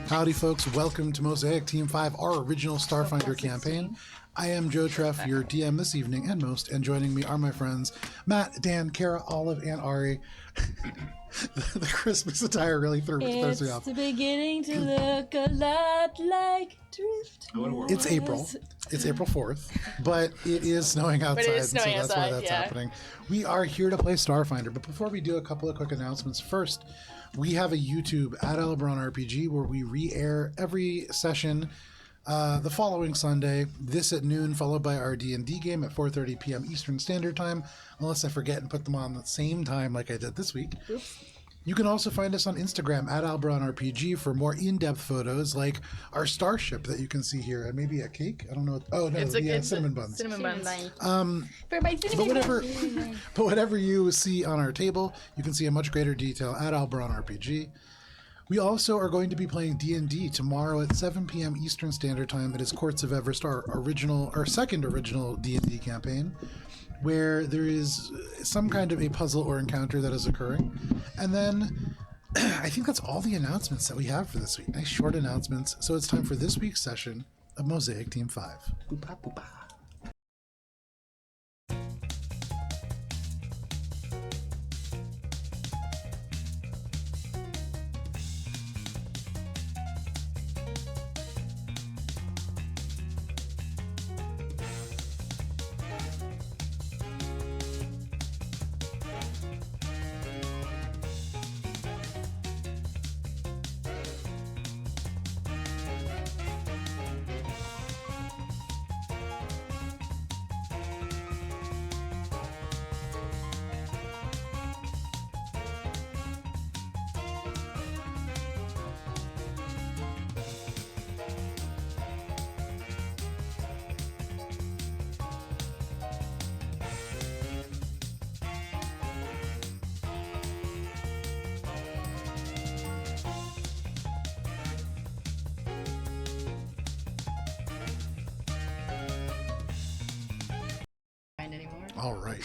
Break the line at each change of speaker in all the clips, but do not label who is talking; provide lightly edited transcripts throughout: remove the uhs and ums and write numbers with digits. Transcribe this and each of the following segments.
Howdy, folks. Welcome to Mosaic Team 5, our original Starfinder campaign. I am Joe Treff, your DM this evening and most, and joining me are my friends Matt, Dan, Kara, Olive, and Ari. The Christmas attire really throws me off.
It's beginning to look a lot like drift.
It's April. It's April 4th, but it is snowing outside,
But it is snowing
so that's
outside,
why that's
yeah.
happening. We are here to play Starfinder, but before we do, a couple of quick announcements. First, we have a YouTube at Elebron RPG where we re-air every session the following Sunday, this at noon, followed by our D&D game at 4:30 p.m. Eastern Standard Time, unless I forget and put them on the same time like I did this week.
Oops.
You can also find us on Instagram at AlbronRPG for more in-depth photos like our starship that you can see here, and maybe a cake. I don't know. Oh no, it's cinnamon buns.
Cinnamon buns.
But whatever you see on our table, you can see in much greater detail at AlbronRPG. We also are going to be playing D&D tomorrow at 7 p.m. Eastern Standard Time. It is Courts of Everest, our second original D&D campaign, where there is some kind of a puzzle or encounter that is occurring. And then I think that's all the announcements that we have for this week. Nice short announcements. So it's time for this week's session of Mosaic Team 5. Boop-a, boop-a. All right.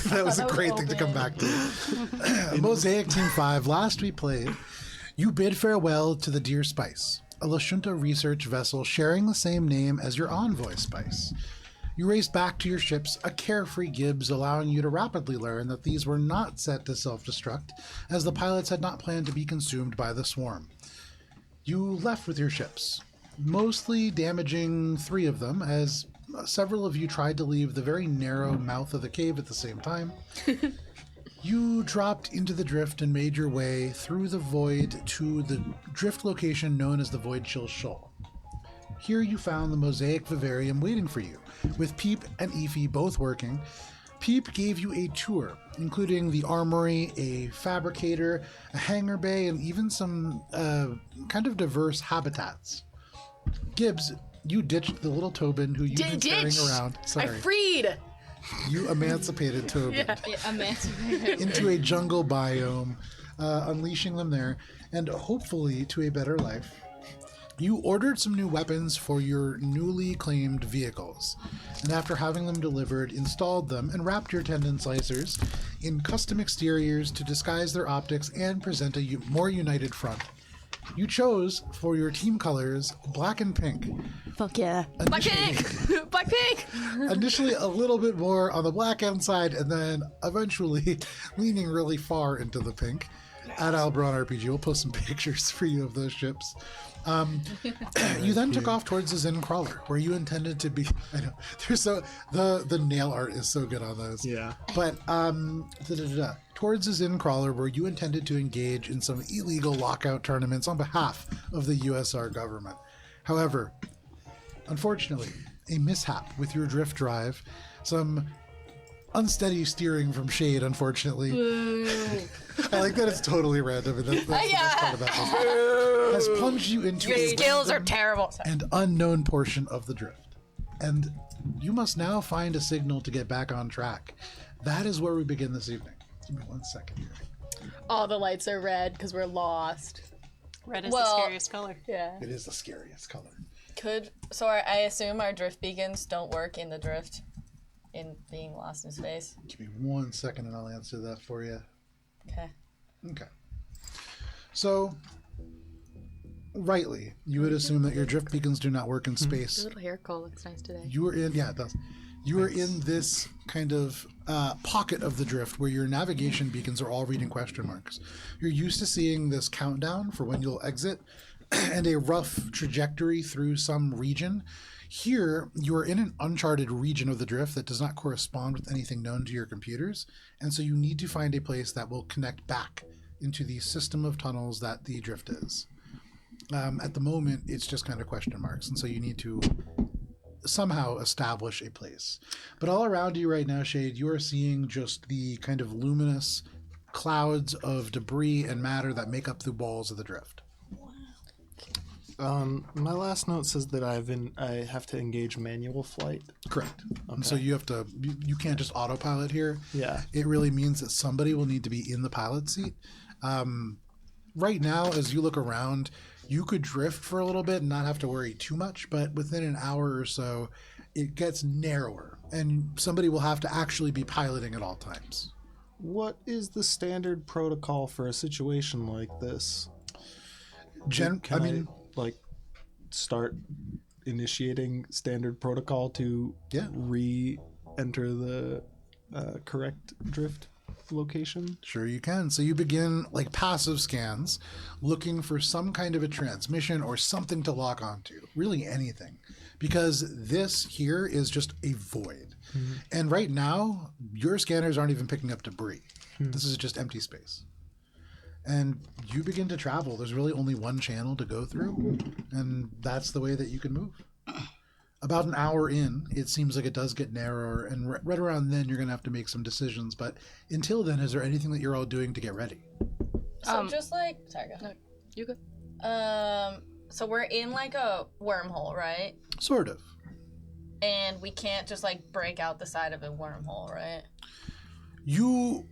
That was a great thing to come back to. Mosaic Team 5. Last we played, you bid farewell to the Dear Spice, a Lashunta research vessel sharing the same name as your envoy Spice. You raced back to your ships, a carefree Gibbs, allowing you to rapidly learn that these were not set to self-destruct, as the pilots had not planned to be consumed by the swarm. You left with your ships, mostly damaging 3 of them, as several of you tried to leave the very narrow mouth of the cave at the same time. You dropped into the drift and made your way through the void to the drift location known as the Void Chill Shoal. Here you found the Mosaic Vivarium waiting for you, with Peep and Efi both working. Peep gave you a tour, including the armory, a fabricator, a hangar bay, and even some kind of diverse habitats. Gibbs, you ditched the little Tobin who you've been carrying around. Sorry.
I freed!
You emancipated Tobin into a jungle biome, unleashing them there, and hopefully to a better life. You ordered some new weapons for your newly claimed vehicles, and after having them delivered, installed them and wrapped your tendon slicers in custom exteriors to disguise their optics and present a more united front. You chose, for your team colors, black and pink.
Fuck yeah. Black pink! Black pink!
Initially a little bit more on the black end side, and then eventually leaning really far into the pink. At Elebron RPG, we'll post some pictures for you of those ships. You then took off towards the Zen Crawler, where you intended to be. I know there's the nail art is so good on those.
Yeah.
But towards the Zen Crawler, where you intended to engage in some illegal lockout tournaments on behalf of the USR government. However, unfortunately, a mishap with your drift drive, some unsteady steering from Shade, unfortunately. I like that it's totally random. And that's the best part about this. Has plunged you into
Your skills are terrible.
An unknown portion of the drift. And you must now find a signal to get back on track. That is where we begin this evening. Give me 1 second here.
All the lights are red because we're lost.
Red is the scariest color.
Yeah.
It is the scariest color.
I assume our drift beacons don't work in the drift, in being lost in space.
Give me 1 second and I'll answer that for you.
Okay.
Okay. So rightly, you would assume that your drift beacons do not work in space.
Your little hair curl looks nice today.
You are in, yeah, it does. You are in this kind of pocket of the drift where your navigation beacons are all reading question marks. You're used to seeing this countdown for when you'll exit and a rough trajectory through some region. Here, you are in an uncharted region of the drift that does not correspond with anything known to your computers, and so you need to find a place that will connect back into the system of tunnels that the drift is. At the moment, it's just kind of question marks, and so you need to somehow establish a place. But all around you right now, Shade, you are seeing just the kind of luminous clouds of debris and matter that make up the walls of the drift.
My last note says that I have to engage manual flight.
Correct. And so you have to, you can't just autopilot here.
Yeah.
It really means that somebody will need to be in the pilot seat. Right now, as you look around, you could drift for a little bit and not have to worry too much, but within an hour or so, it gets narrower, and somebody will have to actually be piloting at all times.
What is the standard protocol for a situation like this? Can I start initiating standard protocol to re-enter the correct drift location?
Sure you can. So you begin like passive scans, looking for some kind of a transmission or something to lock onto, really anything, because this here is just a void. And right now, your scanners aren't even picking up debris. This is just empty space. And you begin to travel. There's really only one channel to go through, and that's the way that you can move. About an hour in, it seems like it does get narrower, and right around then you're going to have to make some decisions. But until then, is there anything that you're all doing to get ready?
So just like... Sorry, go.
No, you go.
So we're in like a wormhole, right?
Sort of.
And we can't just like break out the side of a wormhole, right?
You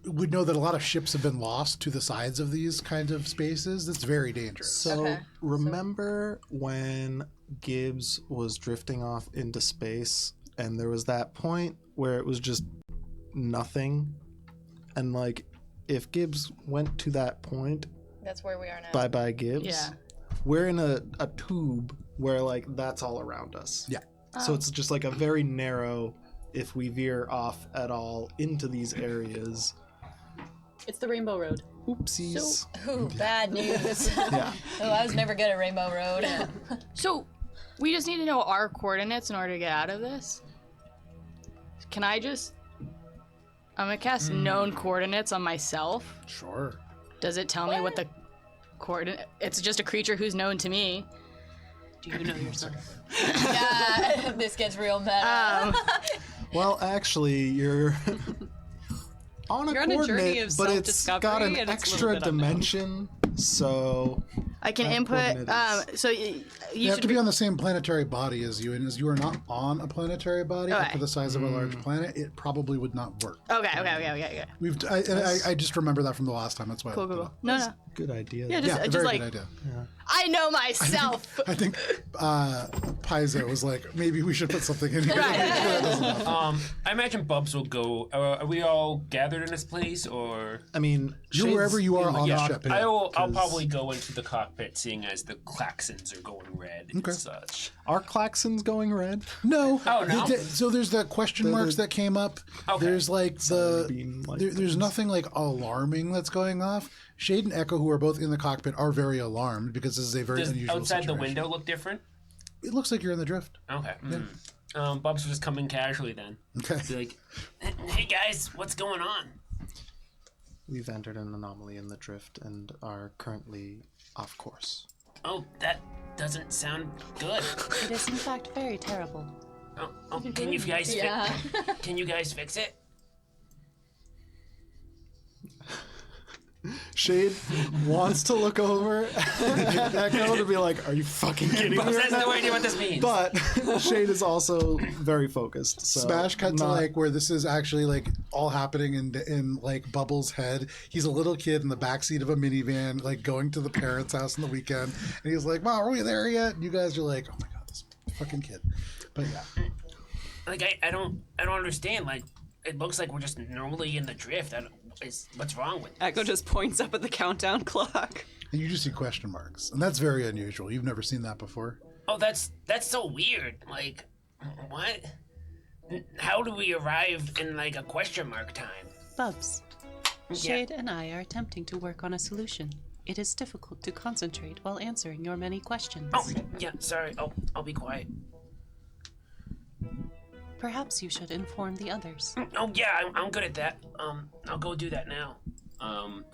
would know that a lot of ships have been lost to the sides of these kind of spaces. That's very dangerous.
So remember when Gibbs was drifting off into space and there was that point where it was just nothing, and like if Gibbs went to that point,
that's where we are now.
bye Gibbs.
Yeah.
We're in a tube where like that's all around us.
Yeah.
So it's just like a very narrow, if we veer off at all into these areas.
It's the Rainbow Road.
Oopsies.
Ooh, bad news.
Yeah.
Oh, I was never good at Rainbow Road.
So, we just need to know our coordinates in order to get out of this? Can I just... I'm gonna cast known coordinates on myself.
Sure.
Does it tell me what the coordinate... It's just a creature who's known to me. Do you know yourself?
Yeah, this gets real meta.
Well, actually, you're on a
You're on a journey
coordinate,
of
but it's
self-discovery,
got an
and it's a little
extra
bit unknown.
dimension, so
I can
that
input...
coordinate is-
so
You have to be on the same planetary body as you, and as you are not on a planetary body up to the size of a large planet, it probably would not work.
Okay.
I just remember that from the last time. That's why.
Cool. No.
good idea.
Yeah,
Yeah,
just
very
like...
good idea.
I know myself!
I think Paizo was like, maybe we should put something in here.
I imagine Bubs will go. Are we all gathered in this place, or
I mean,
You're
Shade's
wherever you are
in the
on the
cockpit,
ship.
I'll
'cause
probably go into the cockpit, seeing as the klaxons are going red
Okay.
and such.
Are klaxons going red?
No.
Oh, no?
So there's the question marks that came up.
Okay.
There's like
beam light
there's nothing like alarming that's going off. Shade and Echo, who are both in the cockpit, are very alarmed because this is a very
Does
unusual
outside
situation.
the window look different?
It looks like you're in the drift.
Okay. Bubs will just come in casually then.
Okay.
Be like, hey guys, what's going on?
We've entered an anomaly in the drift and are currently off course.
Oh, that doesn't sound good.
It is in fact very terrible.
Oh, can you guys can you guys fix it?
Shade wants to look over at Echo to be like, are you fucking kidding me?
Bubs
right
has
now?"
no idea what this means.
But Shade is also very focused. So
Smash cut to
not-
like where this is actually like all happening in like Bubbles' head. He's a little kid in the backseat of a minivan, like going to the parents' house on the weekend, and he's like, "Mom, are we there yet?" And you guys are like, "Oh my god, this fucking kid." But yeah,
Like I don't understand. Like it looks like we're just normally in the drift. What's wrong with this?
Echo just points up at the countdown clock.
And you just see question marks. And that's very unusual. You've never seen that before.
Oh, that's so weird. Like, what? How do we arrive in like a question mark time?
Bubs,
Yeah.
Shade and I are attempting to work on a solution. It is difficult to concentrate while answering your many questions.
Oh, yeah. Sorry. I'll be quiet.
Perhaps you should inform the others.
Oh yeah, I'm good at that. I'll go do that now.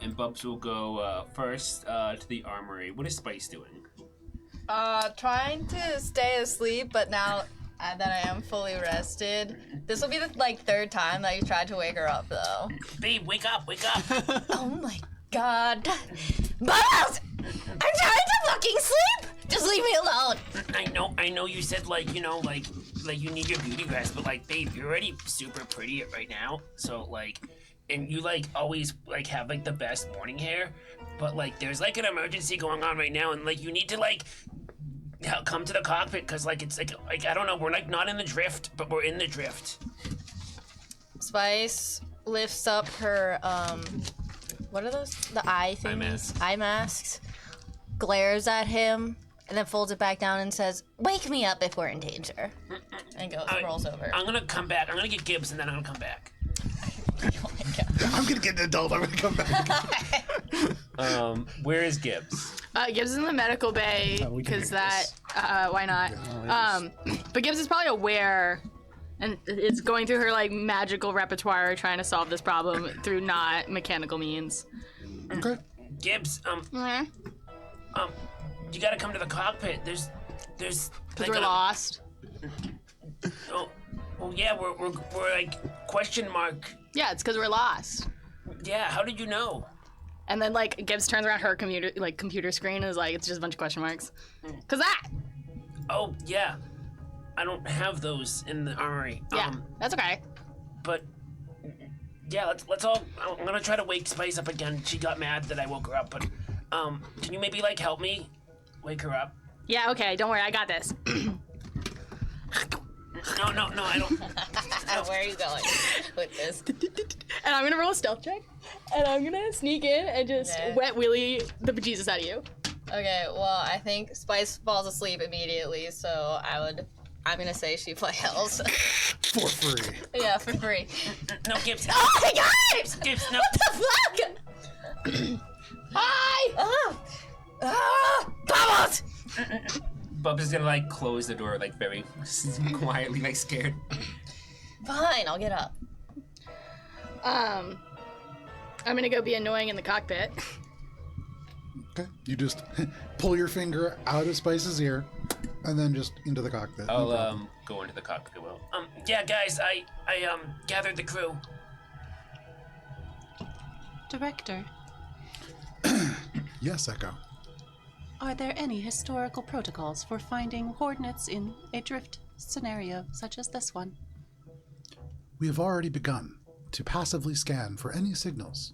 And Bubs will go first to the armory. What is Spice doing?
Trying to stay asleep, but now that I am fully rested, this will be the third time that you tried to wake her up, though.
Babe, wake up!
Oh my god, Bubbles! I'm trying to fucking sleep. Just leave me alone.
I know. You said like you need your beauty rest, but like, babe, you're already super pretty right now. So like, and you like always like have like the best morning hair, but like there's like an emergency going on right now, and like you need to like come to the cockpit because like it's like I don't know, we're like not in the drift, but we're in the drift.
Spice lifts up her what are those? The eye things?
masks.
Eye masks. Glares at him, and then folds it back down and says, "Wake me up if we're in danger." And rolls over.
I'm gonna come back. I'm gonna get Gibbs, and then I'm gonna come back.
Oh my god.
I'm going to get an adult. I'm going to come back.
Where is Gibbs?
Gibbs is in the medical bay
we can
because
hear
that. Why not?
Yeah,
But Gibbs is probably aware, and is going through her like magical repertoire trying to solve this problem through not mechanical means.
Okay.
Gibbs,
Because
you gotta come to the cockpit. There's. Like,
we're lost.
Oh, well, yeah, we're like question mark.
Yeah, it's because we're lost.
Yeah, how did you know?
And then like Gibbs turns around her computer screen and is like, it's just a bunch of question marks. Cause that.
Oh yeah, I don't have those in the armory.
Yeah, that's okay.
But yeah, let's all. I'm gonna try to wake Spice up again. She got mad that I woke her up, but can you maybe like help me wake her up?
Yeah, okay. Don't worry, I got this.
No, I don't.
Where are you going with this?
And I'm gonna roll a stealth check, and I'm gonna sneak in and just
Okay.
wet willy the bejesus out of you.
Okay, well, I think Spice falls asleep immediately, so I'm gonna say she fails.
For free.
Yeah, for free.
No, Gibbs.
Oh my god!
Gibbs, no.
What the fuck? Hi! Bubbles!
Bubs is gonna like close the door like very quietly, like scared.
Fine, I'll get up.
I'm gonna go be annoying in the cockpit.
Okay. You just pull your finger out of Spice's ear and then just into the cockpit. No problem.
I'll go into the cockpit. Well, yeah, guys, I gathered the crew.
Director,
Yes, Echo.
are there any historical protocols for finding coordinates in a drift scenario such as this one?
We have already begun to passively scan for any signals.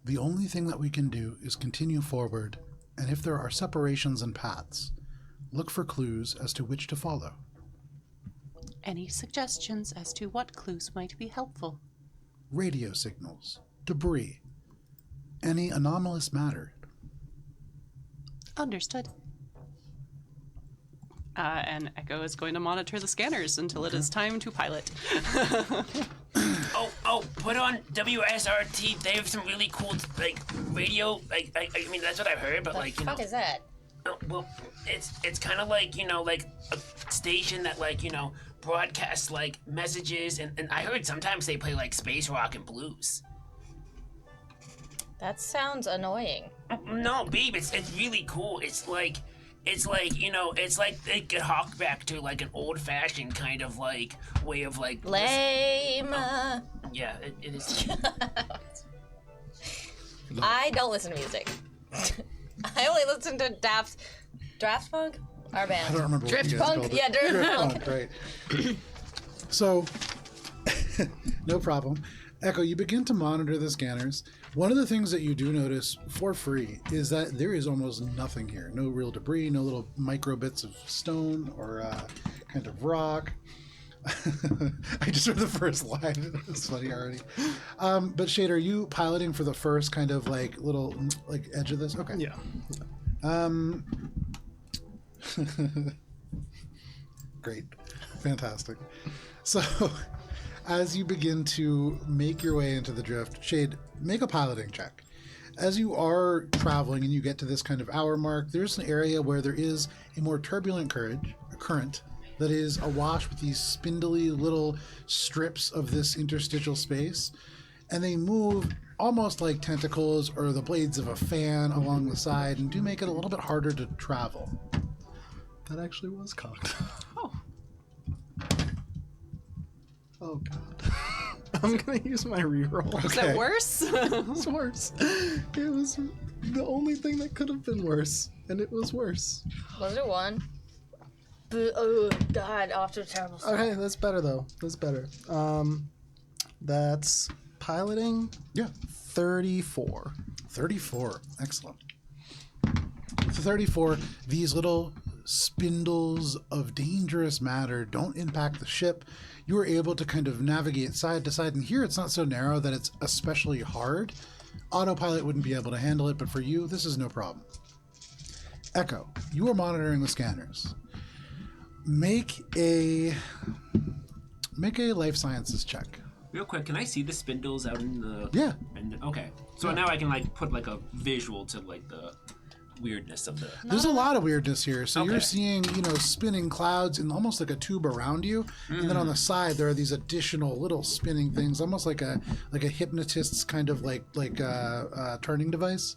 The only thing that we can do is continue forward, and if there are separations and paths, look for clues as to which to follow.
Any suggestions as to what clues might be helpful?
Radio signals, debris, any anomalous matter.
Understood.
And Echo is going to monitor the scanners until it is time to pilot.
Oh, put on WSRT. They have some really cool like radio. Like I mean that's what I've heard, but like you know.
What is that?
Well, it's kind of like like a station that like broadcasts like messages, and I heard sometimes they play like space rock and blues.
That sounds annoying.
No, babe, it's really cool. It's like it's like they could hark back to like an old-fashioned kind of like way of like
Lame.
Yeah, it is.
I don't listen to music. I only listen to Draft Punk, our
I
band.
don't remember
Drift
what you guys
Punk?
called it.
Yeah, Drift Punk.
Right. So, no problem. Echo, you begin to monitor the scanners. One of the things that you do notice for free is that there is almost nothing here. No real debris, no little micro bits of stone or kind of rock. I just read the first line. It's funny already. But Shade, are you piloting for the first kind of like little like edge of this? Okay.
Yeah.
Great. Fantastic. So as you begin to make your way into the drift, Shade, make a piloting check. As you are traveling and you get to this kind of hour mark, there's an area where there is a more turbulent current that is awash with these spindly little strips of this interstitial space, and they move almost like tentacles or the blades of a fan along the side and do make it a little bit harder to travel.
That actually was cocked.
Oh.
Oh god. I'm gonna use my reroll.
Is that worse?
It's worse. It was the only thing that could have been worse, and it was worse.
Was it 1? Oh God! Off to a terrible start.
Okay, that's better though. That's better. That's piloting.
Yeah.
34.
34. Excellent. So 34, these little spindles of dangerous matter don't impact the ship. You are able to kind of navigate side to side, and here it's not so narrow that it's especially hard. Autopilot wouldn't be able to handle it, but for you, this is no problem. Echo, you are monitoring the scanners. Make a life sciences check.
Real quick, can I see the spindles out in the?
Yeah.
Okay. So now I can like put like a visual to like the weirdness of the.
There's a lot of weirdness here. So
Okay.
you're seeing, spinning clouds and almost like a tube around you, and then on the side there are these additional little spinning things, almost like a hypnotist's kind of like turning device.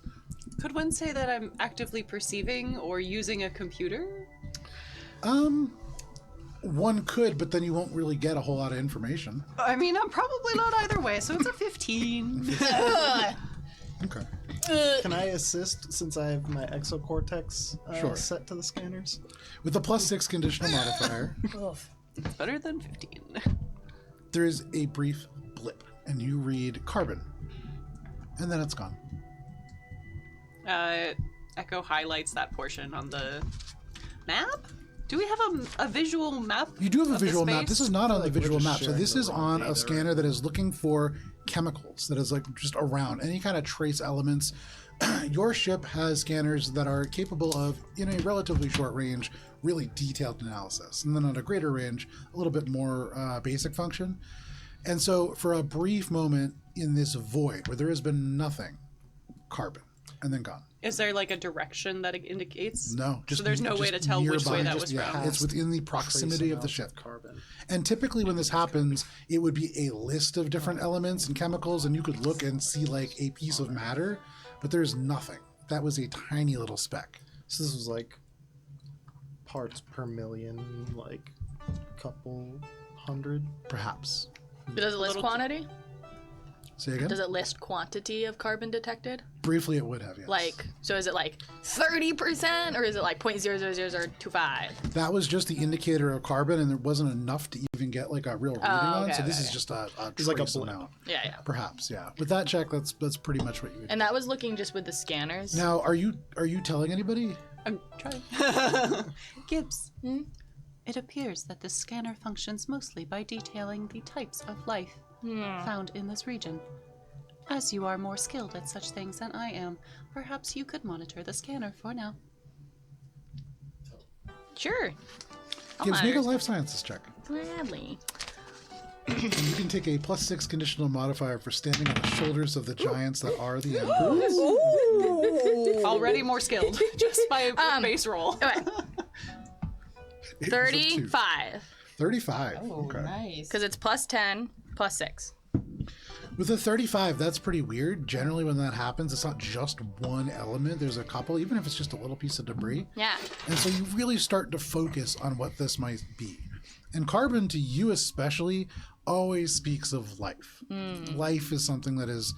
Could one say that I'm actively perceiving or using a computer?
One could, but then you won't really get a whole lot of information.
I mean, I'm probably not either way, so it's a 15.
Okay.
Can I assist since I have my exocortex
Sure.
set to the scanners?
With the +6 conditional modifier,
Better than 15.
there is a brief blip, and you read carbon, and then it's gone.
Echo highlights that portion on the map? Do we have a visual map?
You do have a
of the
visual map.
space?
This is not on the
like we're
visual
just
map. So
sharing
this
the
is
raw
on a
data.
scanner that is looking for chemicals, that is like just around any kind of trace elements. Your ship has scanners that are capable of, in a relatively short range, really detailed analysis. And then on a greater range, a little bit more basic function. And so for a brief moment in this void where there has been nothing, carbon, and then gone.
Is there like a direction that it indicates?
No, just
So there's no way to tell which way that was from.
It's within the proximity of the
Trace
ship.
amounts Carbon.
And typically when this happens, it would be a list of different elements and chemicals, and you could look and see like a piece of matter, but there's nothing. That was a tiny little speck.
So this was like parts per million, like couple hundred.
Perhaps.
Does it list quantity?
Say again?
Does it list quantity of carbon detected?
Briefly it would have, yes.
Like, so is it like 30% or is it like 0.00025?
That was just the indicator of carbon, and there wasn't enough to even get like a real reading on,
okay,
so this
okay.
is just a
It's like a
trace
blip.
amount.
Yeah.
Perhaps, yeah. With that check, that's pretty much what you would do.
And that was looking just with the scanners.
Now, are you telling anybody?
I'm trying.
Gibbs, it appears that the scanner functions mostly by detailing the types of life found in this region. As you are more skilled at such things than I am, perhaps you could monitor the scanner for now.
Sure. I'll
Gibbs, make a
monitor.
life sciences check.
Gladly.
And you can take a +6 conditional modifier for standing on the shoulders of the giants that are the Embers.
Already more skilled just by a base roll.
Okay.
It was a 2.
35.
35.
Oh,
Okay.
nice.
Because it's +10, +6.
With a 35, that's pretty weird. Generally, when that happens, it's not just one element. There's a couple, even if it's just a little piece of debris.
Yeah.
And so you really start to focus on what this might be. And carbon, to you especially, always speaks of life. Life is something that is,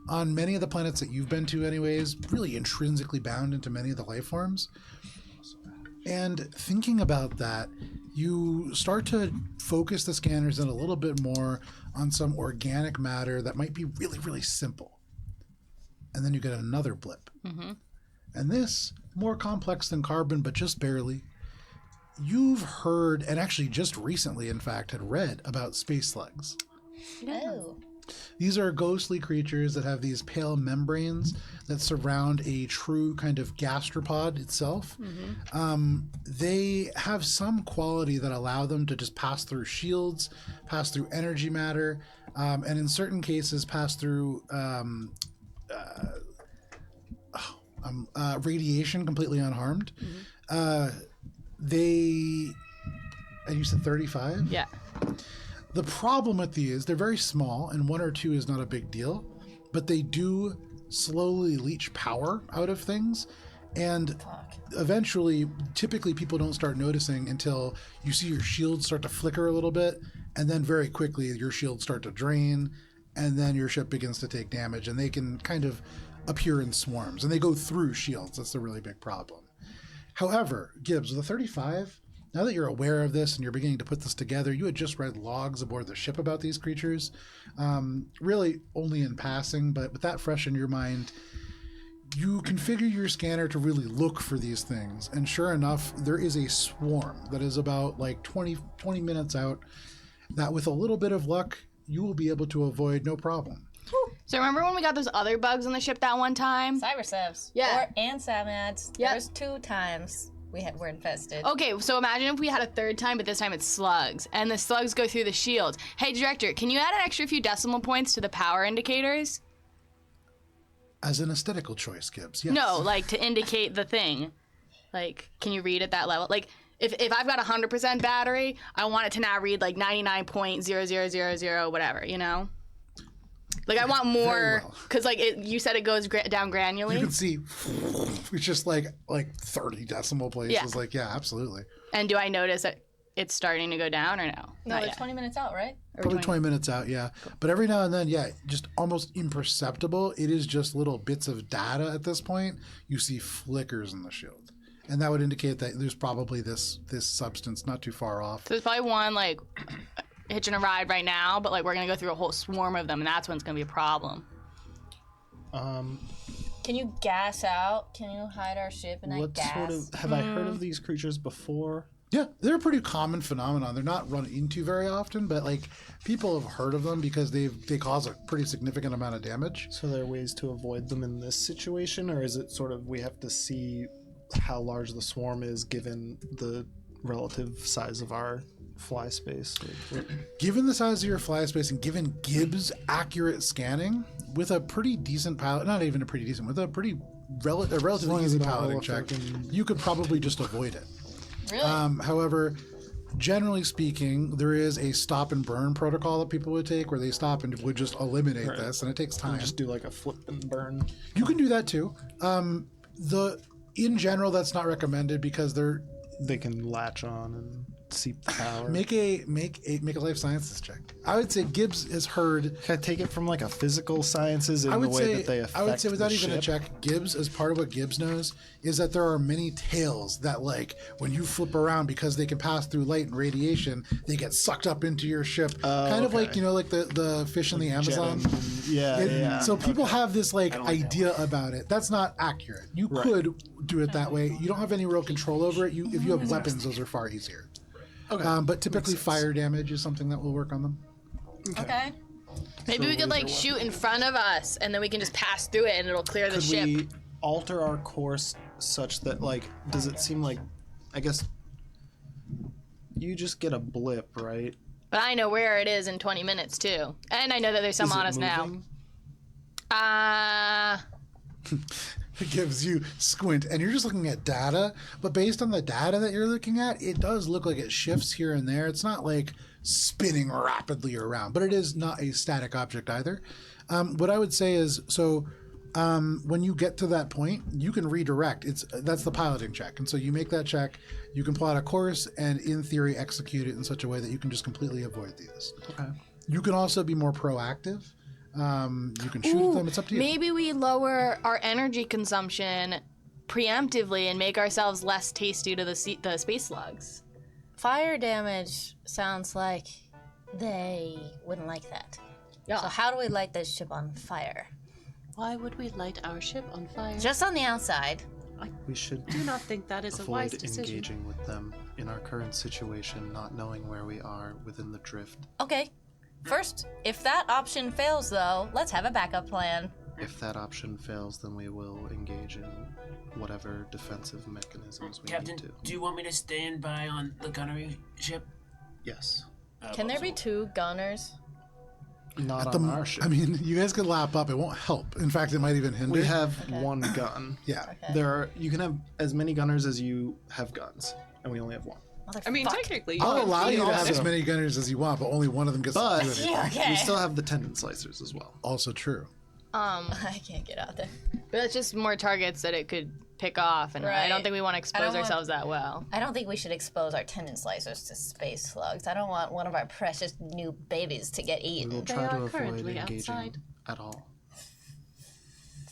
on many of the planets that you've been to anyways, really intrinsically bound into many of the life forms. And thinking about that, you start to focus the scanners in a little bit more on some organic matter that might be really, really simple. And then you get another blip. And this, more complex than carbon, but just barely, you've heard, and actually just recently, in fact, had read about space slugs.
Oh.
These are ghostly creatures that have these pale membranes that surround a true kind of gastropod itself. They have some quality that allow them to just pass through shields, pass through energy matter, and in certain cases pass through radiation completely unharmed. And you said 35?
Yeah.
The problem with these, they're very small, and 1 or 2 is not a big deal, but they do slowly leach power out of things, and eventually, typically people don't start noticing until you see your shields start to flicker a little bit, and then very quickly your shields start to drain, and then your ship begins to take damage, and they can kind of appear in swarms, and they go through shields. That's the really big problem. However, Gibbs, with a 35... Now that you're aware of this and you're beginning to put this together, you had just read logs aboard the ship about these creatures, really only in passing, but with that fresh in your mind, you configure your scanner to really look for these things. And sure enough, there is a swarm that is about like 20 minutes out that with a little bit of luck, you will be able to avoid no problem.
So remember when we got those other bugs on the ship that one time?
Cybersevs.
Yeah.
And Samads.
Yep.
There's 2 times we're infested.
Okay, so imagine if we had a third time, but this time it's slugs, and the slugs go through the shields. Hey, Director, can you add an extra few decimal points to the power indicators?
As an aesthetical choice, Gibbs, yes.
No, like to indicate the thing. Like, can you read at that level? Like, if I've got 100% battery, I want it to now read like 99.0000 whatever, you know? Like, I want more,
well.
because like you said it goes down granularly.
You can see it's just like 30 decimal places.
Yeah.
Like, yeah, absolutely.
And do I notice that it's starting to go down or no?
No,
Not
they're
yet.
20 minutes out, right?
Probably 20 minutes out, yeah. But every now and then, yeah, just almost imperceptible. It is just little bits of data at this point. You see flickers in the shield. And that would indicate that there's probably this substance not too far off.
So there's probably one like hitching a ride right now, but like we're gonna go through a whole swarm of them, and that's when it's gonna be a problem.
Can you gas out? Can you hide our ship in that
What
gas?
sort of have I heard of these creatures before?
Yeah, they're a pretty common phenomenon. They're not run into very often, but like people have heard of them because they cause a pretty significant amount of damage.
So there are ways to avoid them in this situation, or is it sort of we have to see how large the swarm is given the relative size of our fly space?
Given the size of your fly space and given Gibbs' accurate scanning, with a pretty decent pilot, not even a pretty decent, with a pretty relatively easy piloting check, you could probably just avoid it.
Really?
However, generally speaking, there is a stop and burn protocol that people would take where they stop and would just eliminate this, and it takes time.
Just do like a flip and burn.
You can do that too. In general, that's not recommended because
They can latch on and seep power.
make a life sciences check. I would say Gibbs has heard.
Can I take it from like a physical sciences in the way that they affect
I would say without
the
even a
ship?
check, Gibbs, as part of what Gibbs knows, is that there are many tails that, like, when you flip around because they can pass through light and radiation, they get sucked up into your ship. Kind of like, like the fish in the Amazon.
Yeah.
So people have this like idea about it. That's not accurate. You could do it that way. You don't have any real control over it. If you have weapons, those are far easier.
Okay.
But typically fire damage is something that will work on them.
Okay.
Maybe we could like shoot in front of us, and then we can just pass through it, and it'll clear the
Could
ship.
we alter our course such that, like, does it seem like, I guess, you just get a blip, right?
But I know where it is in 20 minutes too, and I know that there's some
Is
on
it
us now.
moving?
It gives you squint, and you're just looking at data. But based on the data that you're looking at, it does look like it shifts here and there. It's not like spinning rapidly around, but it is not a static object either. What I would say is, when you get to that point, you can redirect. That's the piloting check, and so you make that check. You can plot a course, and in theory, execute it in such a way that you can just completely avoid these.
Okay.
You can also be more proactive. You can shoot at them. It's up to you.
Maybe we lower our energy consumption preemptively and make ourselves less tasty to the space slugs.
Fire damage sounds like they wouldn't like that.
Yeah.
So how do we light this ship on fire?
Why would we light our ship on fire?
Just on the outside.
We should
Do not think that is a wise
avoid
decision.
engaging with them in our current situation, not knowing where we are within the drift.
Okay. First, if that option fails, though, let's have a backup plan.
If that option fails, then we will engage in whatever defensive mechanisms we
Captain,
need to.
do you want me to stand by on the gunnery ship?
Yes.
Can there be 2 gunners?
Not
The-
on our ship.
I mean, you guys could lap up. It won't help. In fact, it might even hinder.
We have one gun.
Yeah.
You can have as many gunners as you have guns, and we only have one.
I mean,
Motherfuck.
technically,
I'll
could
allow
be
you to have
also-
as many gunners as you want, but only one of them gets
But
to do anything.
Okay.
we still have the tendon slicers as well.
Also true.
I can't get out there.
But that's just more targets that it could pick off, and I
Right.
don't think we want to expose
want-
ourselves that well.
I don't think we should expose our tendon slicers to space slugs. I don't want one of our precious new babies to get
We will
eaten.
try to
are
avoid
currently
engaging
outside.
at all.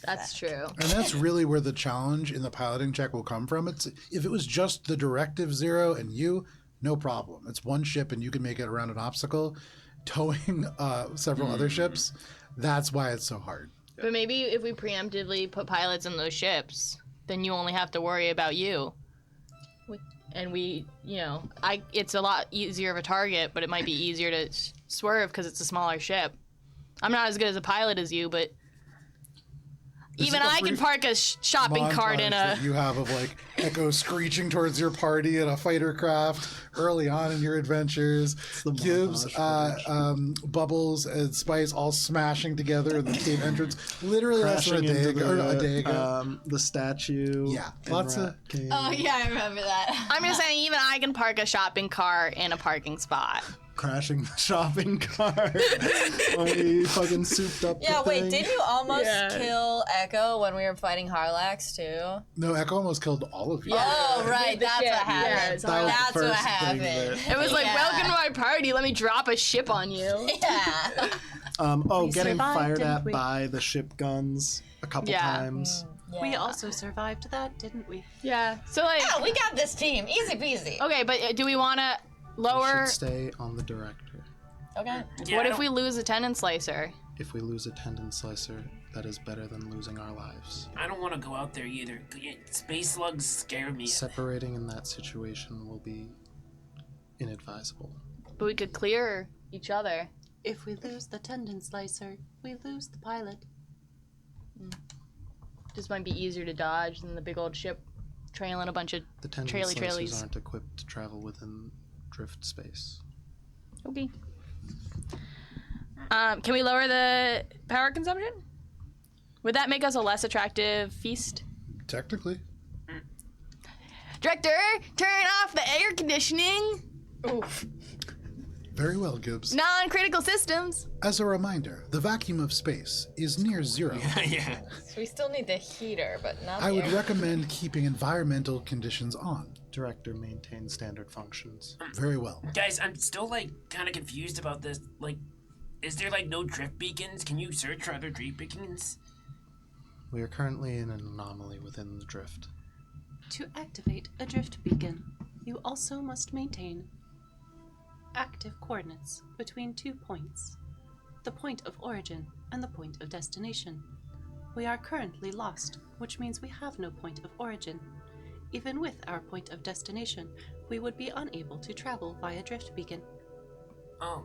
That's true.
And that's really where the challenge in the piloting check will come from. It's if it was just the directive 0 and you, no problem. It's one ship and you can make it around an obstacle. Towing several other ships, that's why it's so hard.
But maybe if we preemptively put pilots in those ships, then you only have to worry about you. And we, it's a lot easier of a target, but it might be easier to swerve because it's a smaller ship. I'm not as good as a pilot as you, but even
like a
I can
brief
park a shopping cart in
Montage
a.
that you have of like Echo screeching towards your party in a fighter craft early on in your adventures.
the
Gibbs,
montage
Bubbles, and Spice all smashing together in the cave entrance. Literally less than
Crashing
a day
into
ago. Or a day ago.
the statue.
Yeah,
in
lots of-
Rat Cave.
Oh, yeah, I remember that.
I'm just saying, even I can park a shopping cart in a parking spot.
Crashing the shopping cart when we fucking souped up
Yeah,
the
wait,
thing.
did you almost
Yeah.
kill Echo when we were fighting Harlax, too?
No, Echo almost killed all of you.
Oh, right, that's
ship,
what
yeah,
happened.
it's
That was the
That's what
first thing
happened.
that-
It was like,
Yeah.
welcome to my party. Let me drop a ship on you.
Yeah.
Getting
survived,
fired
didn't
at
we?
by the ship guns a couple
Yeah.
times.
We also survived that, didn't we?
Yeah. So like,
Yeah, we got this team. Easy peasy.
okay, but do we want to
We
lower?
should stay on the director.
Okay.
Yeah,
What
I
if we
don't-
lose a tendon slicer?
If we lose a tendon slicer, that is better than losing our lives.
I don't want to go out there either. Space slugs scare me.
Separating in that situation will be inadvisable.
But we could clear each other.
If we lose the tendon slicer, we lose the pilot.
Just might be easier to dodge than the big old ship trailing a bunch of.
The tendon
Traily
slicers
trailies.
aren't equipped to travel within drift space.
Okay. Can we lower the power consumption? Would that make us a less attractive feast?
Technically.
Director, turn off the air conditioning.
Very well, Gibbs.
Non-critical systems.
As a reminder, the vacuum of space is near 0.
Yeah.
So we still need the heater, but not
I
the
would
air.
recommend keeping environmental conditions on.
Director maintains standard functions.
Very well.
Guys, I'm still like kind of confused about this. Like, is there like no drift beacons? Can you search for other drift beacons?
We are currently in an anomaly within the drift.
To activate a drift beacon, you also must maintain active coordinates between 2 points, the point of origin and the point of destination. We are currently lost, which means we have no point of origin. Even with our point of destination, we would be unable to travel via drift beacon.
Oh,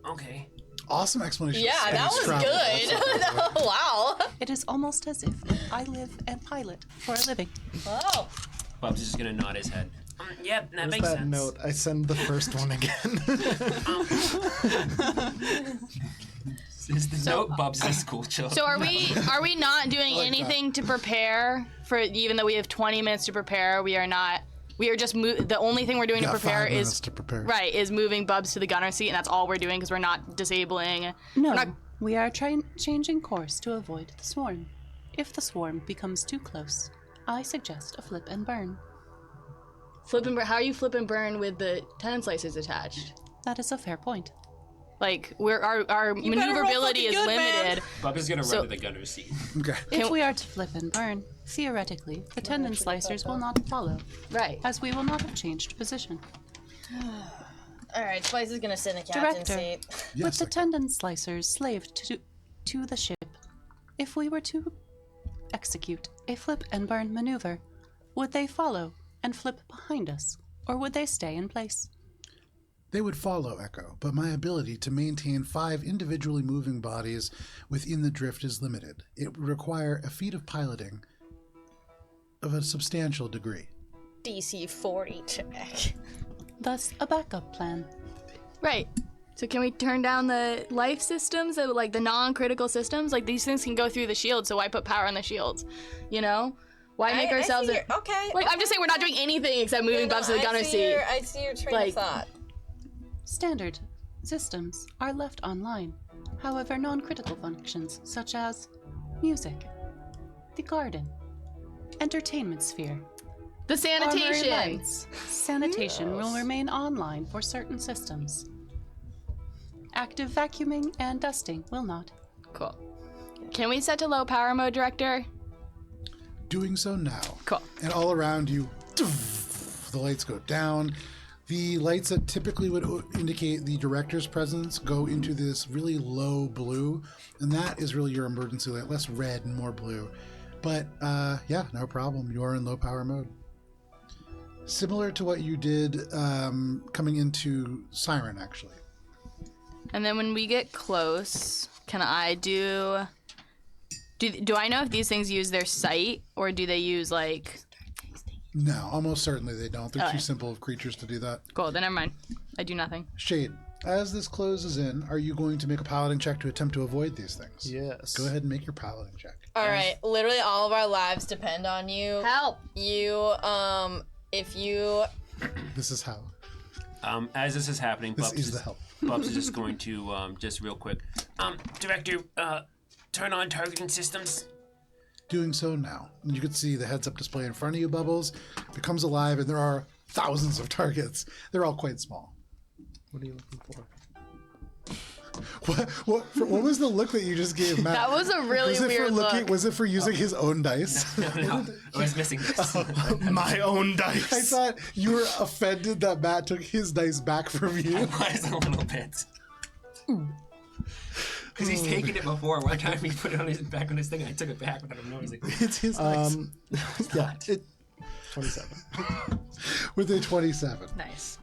okay.
Awesome explanation. of
Yeah, that
space
was
travel.
good. Wow.
It is almost as if I live and pilot for a living.
Oh.
Bubs is just gonna nod his head. Yep, that
With
makes
that
sense.
note, I send the first one again.
Is the note Bubs is cool, chill.
So are we not doing anything to prepare for? Even though we have 20 minutes to prepare, we are not. We are just the only thing we're doing to
Got
prepare
5 minutes
is
to prepare.
right is moving Bubs to the gunner seat, and that's all we're doing because we're not disabling.
No,
We're not-
we are changing course to avoid the swarm. If the swarm becomes too close, I suggest a flip and burn.
Flip and burn. How are you flip and burn with the tendon slicers attached?
That is a fair point.
Like our maneuverability is limited.
Bubs is gonna
So-
run to the gunner's seat.
Okay.
If we are to flip and burn, theoretically, the tendon slicers will not follow,
Right.
as we will not have changed position.
All right, Spice is gonna sit in the captain's
Director.
seat.
With
Yes,
the
I-
tendon slicers slaved to the ship, if we were to execute a flip and burn maneuver, Would they follow and flip behind us, or would they stay in place?
They would follow Echo, but my ability to maintain 5 individually moving bodies within the drift is limited. It would require a feat of piloting of a substantial degree.
DC 40 check.
Thus, a backup plan.
Right. So can we turn down the life systems, like the non-critical systems? Like these things can go through the shield, so why put power on the shields? You know? Why make ourselves
okay.
Like I'm just saying we're not doing anything except moving buffs to the gunner seat.
I see your train
Like-
of thought.
Standard systems are left online. However, non-critical functions such as music, the garden, entertainment sphere,
The
armory
sanitation.
lights, sanitation will remain online for certain systems. Active vacuuming and dusting will not.
Cool. Can we set to low power mode, Director?
Doing so now.
Cool.
And all around you, the lights go down. The lights that typically would indicate the director's presence go into this really low blue, and that is really your emergency light, less red and more blue. But yeah, no problem. You are in low power mode. Similar to what you did coming into Siren, actually.
And then when we get close, can I do I know if these things use their sight or do they use like?
No, almost certainly they don't. They're too
Okay.
simple of creatures to do that.
Cool. Then never mind. I do nothing.
Shade, as this closes in, are you going to make a piloting check to attempt to avoid these things?
Yes.
Go ahead and make your piloting check.
All right, literally all of our lives depend on you.
Help.
If you
This is how.
As this is happening,
This
Bubs
is the help.
Bubs is just going to just real quick. Director, turn on targeting systems.
Doing so now. And you can see the heads-up display in front of you, Bubbles, becomes alive, and there are thousands of targets. They're all quite small.
What are you looking for?
What was the look that you just gave, Matt?
That was a really
was it
weird
for looking?
look.
Was it for using his own dice?
No, I was missing this.
My own dice.
I thought you were offended that Matt took his dice back from
I
you.
was a little bit. Because he's taken it before. One time he put it on back on his thing, and I took it back without him noticing.
It's his dice.
Yeah, 27.
With a 27.
Nice.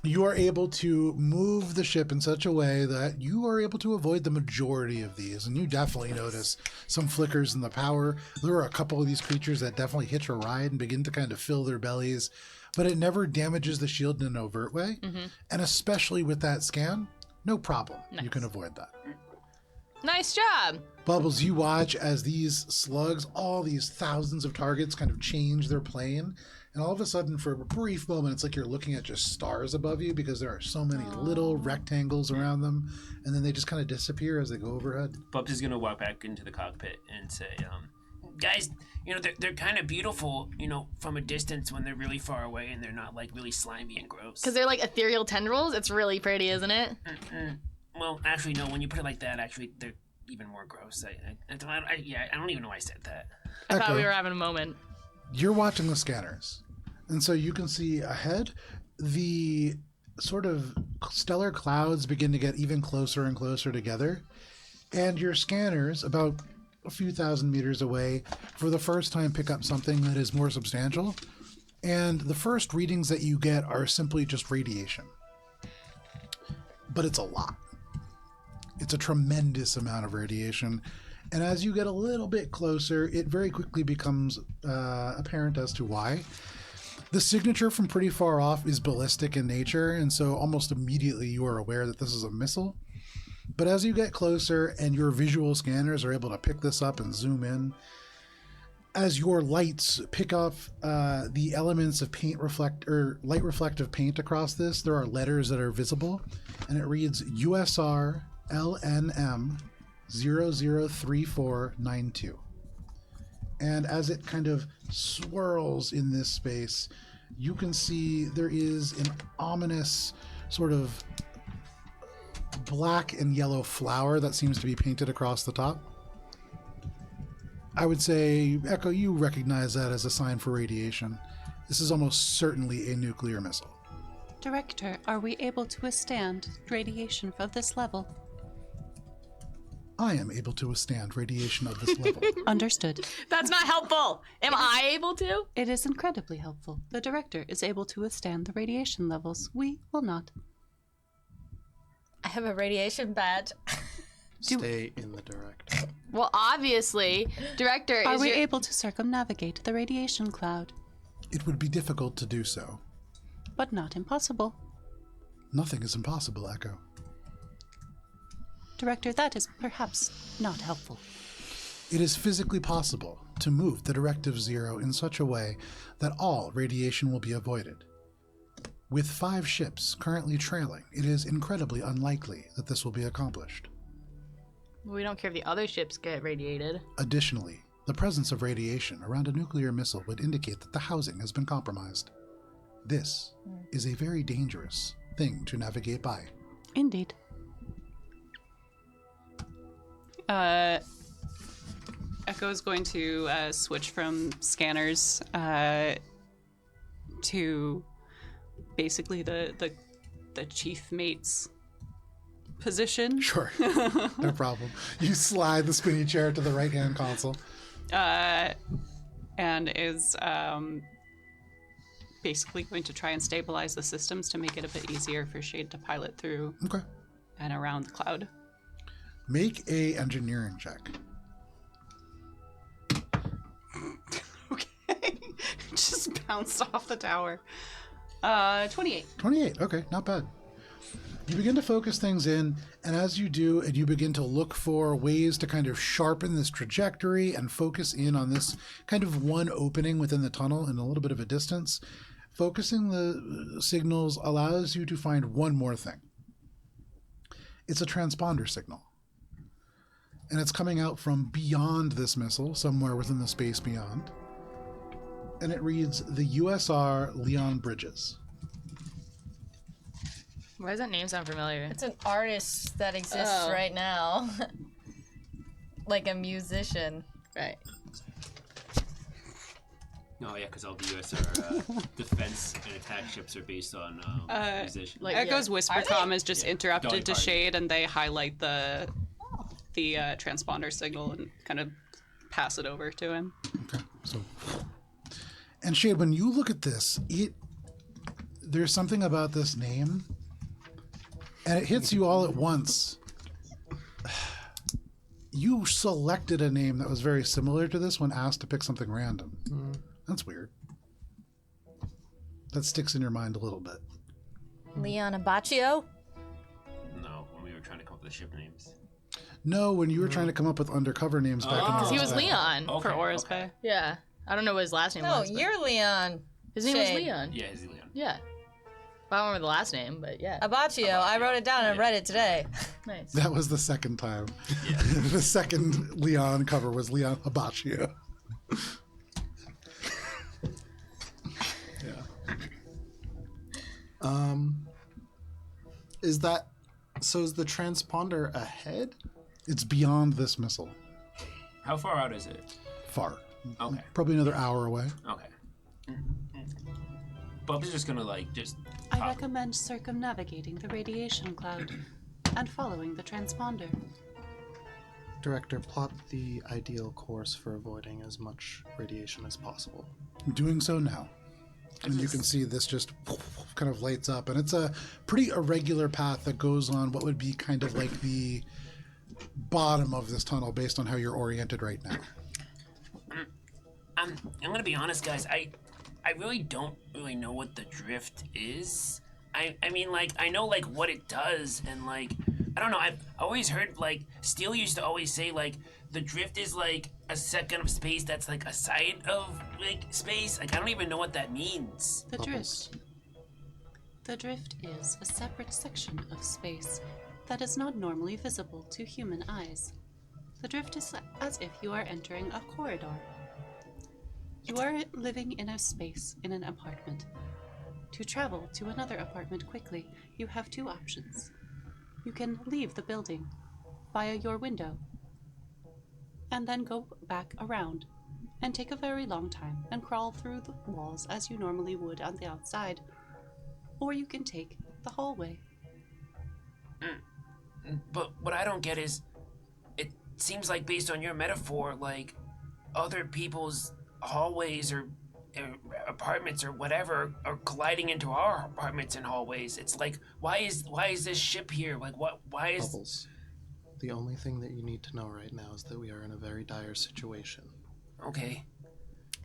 You are able to move the ship in such a way that you are able to avoid the majority of these. And you definitely notice some flickers in the power. There are a couple of these creatures that definitely hitch a ride and begin to kind of fill their bellies, but it never damages the shield in an overt way. And especially with that scan, no problem. You can avoid that.
Nice job.
Bubbles, you watch as these slugs, all these thousands of targets kind of change their plane. And all of a sudden, for a brief moment, it's like you're looking at just stars above you because there are so many little rectangles around them. And then they just kind of disappear as they go overhead.
Bubs is gonna walk back into the cockpit and say, guys, they're kind of beautiful, from a distance when they're really far away and they're not like really slimy and gross.
Because they're like ethereal tendrils. It's really pretty, isn't it?
Well, actually, no. When you put it like that, actually, they're even more gross. I don't even know why I said that.
I thought
Echo.
we were having a moment.
You're watching the scanners. And so you can see ahead, the sort of stellar clouds begin to get even closer and closer together. And your scanners, about a few thousand meters away, for the first time pick up something that is more substantial. And the first readings that you get are simply just radiation. But it's a lot. It's a tremendous amount of radiation. And as you get a little bit closer, it very quickly becomes apparent as to why. The signature from pretty far off is ballistic in nature, and so almost immediately you are aware that this is a missile. But as you get closer and your visual scanners are able to pick this up and zoom in, as your lights pick up the elements of light reflective paint across this, there are letters that are visible, and it reads USR LNM 003492. And as it kind of swirls in this space, you can see there is an ominous sort of black and yellow flower that seems to be painted across the top. I would say, Echo, you recognize that as a sign for radiation. This is almost certainly a nuclear missile.
Director, are we able to withstand radiation of this level?
I am able to withstand radiation of this level.
Understood.
That's not helpful. Am I able to?
It is incredibly helpful. The director is able to withstand the radiation levels. We will not.
I have a radiation badge.
Stay in the director.
Well, obviously, director
Are
is
we
your...
able to circumnavigate the radiation cloud?
It would be difficult to do so.
But not impossible.
Nothing is impossible, Echo.
Director, that is perhaps not helpful.
It is physically possible to move the Directive Zero in such a way that all radiation will be avoided. With 5 ships currently trailing, it is incredibly unlikely that this will be accomplished.
We don't care if the other ships get radiated.
Additionally, the presence of radiation around a nuclear missile would indicate that the housing has been compromised. This is a very dangerous thing to navigate by.
Indeed.
Echo is going to switch from scanners to basically the chief mate's position.
Sure, no problem. You slide the spinny chair to the right-hand console.
And is basically going to try and stabilize the systems to make it a bit easier for Shade to pilot through
Okay.
and around the cloud.
Make a engineering check.
Okay. Just bounced off the tower. 28.
28, okay, not bad. You begin to focus things in, and as you do, and you begin to look for ways to kind of sharpen this trajectory and focus in on this kind of one opening within the tunnel in a little bit of a distance, focusing the signals allows you to find one more thing. It's a transponder signal. And it's coming out from beyond this missile, somewhere within the space beyond. And it reads, the USR Leon Bridges.
Why does that name sound familiar?
It's an artist that exists right now. Like a musician.
Right.
No, yeah, because all the USR defense and attack ships are based on musicians.
like-
Echo's
yeah.
whisper comm is just
Yeah.
interrupted
Dolly
to
Parton.
Shade, and they highlight the transponder signal and kind of pass it over to him.
Okay, so... And Shade, when you look at this, there's something about this name, and it hits you all at once. You selected a name that was very similar to this when asked to pick something random. That's weird. That sticks in your mind a little bit.
Leon Abaccio?
No, when we were trying to come up with the ship names.
No, when you were trying to come up with undercover names back in the
He was
day.
Leon.
Okay,
For Aura's
okay.
Bay.
Yeah. I don't know what his last name
No,
was. but
you're Leon.
his name was
Shade.
Leon.
Yeah, is he Leon?
Yeah. I don't remember the last name, but yeah.
Abaccio. I wrote it down and read it today.
Nice.
That was the second time. The second Leon cover was Leon Abaccio.
Is that so? Is the transponder ahead?
It's beyond this missile.
How far out is it?
Far.
Okay.
Probably another hour away.
Okay. Bub's just gonna just.
I
pop.
recommend circumnavigating the radiation cloud and following the transponder.
Director, plot the ideal course for avoiding as much radiation as possible.
I'm doing so now. And you can see this just kind of lights up. And it's a pretty irregular path that goes on what would be kind of like the bottom of this tunnel based on how you're oriented right now.
I'm gonna be honest, guys. I really don't really know what the drift is. I mean, I know what it does, and I don't know. I've always heard Steele used to always say the drift is a second of space that's a side of space. I don't even know what that means.
The drift. The drift is a separate section of space that is not normally visible to human eyes. The drift is as if you are entering a corridor. You are living in a space in an apartment. To travel to another apartment quickly, you have 2 options. You can leave the building via your window and then go back around and take a very long time and crawl through the walls as you normally would on the outside. Or you can take the hallway.
But what I don't get is, seems like based on your metaphor, like other people's hallways or apartments or whatever are colliding into our apartments and hallways. It's like, why is this ship here? Like, why is...
Bubbles. The only thing that you need to know right now is that we are in a very dire situation.
Okay.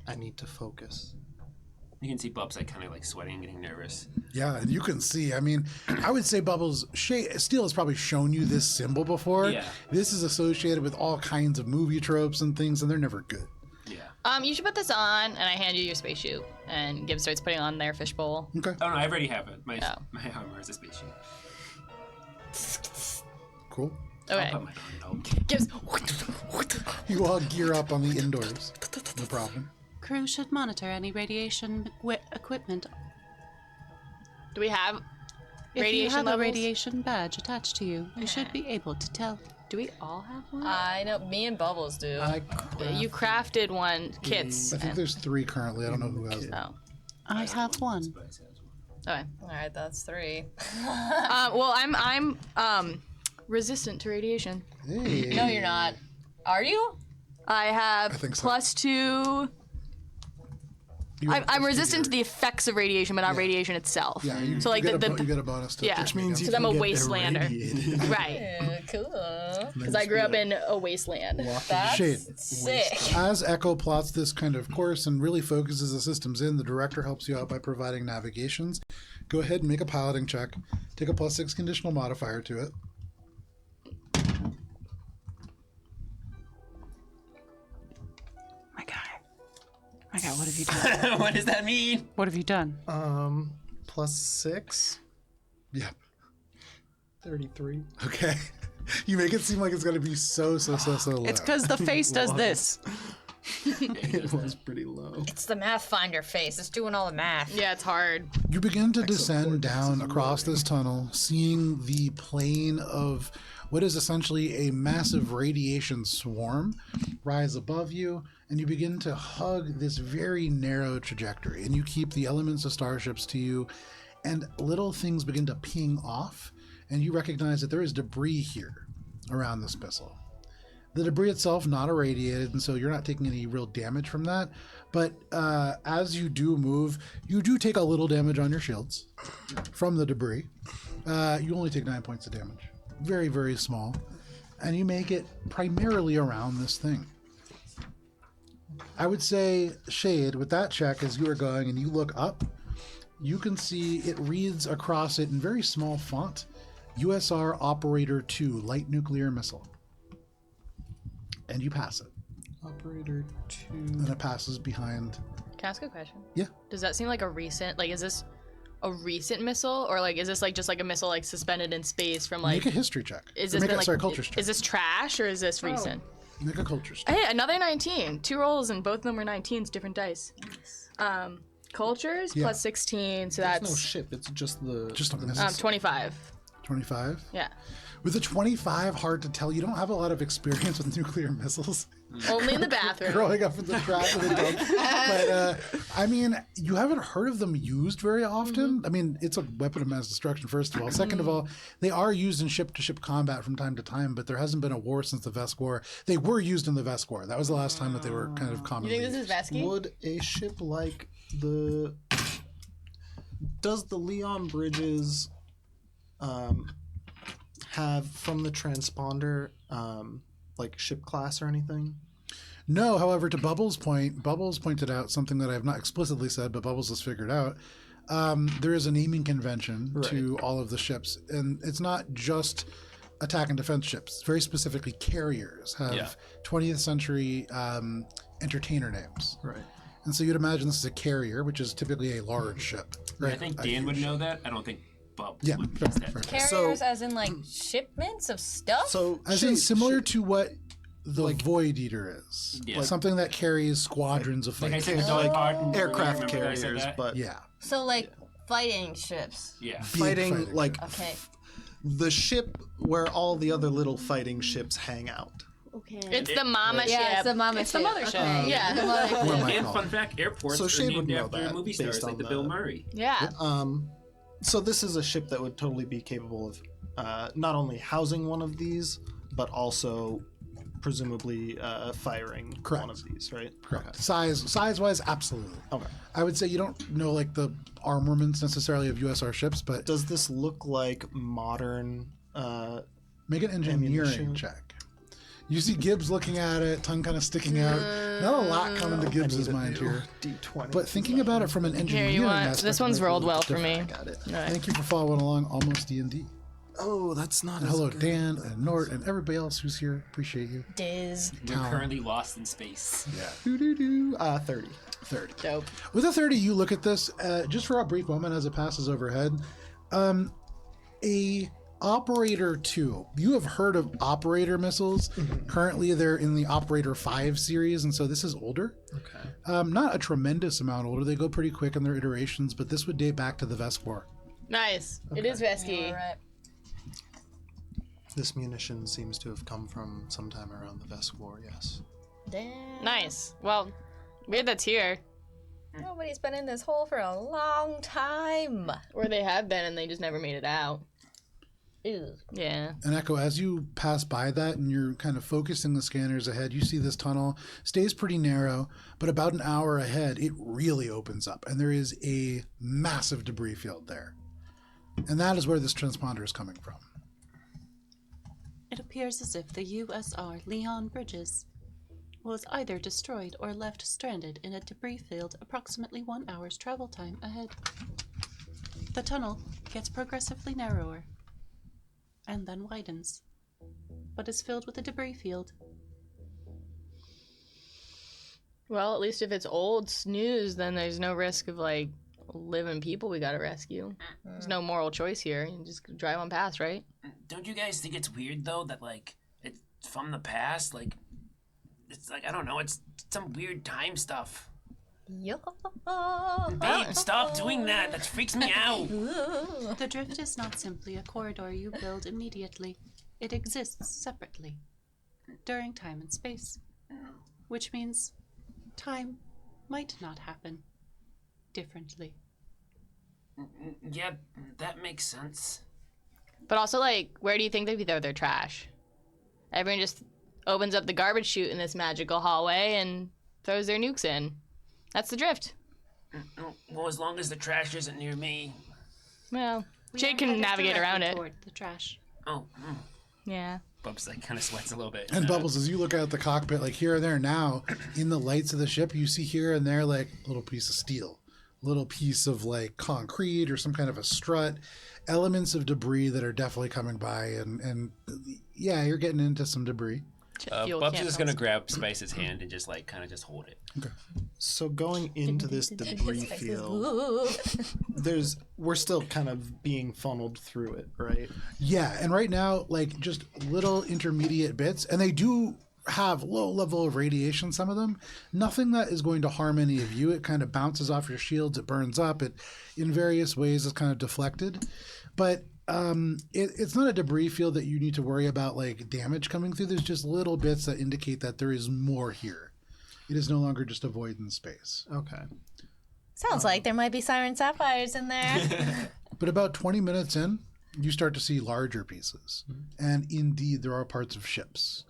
I need to focus.
You can see Bubs like kind of like sweating and getting nervous.
Yeah, and you can see. I mean, I would say Bubbles, Steel has probably shown you this symbol before.
Yeah.
This is associated with all kinds of movie tropes and things, and they're never good.
Yeah.
You should put this on, and I hand you your spacesuit, and Gibbs starts putting on their fishbowl.
Okay.
Oh no, I already have it. My
Oh.
armor is a spaceship.
Cool.
Okay.
I'll put mine on. No.
Gibbs.
You all gear up on the indoors. No problem.
Crew should monitor any radiation equipment.
Do we have
If
radiation
you have
levels?
a radiation badge attached to you, you should be able to tell.
Do we all have one?
I know. Me and Bubbles do.
You crafted one, Kits.
I think there's 3 currently. I don't know who has them.
Oh.
I have one.
Spice has one.
Okay.
All right, that's 3.
Well, I'm resistant to radiation.
Hey.
No, you're not. Are you?
I have
I think so.
+2.
You have
I'm
plus
resistant to
two.
the effects of radiation, but not radiation itself.
Yeah, you,
so like
you,
the,
get a,
the
you get a bonus to
yeah.
which
Means you
Because I'm
can
a
get
wastelander.
irradiated.
right.
Yeah, cool.
Because I grew up in a wasteland.
That's
Shade.
sick.
As Echo plots this kind of course and really focuses the systems in, the director helps you out by providing navigations. Go ahead and make a piloting check. Take a +6 conditional modifier to it.
My God, what have you done?
What does that mean?
What have you done?
+6,
Yep.
33.
Okay. You make it seem like it's going to be so low.
It's because the face does this.
It was pretty low.
It's the math finder face. It's doing all the math.
Yeah, it's hard.
You begin to descend down across this tunnel, seeing the plane of what is essentially a massive radiation swarm rise above you, and you begin to hug this very narrow trajectory. And you keep the elements of starships to you, and little things begin to ping off, and you recognize that there is debris here around this missile. The debris itself not irradiated, and so you're not taking any real damage from that. But as you do move, you do take a little damage on your shields from the debris. You only take 9 points of damage. Very, very small. And you make it primarily around this thing. I would say, Shade, with that check, as you are going and you look up, you can see it reads across it in very small font, USR Operator 2, Light Nuclear Missile. And you pass it.
Operator 2.
And it passes behind.
Can I ask a question?
Yeah.
Does that seem like a recent, like, is this a recent missile, or like, is this like just like a missile like suspended in space from like?
Make a history check.
Is
Or
this
make
been,
a,
like,
sorry, culture check.
Is this trash or is this recent?
Make a culture check.
Hey, another 19. 2 rolls and both of them were 19s, different dice. Cultures
Yeah.
plus 16, so
There's
that's
no ship. It's just the.
Just a missile.
25.
25.
Yeah.
With a 25, hard to tell. You don't have a lot of experience with nuclear missiles.
Only in the bathroom.
Growing up in the trap of the dump. But, I mean, you haven't heard of them used very often. I mean, it's a weapon of mass destruction, first of all. Second of all, they are used in ship-to-ship combat from time to time, but there hasn't been a war since the Vesk War. They were used in the Vesk War. That was the last time that they were kind of
You
commonly
think this is
used.
Vesky?
Would a ship like the. Does the Leon Bridges have from the transponder like ship class or anything?
No, however, to Bubbles' point, Bubbles pointed out something that I have not explicitly said, but Bubbles has figured out. There is a naming convention to all of the ships, and it's not just attack and defense ships. Very specifically, carriers have 20th century entertainer names.
Right.
And so you'd imagine this is a carrier, which is typically a large ship. Right?
I think Dan would know that. I don't think Bubs
Yeah,
would
fair,
guess that.
fair.
Carriers as in like shipments of stuff?
So
As in similar to what the Void Eater is.
Yeah.
Like something that carries squadrons of
Like I
fighters.
said, the dog part and
aircraft
remember I said
carriers,
that?
but
Yeah.
So like fighting ships.
Yeah.
fighting
fighting
like
Okay.
the ship where all the other little fighting ships hang out.
Okay.
It's the mama ship.
Yeah, it's the mama
It's the
ship.
mothership.
Okay.
Yeah.
The mothership.
What am I
And
calling
fun fact, airports
So
are
Shade would
named
know
after
that
movie
based
stars like
on
the
the-
Bill Murray.
Yeah.
So this is a ship that would totally be capable of not only housing one of these, but also presumably firing
Correct.
one of these, right?
Correct.
Okay.
Size-wise, absolutely.
Okay.
I would say you don't know like the armaments necessarily of USR ships, but
Does this look like modern?
make an engineering
ammunition?
check. You see Gibbs looking at it, tongue kind of sticking out. Not a lot coming to Gibbs's mind here.
D20.
But thinking about it from an
Here,
engineering
you want
aspect,
this one's
it might be a
rolled
little
well
bit
for me.
different.
Got it.
All right.
Thank you for following along Almost D&D.
Oh, that's not.
And
as
hello,
good.
Dan and Nort and everybody else who's here. Appreciate you.
Diz.
We're currently lost in space.
Yeah.
30.
30.
Dope.
With a 30, you look at this just for a brief moment as it passes overhead. A Operator 2. You have heard of Operator missiles. Currently, they're in the Operator 5 series, and so this is older.
Okay.
Not a tremendous amount older. They go pretty quick in their iterations, but this would date back to the Vesk War.
Nice. It is risky.
All right.
This munition seems to have come from sometime around the Vesk War. Yes.
Damn.
Nice. Well, weird that's here.
Nobody's been in this hole for a long time.
Or they have been and they just never made it out.
Ew.
Yeah.
And Echo, as you pass by that and you're kind of focusing the scanners ahead, you see this tunnel stays pretty narrow, but about an hour ahead, it really opens up, and there is a massive debris field there. And that is where this transponder is coming from.
It appears as if the USR Leon Bridges was either destroyed or left stranded in a debris field approximately 1 hour's travel time ahead. The tunnel gets progressively narrower and then widens, but is filled with a debris field.
Well, at least if it's old snooze, then there's no risk of like living people we gotta rescue. There's no moral choice here. You just drive on past, right?
Don't you guys think it's weird though that like it's from the past? Like it's like I don't know. It's some weird time stuff.
Yo.
Babe, stop doing that. That freaks me out.
The drift is not simply a corridor you build immediately. It exists separately, during time and space, which means time might not happen differently.
Yeah, that makes sense.
But also, like, where do you think they'd throw their trash? Everyone just opens up the garbage chute in this magical hallway and throws their nukes in. That's the drift.
Well, as long as the trash isn't near me.
Well,
We
Jade
are
can
headed
navigate around
directly
it.
toward the trash.
Oh,
Yeah.
Bubs like kind of sweats a little bit.
And Bubbles, as you look out the cockpit, like here and there now, in the lights of the ship, you see here and there like a little piece of steel, little piece of like concrete or some kind of a strut, elements of debris that are definitely coming by, and yeah, you're getting into some debris.
Fuel
Bubs
can't
is gonna
melt.
grab Spice's hand and just like kind of just hold it.
So going into this debris field, we're still kind of being funneled through it, right?
Yeah, and right now, like just little intermediate bits, and they do have low level of radiation, some of them. Nothing that is going to harm any of you. It kind of bounces off your shields, it burns up, it in various ways is kind of deflected. But it's not a debris field that you need to worry about like damage coming through. There's just little bits that indicate that there is more here. It is no longer just a void in space.
Okay.
Sounds like there might be siren sapphires in there.
But about 20 minutes in, you start to see larger pieces. And indeed, there are parts of ships.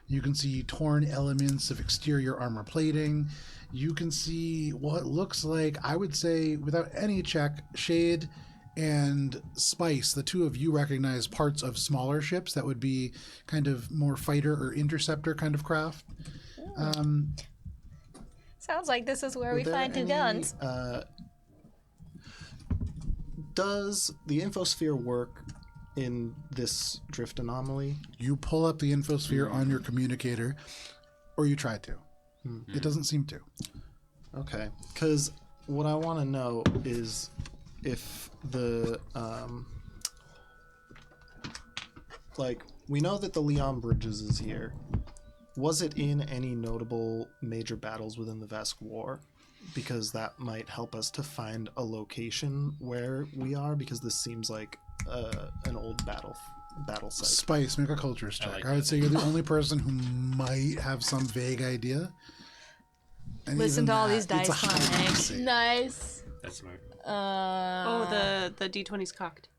You can see torn elements of exterior armor plating. You can see what looks like, I would say, without any check, Shade and Spice, the two of you recognize parts of smaller ships that would be kind of more fighter or interceptor kind of craft.
Sounds like this is where
Were
we
there
find two
any,
guns.
Does the infosphere work in this drift anomaly?
You pull up the infosphere on your communicator, or you try to. It doesn't seem to.
Okay, because what I want to know is if the like we know that the Leon Bridges is here. Was it in any notable major battles within the Vesk War? Because that might help us to find a location where we are, because this seems like an old battle site.
Spice, make a cultures check.
like
I would say you're the only person who might have some vague idea. And
Listen
even
to all
that,
these dice
it's a high
flying.
DC.
Nice.
That's smart.
Oh, the D20's cocked.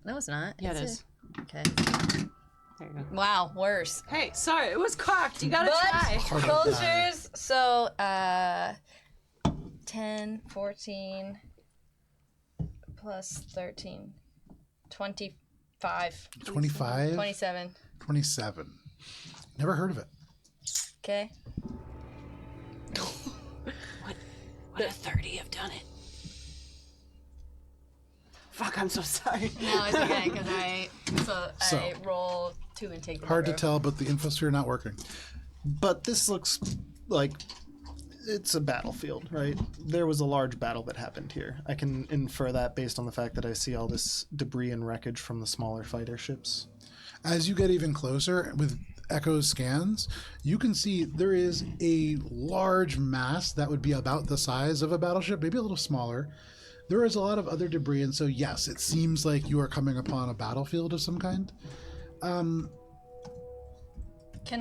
No, it's not.
Yeah, it is.
Okay.
There you go.
Wow, worse.
Hey, sorry, it was cocked. You gotta try.
But cultures, so 10, 14, plus 13, 25,
25?
27.
27. Never heard of it.
Okay.
Would a 30 have done it? Fuck, I'm so sorry.
No, it's okay, because I
So.
roll 2 and take the
Hard to
number.
tell, but the infosphere not working.
But this looks like it's a battlefield, right? There was a large battle that happened here. I can infer that based on the fact that I see all this debris and wreckage from the smaller fighter ships.
As you get even closer with Echo's scans, you can see there is a large mass that would be about the size of a battleship, maybe a little smaller. There is a lot of other debris, and so yes, it seems like you are coming upon a battlefield of some kind.
Can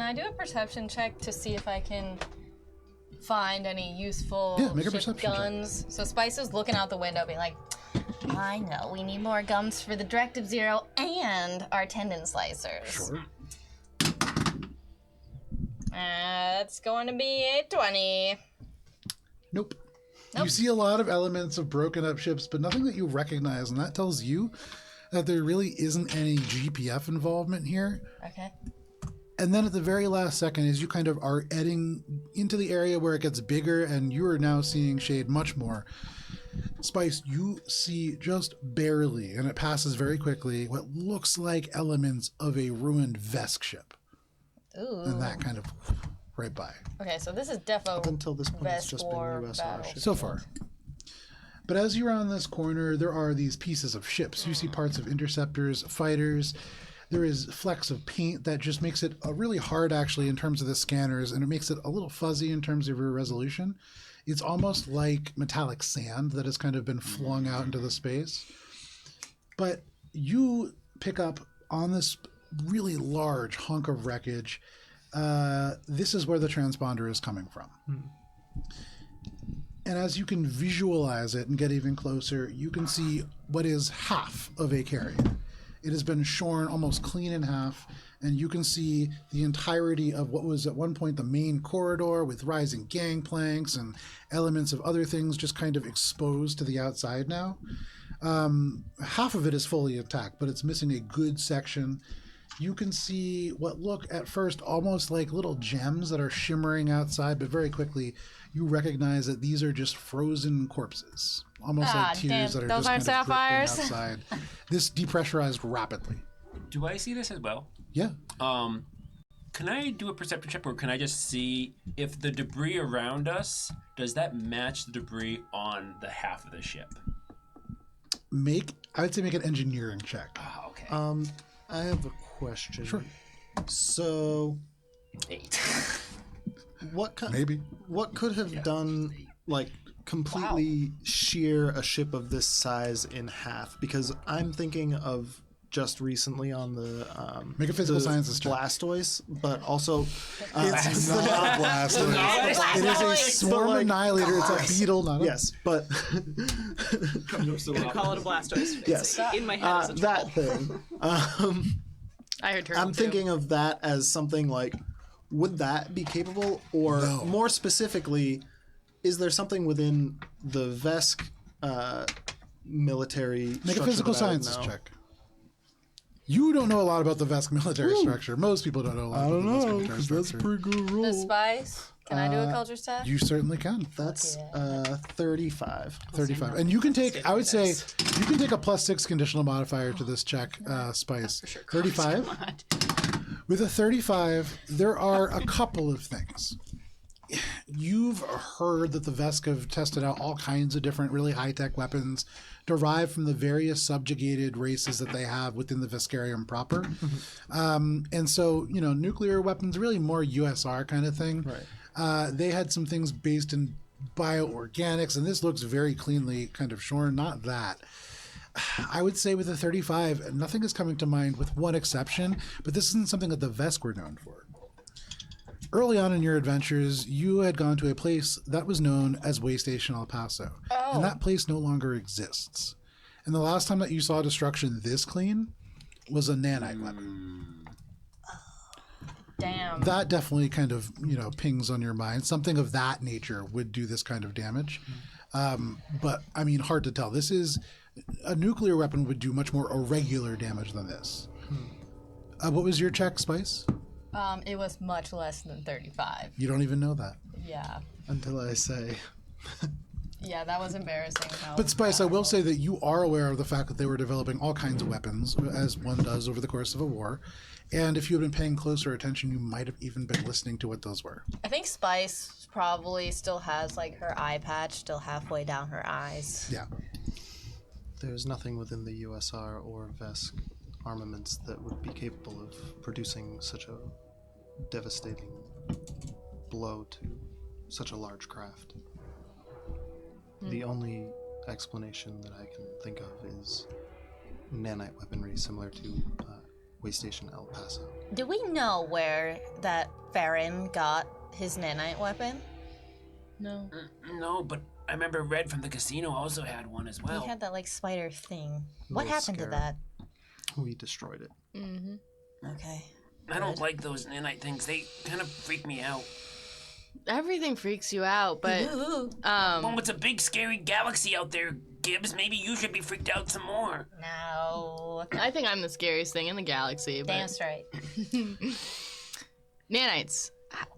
I do a perception check to see if I can find any useful
Yeah, make a
ship
perception check.
guns? So Spice is looking out the window, being like, I know, we need more guns for the Directive Zero and our tendon slicers.
Sure.
That's going to be a 20.
Nope. You see a lot of elements of broken up ships, but nothing that you recognize, and that tells you that there really isn't any GPF involvement here.
Okay.
And then at the very last second, as you kind of are heading into the area where it gets bigger and you are now seeing shade much more, Spice, you see just barely, and it passes very quickly, what looks like elements of a ruined Vesk ship.
Ooh.
And that kind of right by.
Okay, so this is defo
Up until this point, it's
Vesk
just been
or
USR
battle.
ships.
So far. But as you're on this corner, there are these pieces of ships. You see parts of interceptors, fighters. There is flecks of paint that just makes it really hard, actually, in terms of the scanners, and it makes it a little fuzzy in terms of your resolution. It's almost like metallic sand that has kind of been flung out into the space. But you pick up on this really large hunk of wreckage. This is where the transponder is coming from. And as you can visualize it and get even closer, you can see what is half of a carrier. It has been shorn almost clean in half, and you can see the entirety of what was at one point the main corridor with rising gangplanks and elements of other things just kind of exposed to the outside now. Half of it is fully intact, but it's missing a good section. You can see what look at first almost like little gems that are shimmering outside, but very quickly you recognize that these are just frozen corpses, almost like tears that are
those
just
aren't
kind of dripping
sapphires.
outside. This depressurized rapidly.
Do I see this as well?
Yeah.
Can I do a perception check, or can I just see if the debris around us, does that match the debris on the half of the ship?
I would say make an engineering check.
Oh, okay.
I have a question.
Sure.
So,
8.
Maybe.
What could have done, like, completely shear a ship of this size in half? Because I'm thinking of just recently on the
Make a physical
the
sciences check.
Blastoise, but also
It's not a Blastoise. It is a swarm annihilator. It's a beetle, not a...
yes, but
Call it a Blastoise.
yes,
In my head is a
that thing.
I heard turtle
I'm
too.
thinking of that as something like, would that be capable? Or
No.
more specifically, is there something within the Vesk military
Make a
structure
physical
that I would
sciences
know?
check. You don't know a lot about the Vesk military structure. Most people don't know a lot about the Vesk military structure.
good
The Spice. Can I do a culture test?
You certainly can.
That's 35.
35. And you can take, I would say, you can take a +6 conditional modifier to this check, Spice. 35. With a 35, there are a couple of things. You've heard that the Vesk have tested out all kinds of different really high-tech weapons derived from the various subjugated races that they have within the Veskarium proper. And so, nuclear weapons, really more USR kind of thing.
Right.
They had some things based in bioorganics, and this looks very cleanly kind of shorn. Not that. I would say with a 35, nothing is coming to mind with one exception, but this isn't something that the Vesk were known for. Early on in your adventures, you had gone to a place that was known as Waystation El Paso, and that place no longer exists. And the last time that you saw destruction this clean was a nanite weapon.
Damn.
That definitely kind of, pings on your mind. Something of that nature would do this kind of damage. But, I mean, hard to tell. This is... A nuclear weapon would do much more irregular damage than this. What was your check, Spice?
It was much less than 35.
You don't even know that.
Yeah.
Until I say,
Yeah, that was embarrassing.
But Spice, I will say that you are aware of the fact that they were developing all kinds of weapons, as one does over the course of a war. And if you had been paying closer attention, you might have even been listening to what those were.
I think Spice probably still has like her eye patch still halfway down her eyes.
Yeah.
there's nothing within the USR or VESC armaments that would be capable of producing such a devastating blow to such a large craft. The only explanation that I can think of is nanite weaponry similar to Waste Station El Paso.
Do we know where that Farron got his nanite weapon?
No.
No, but I remember Red from the casino also had one as well.
He had that like spider thing. What
Little
happened
scarab.
to that?
We destroyed it.
Okay.
I don't like those nanite things. They kind of freak me out.
Everything freaks you out, but
Well, it's a big, scary galaxy out there, Gibbs. Maybe you should be freaked out some more.
No.
I think I'm the scariest thing in the galaxy. But
Damn straight.
nanites.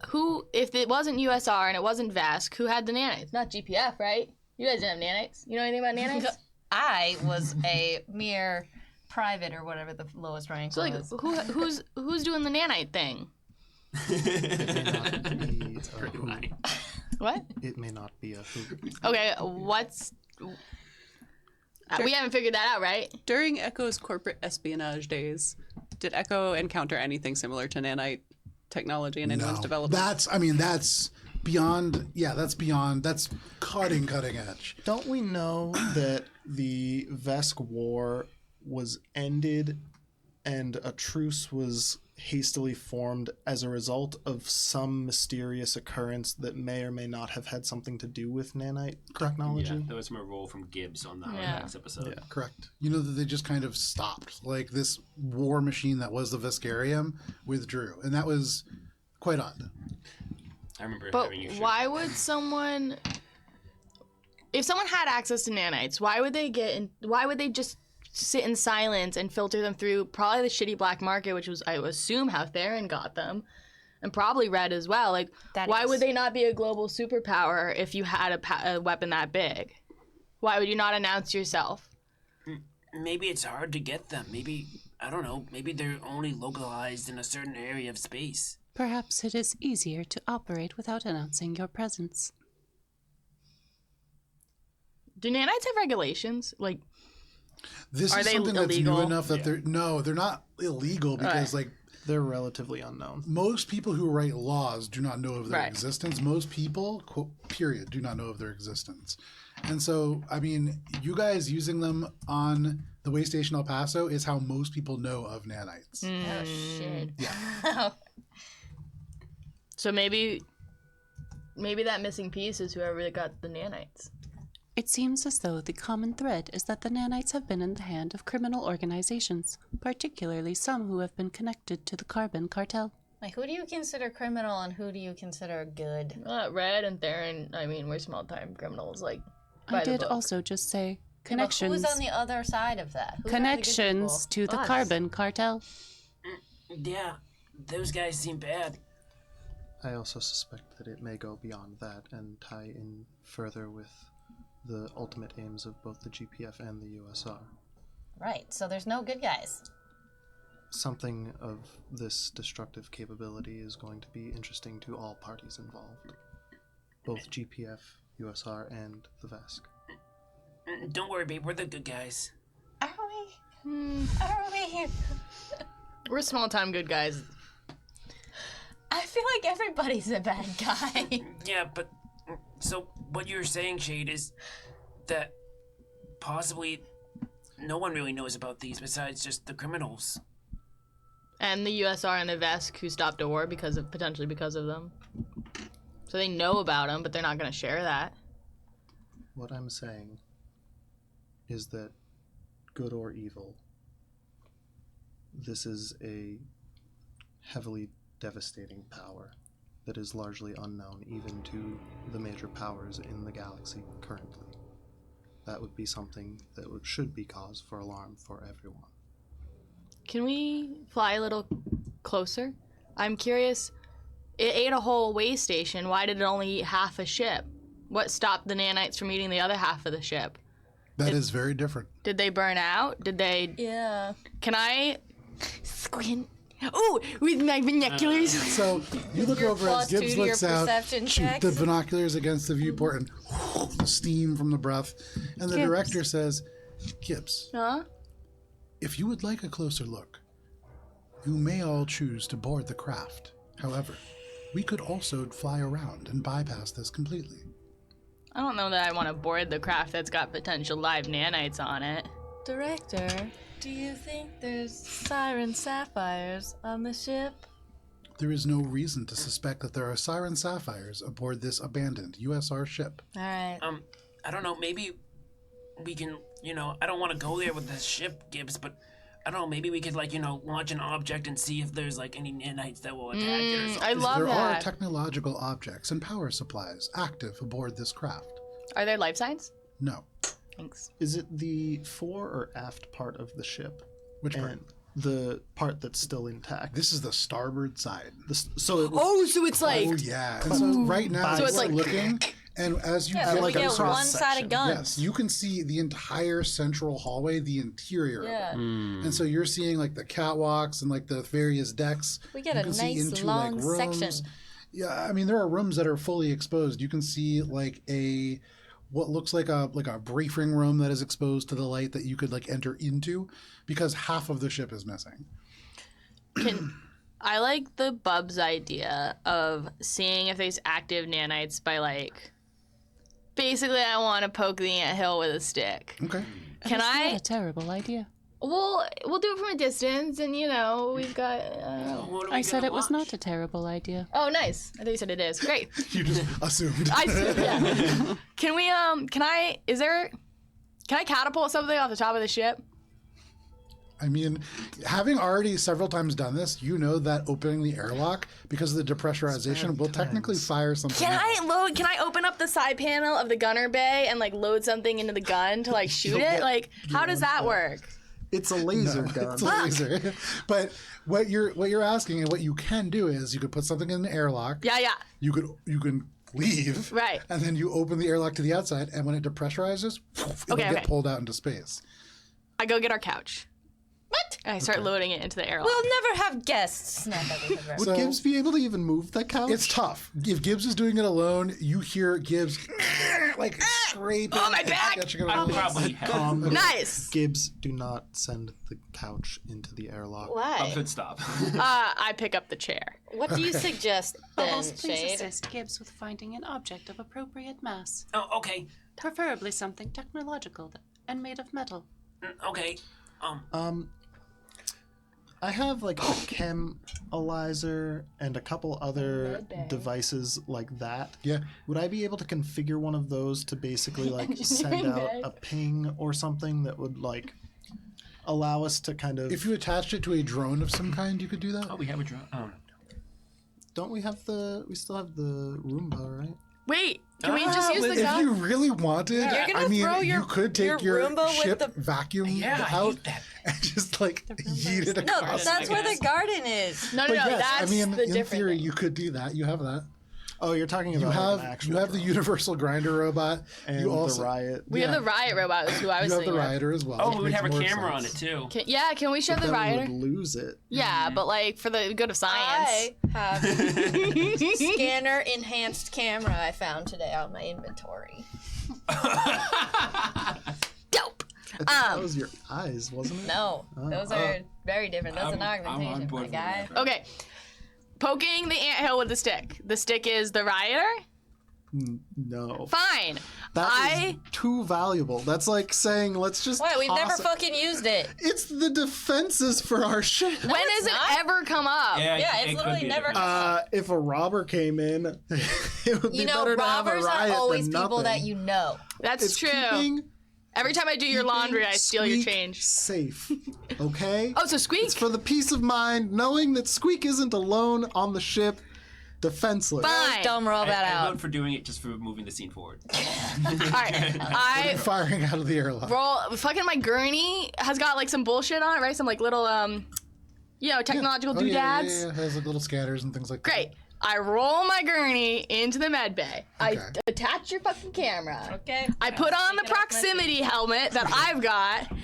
Who, if it wasn't USR and it wasn't VASC, who had the nanites? Not GPF, right? You guys didn't have nanites. You know anything about nanites?
I was a mere private or whatever the lowest rank
So like,
was.
who's doing the nanite thing? What?
It may not be a who.
Okay, what's? We haven't figured that out, right?
During Echo's corporate espionage days, did Echo encounter anything similar to nanite technology in anyone's development?
That's beyond, that's cutting edge.
Don't we know that the VESC war was ended and a truce was hastily formed as a result of some mysterious occurrence that may or may not have had something to do with nanite technology?
Yeah, that was my role from Gibbs on the
Yeah.
last episode.
Correct. You know that they just kind of stopped. Like this war machine that was the Vescarium withdrew. And that was quite odd.
I remember
But
having you shoot.
why would someone? If someone had access to nanites, why would they why would they just sit in silence and filter them through probably the shitty black market, which was, I assume, how Theron got them, and probably Red as well. Like, why would they not be a global superpower if you had a weapon that big? Why would you not announce yourself?
Maybe it's hard to get them. Maybe, I don't know, maybe they're only localized in a certain area of space.
Perhaps it is easier to operate without announcing your presence.
Do nanites have regulations? Like,
This
Are
is
they
something that's new
illegal?
enough that they're not illegal because like
They're relatively unknown.
most people who write laws do not know of their
Right.
existence. Most people, period, do not know of their existence. And so, I mean, you guys using them on the way station El Paso is how most people know of nanites.
Oh shit.
so maybe that missing piece is whoever got the nanites.
It seems as though the common thread is that the nanites have been in the hand of criminal organizations, particularly some who have been connected to the carbon cartel.
Like, who do you consider criminal and who do you consider good?
Red and Theron, I mean, we're small-time criminals, like, by
I
the
did
book.
also just say
But
connections.
who's on the other side of that? Who are the good
Connections
people?
to the
Us.
carbon cartel.
Yeah, those guys seem bad.
I also suspect that it may go beyond that and tie in further with the ultimate aims of both the GPF and the USR.
Right, so there's no good guys.
Something of this destructive capability is going to be interesting to all parties involved, both GPF, USR, and the VESC.
Don't worry, babe, we're the good guys.
Are we? Are we?
We're small-time good guys.
I feel like everybody's a bad guy.
Yeah, but so what you're saying, Shade, is that possibly no one really knows about these besides just the criminals.
And the USR and the VESC who stopped a war potentially because of them. So they know about them, but they're not going to share that.
What I'm saying is that, good or evil, this is a heavily devastating power that is largely unknown even to the major powers in the galaxy currently. That would be something that should be cause for alarm for everyone.
Can we fly a little closer? I'm curious. It ate a whole way station. Why did it only eat half a ship? What stopped the nanites from eating the other half of the ship?
That is very different.
Did they burn out? Did they...
Yeah.
Can I squint? Ooh, with my binoculars.
So you look over as
+2
Gibbs
to your
looks out,
perception
shoot
checks.
the binoculars against the viewport, and the steam from the breath. And the
Gibbs.
director says, Gibbs,
Huh?
if you would like a closer look, you may all choose to board the craft. However, we could also fly around and bypass this completely.
I don't know that I want to board the craft that's got potential live nanites on it.
Director, do you think there's siren sapphires on the ship?
There is no reason to suspect that there are siren sapphires aboard this abandoned USR ship.
All right.
I don't know, maybe we can, I don't want to go there with the ship, Gibbs, but I don't know, maybe we could, launch an object and see if there's, any nanites that will attack it or something.
I love
There are
that.
technological objects and power supplies active aboard this craft.
Are there life signs?
No.
Thanks.
Is it the fore or aft part of the ship?
Which part?
And the part that's still intact.
This is the starboard side.
So it was
Oh, so it's like...
Oh yeah. And so right now
So it's
we're
like-
looking, and as you
Yeah,
get
we get
closer-
one side of guns.
yes, you can see the entire central hallway, the interior
Yeah.
of it. And so you're seeing the catwalks and the various decks.
We get
You
a
can see
nice
into,
long
rooms.
section.
Yeah, I mean there are rooms that are fully exposed. You can see what looks like a briefing room that is exposed to the light that you could enter into, because half of the ship is missing.
I like the Bub's idea of seeing if there's active nanites by basically I want to poke the anthill with a stick.
Okay.
Can
Not
I?
a terrible idea.
We'll do it from a distance, and we've got.
What are we
I said
gonna
it was
launch?
not a terrible idea.
Oh, nice! I thought you said it is. Great.
You just assumed.
Yeah. Can we? Can I catapult something off the top of the ship?
I mean, having already several times done this, you know that opening the airlock, because of the depressurization, will technically fire something.
Can
out.
Can I open up the side panel of the gunner bay and load something into the gun to shoot it? How does that work?
It's a laser gun.
It's a laser. But what you're asking and what you can do is you could put something in the airlock.
Yeah.
You can leave.
Right.
And then you open the airlock to the outside, and when it depressurizes, it'll get pulled out into space.
I go get our couch. What? And I start loading it into the airlock.
We'll never have guests. Snap everything.
Would
So-
Gibbs be able to even move that couch?
It's tough. If Gibbs is doing it alone, you hear Gibbs scraping.
Oh, my back!
I probably have.
Nice.
Gibbs, do not send the couch into the airlock.
Why?
Good stop.
I pick up the chair.
What do you suggest then,
Bubbles, please
Shade?
assist Gibbs with finding an object of appropriate mass,
Oh, okay.
preferably something technological and made of metal.
Okay.
I have a chem analyzer and a couple other devices like that.
Yeah.
Would I be able to configure one of those to basically send out
bag.
a ping or something that would allow us to kind of?
If you attached it to a drone of some kind, you could do that.
Oh, we have a drone. Oh,
Don't we have we still have the Roomba, right?
Wait, can we just use the
If
gun?
you really wanted,
You're gonna
I mean,
throw
you could take
your
your
Roomba with
ship
the-
vacuum
Yeah, I
out
hate that.
and just yeet it
No,
across.
that's where the garden is.
No,
But yes,
that's
I mean,
the
in
different
theory,
thing.
you could do that. You have that.
Oh, you're talking about
You
an
have
actual
the
drone.
universal grinder robot.
and
you also
the riot.
We have the riot robot. That's who I was
you have the
thinking of.
rioter as well.
Oh,
which
we would
makes
have a
more
camera on
sense.
it too.
Can we show the
Then we
rioter?
would lose it.
Yeah, but for the good of science.
I have scanner enhanced camera I found today on my inventory.
Dope.
I think that was your eyes, wasn't it?
No, those are very different. That's an
I'm on
augmentation,
board
my
for
guy.
that.
Okay. Poking the anthill with the stick. The stick is the rioter?
No.
Fine.
That is too valuable. That's like saying, let's just.
What? We've never
toss it.
fucking used it.
It's the defenses for our ship.
When has it
not.
ever come up?
Yeah, it's
it could
literally
be
never
different.
come up.
If a robber came in, it would be
You know,
better to have a
robbers
riot
are always
than
people
nothing.
that you know.
That's
It's
true.
keeping
Every time I do your laundry, I steal your
Squeak
change.
Safe, okay?
Oh, so Squeak?
It's for the peace of mind knowing that Squeak isn't alone on the ship, defenseless.
Fine.
Don't roll that
I
out.
vote for doing it just for moving the scene forward.
All right. I
Firing out of the airlock.
roll. Fucking my gurney has got like some bullshit on it, right? Some like little technological
Oh, yeah,
doodads.
yeah. It has like little scanners and things like that.
Great. I roll my gurney into the med bay. I
Okay.
attach your fucking camera.
Okay.
I put on the proximity helmet that I've got, and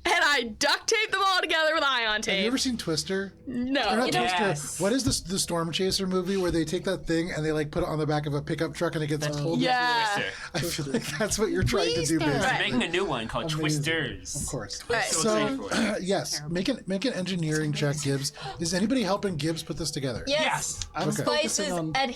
I duct tape them all together with ion
Have you
tape.
ever seen Twister?
No.
Or not Twister.
Yes.
What is this? The Storm Chaser movie where they take that thing and they like put it on the back of a pickup truck and it gets pulled?
Yeah.
I feel like that's what you're trying to do,
They're
basically.
making a new one called
Amazing.
Twisters.
Of course.
Right.
So, yes, make an engineering check, Gibbs. Is anybody helping Gibbs put this together?
Yes.
I'm
Okay.
Spice
focusing
is
on
adhering.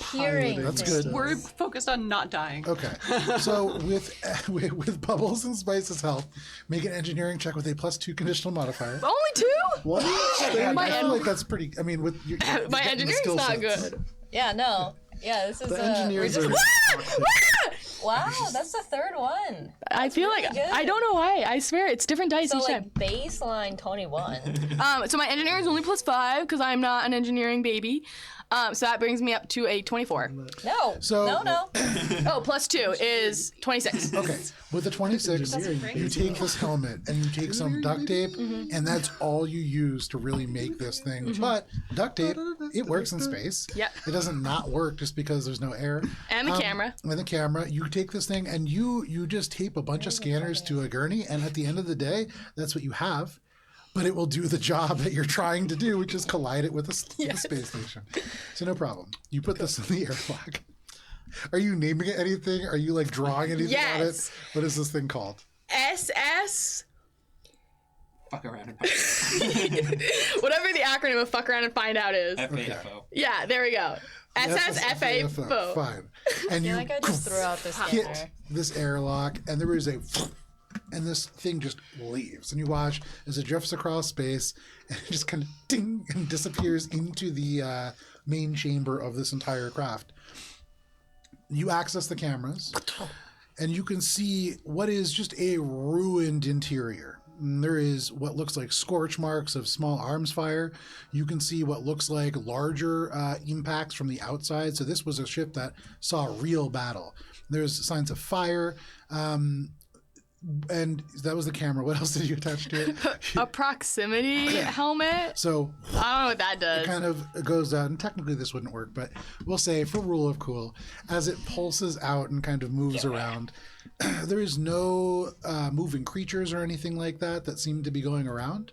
piloting
That's
this.
good.
We're focused on not dying.
Okay. So with Bubbles and Spice's help, make an engineering check with a +2 conditional modifier.
Only two?
What?
I feel like that's pretty. I mean, with your,
My
getting the
engineering's
skill
not
sets.
good.
Yeah, no. Yeah, this is
The engineers
we're
are.
just- Wow, that's the third one.
I feel like
good.
I don't know why. I swear it's different dice
So
each
like
time.
baseline 21.
So my engineering is only +5 because I'm not an engineering baby. So that brings me up to a 24.
No.
So-
no.
Oh, +2 is 26.
Okay, with the 26, you take this helmet and you take some duct tape, and that's all you use to really make this thing. But duct tape, it works in space.
Yep.
It doesn't not work just because there's no air.
And the camera.
And the camera, you take this thing and you just tape a bunch of scanners to a gurney, and at the end of the day, that's what you have. But it will do the job that you're trying to do, which is collide it with the space station. So no problem. You put this in the airlock. Are you naming it anything? Are you like drawing anything on
Yes.
it? What is this thing called?
SS,
Fuck around and find
whatever the acronym of fuck around and find out is.
FAFO.
Yeah, there we go. SSFA.
Fine. And
I
you
feel like I just threw out this
hit
scanner.
this airlock, and there is a, and this thing just leaves, and you watch as it drifts across space, and it just kind of ding and disappears into the main chamber of this entire craft. You access the cameras, and you can see what is just a ruined interior. And there is what looks like scorch marks of small arms fire. You can see what looks like larger impacts from the outside. So this was a ship that saw real battle. There's signs of fire. And that was the camera. What else did you attach to it?
A proximity helmet?
So
I don't know what that does.
it kind of goes out, and technically this wouldn't work, but we'll say for rule of cool, as it pulses out and kind of moves around, there is no moving creatures or anything like that seem to be going around.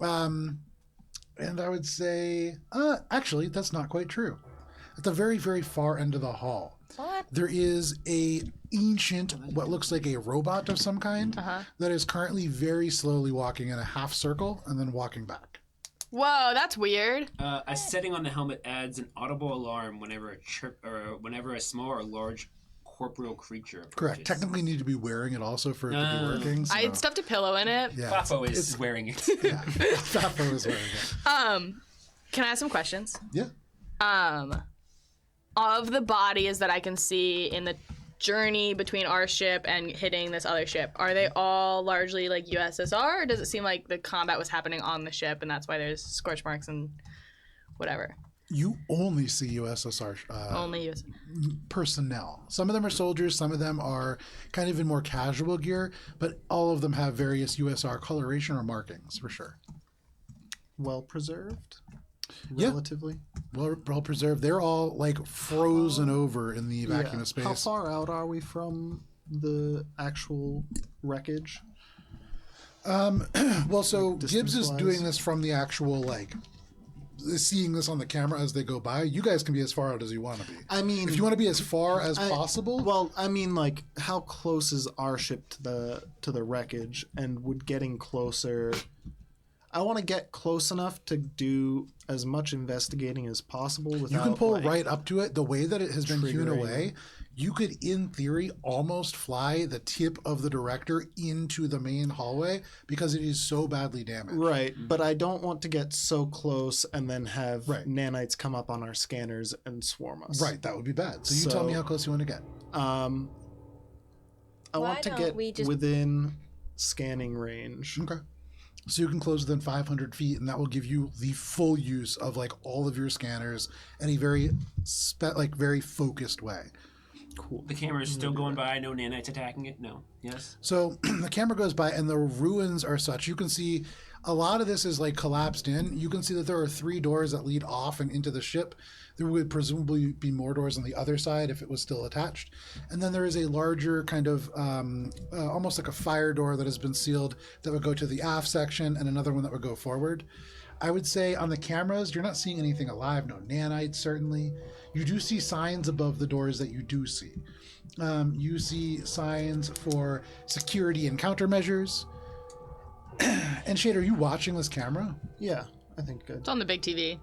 And I would say, actually, that's not quite true. At the very, very far end of the hall,
What?
there is a ancient, what looks like a robot of some kind, that is currently very slowly walking in a half circle and then walking back.
Whoa, that's weird.
A setting on the helmet adds an audible alarm whenever a chirp or whenever a small or large corporeal creature approaches.
Correct. Technically, need to be wearing it also for it to be
Oh.
working. So,
I stuffed a pillow in it.
yeah,
Fafo is wearing it.
yeah. Fafo is wearing it.
Can I ask some questions?
Yeah.
Of the bodies that I can see in the journey between our ship and hitting this other ship, are they all largely like USSR, or does it seem like the combat was happening on the ship and that's why there's scorch marks and whatever?
You only see USSR
Only US.
personnel. Some of them are soldiers, some of them are kind of in more casual gear, but all of them have various USR coloration or markings for sure.
Well preserved,
Yeah.
relatively.
Well preserved. They're all like frozen over in the vacuum of space.
How far out are we from the actual wreckage?
Well, so Gibbs is
distance-wise?
doing this from the actual like seeing this on the camera as they go by. You guys can be as far out as you want to be.
I mean,
If you want to be as far as possible,
Well, I mean, like, how close is our ship to the wreckage? And would getting closer? I want to get close enough to do as much investigating as possible without.
you can pull
like,
right up to it. The way that it has been hewn
triggering.
away, you could, in theory, almost fly the tip of the director into the main hallway because it is so badly damaged.
Right, but I don't want to get so close and then have
Right.
nanites come up on our scanners and swarm us.
Right, that would be bad. So you tell me
So-
how close you want to get.
I
Why
want to
don't
get
we just-
within scanning range.
Okay. So you can close within 500 feet, and that will give you the full use of like all of your scanners in a very very focused way.
Cool.
The camera is still going by. No nanites attacking it. No. Yes.
So the camera goes by, and the ruins are such. You can see a lot of this is like collapsed in. You can see that there are 3 doors that lead off and into the ship. There would presumably be more doors on the other side if it was still attached. And then there is a larger kind of almost like a fire door that has been sealed that would go to the aft section, and another one that would go forward. I would say on the cameras, you're not seeing anything alive. No nanites, certainly. You do see signs above the doors that you do see. You see signs for security and countermeasures. And Shade, are you watching this camera?
Yeah, I think good.
It's on the big TV.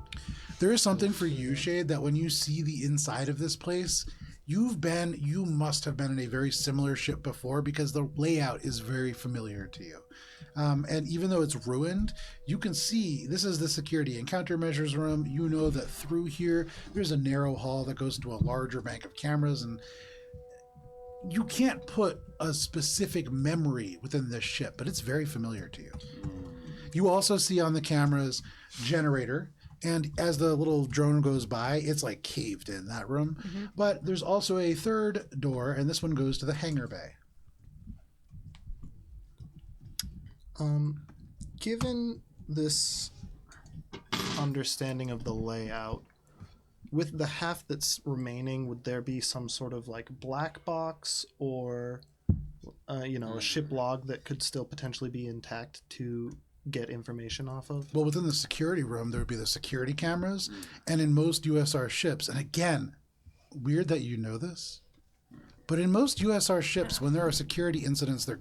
There is something for you, Shade, that when you see the inside of this place, you must have been in a very similar ship before, because the layout is very familiar to you. And even though it's ruined, you can see this is the security and countermeasures room. You know that through here, there's a narrow hall that goes into a larger bank of cameras, and you can't put a specific memory within this ship, but it's very familiar to you. You also see on the cameras generator, and as the little drone goes by, it's like caved in that room. Mm-hmm. But there's also a third door, and this one goes to the hangar bay.
Given this understanding of the layout, with the half that's remaining, would there be some sort of like black box or, a ship log that could still potentially be intact to get information off of?
Well, within the security room, there would be the security cameras, and in most USR ships, and again, weird that you know this, but in most USR ships, when there are security incidents, they're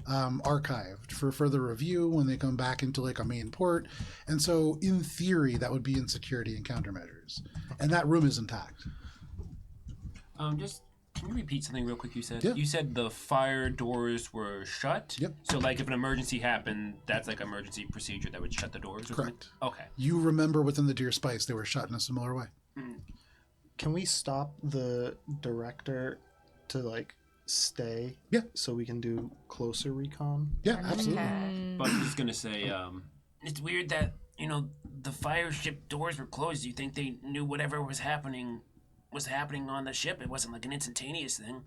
archived for further review when they come back into like a main port. And so in theory, that would be in security and countermeasures. And that room is intact.
Can you repeat something real quick you said?
Yeah.
You said the fire doors were shut?
Yep.
So like if an emergency happened, that's like emergency procedure that would shut the doors? Or
Correct.
Something? Okay.
You remember within the Deer Spice, they were shut in a similar way.
Can we stop the director to like stay?
Yeah.
So we can do closer recon?
Yeah, absolutely.
But I'm just going to say, it's weird that, the fire ship doors were closed. You think they knew whatever was happening on the ship? It wasn't like an instantaneous thing.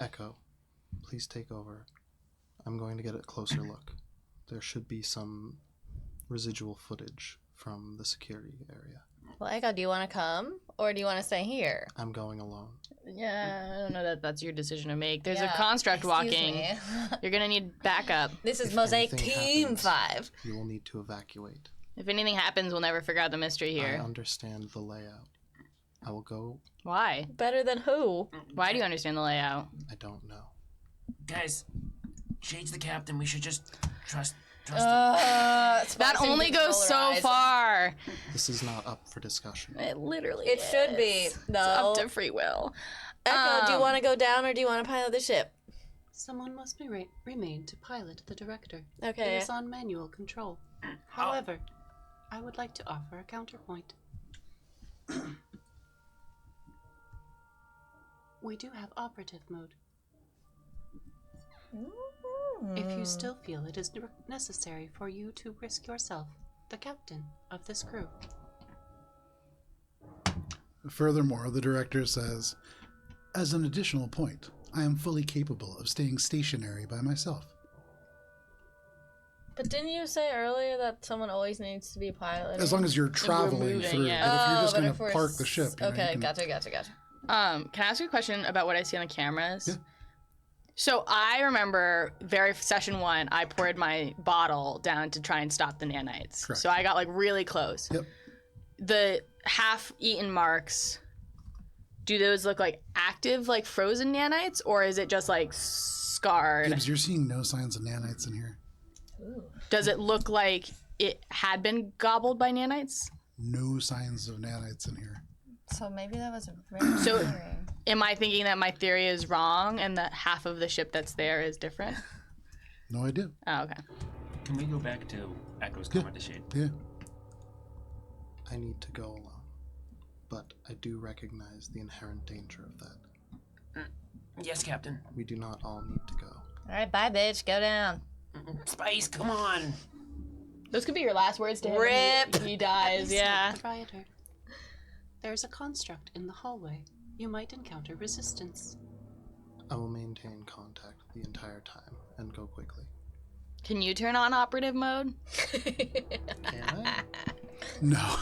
Echo, please take over. I'm going to get a closer look. There should be some residual footage from the security area.
Well, Echo, do you want to come, or do you want to stay here?
I'm going alone.
Yeah, I don't know that that's your decision to make. There's
Yeah,
a construct
excuse
walking.
me.
You're going to need backup.
This is
If
Mosaic
anything
Team
happens,
5.
You will need to evacuate.
If anything happens, we'll never figure out the mystery
I
here.
understand the layout. I will go.
Why?
Better than who?
Why do you understand the layout?
I don't know.
Guys, Shade's the captain. We should just trust him.
That only goes so far.
This is not up for discussion.
It literally
It should be.
is.
No.
It's up to free will.
Echo, do you want to go down, or do you want to pilot the ship?
Someone must remain to pilot the director.
Okay.
It is on manual control. However, I would like to offer a counterpoint. We do have operative mode. If you still feel it is necessary for you to risk yourself, the captain of this crew.
Furthermore, the director says, as an additional point, I am fully capable of staying stationary by myself.
But didn't you say earlier that someone always needs to be piloting?
As long as you're traveling
moving,
through.
yeah.
But if you're just
but
going
if
to
we're
park the ship, you know,
okay,
you can-
gotcha.
Can I ask you a question about what I see on the cameras?
Yeah.
So I remember session 1, I poured my bottle down to try and stop the nanites.
Correct.
So I got like really close.
Yep.
The half-eaten marks, do those look like active, like frozen nanites, or is it just like scarred?
Gibbs, you're seeing no signs of nanites in here.
Does it look like it had been gobbled by nanites?
No signs of nanites in here.
So maybe that was a very
So am I thinking that my theory is wrong and that half of the ship that's there is different?
No idea.
Oh, okay.
Can we go back to Echo's comment to Shade?
Yeah.
I need to go alone. But I do recognize the inherent danger of that.
Yes, Captain.
We do not all need to go.
All right, bye, bitch. Go down.
Spice, come on.
Those could be your last words to him.
Rip.
He dies. Yeah.
Proprietor. There's a construct in the hallway. You might encounter resistance.
I will maintain contact the entire time and go quickly.
Can you turn on operative mode?
Can I?
No.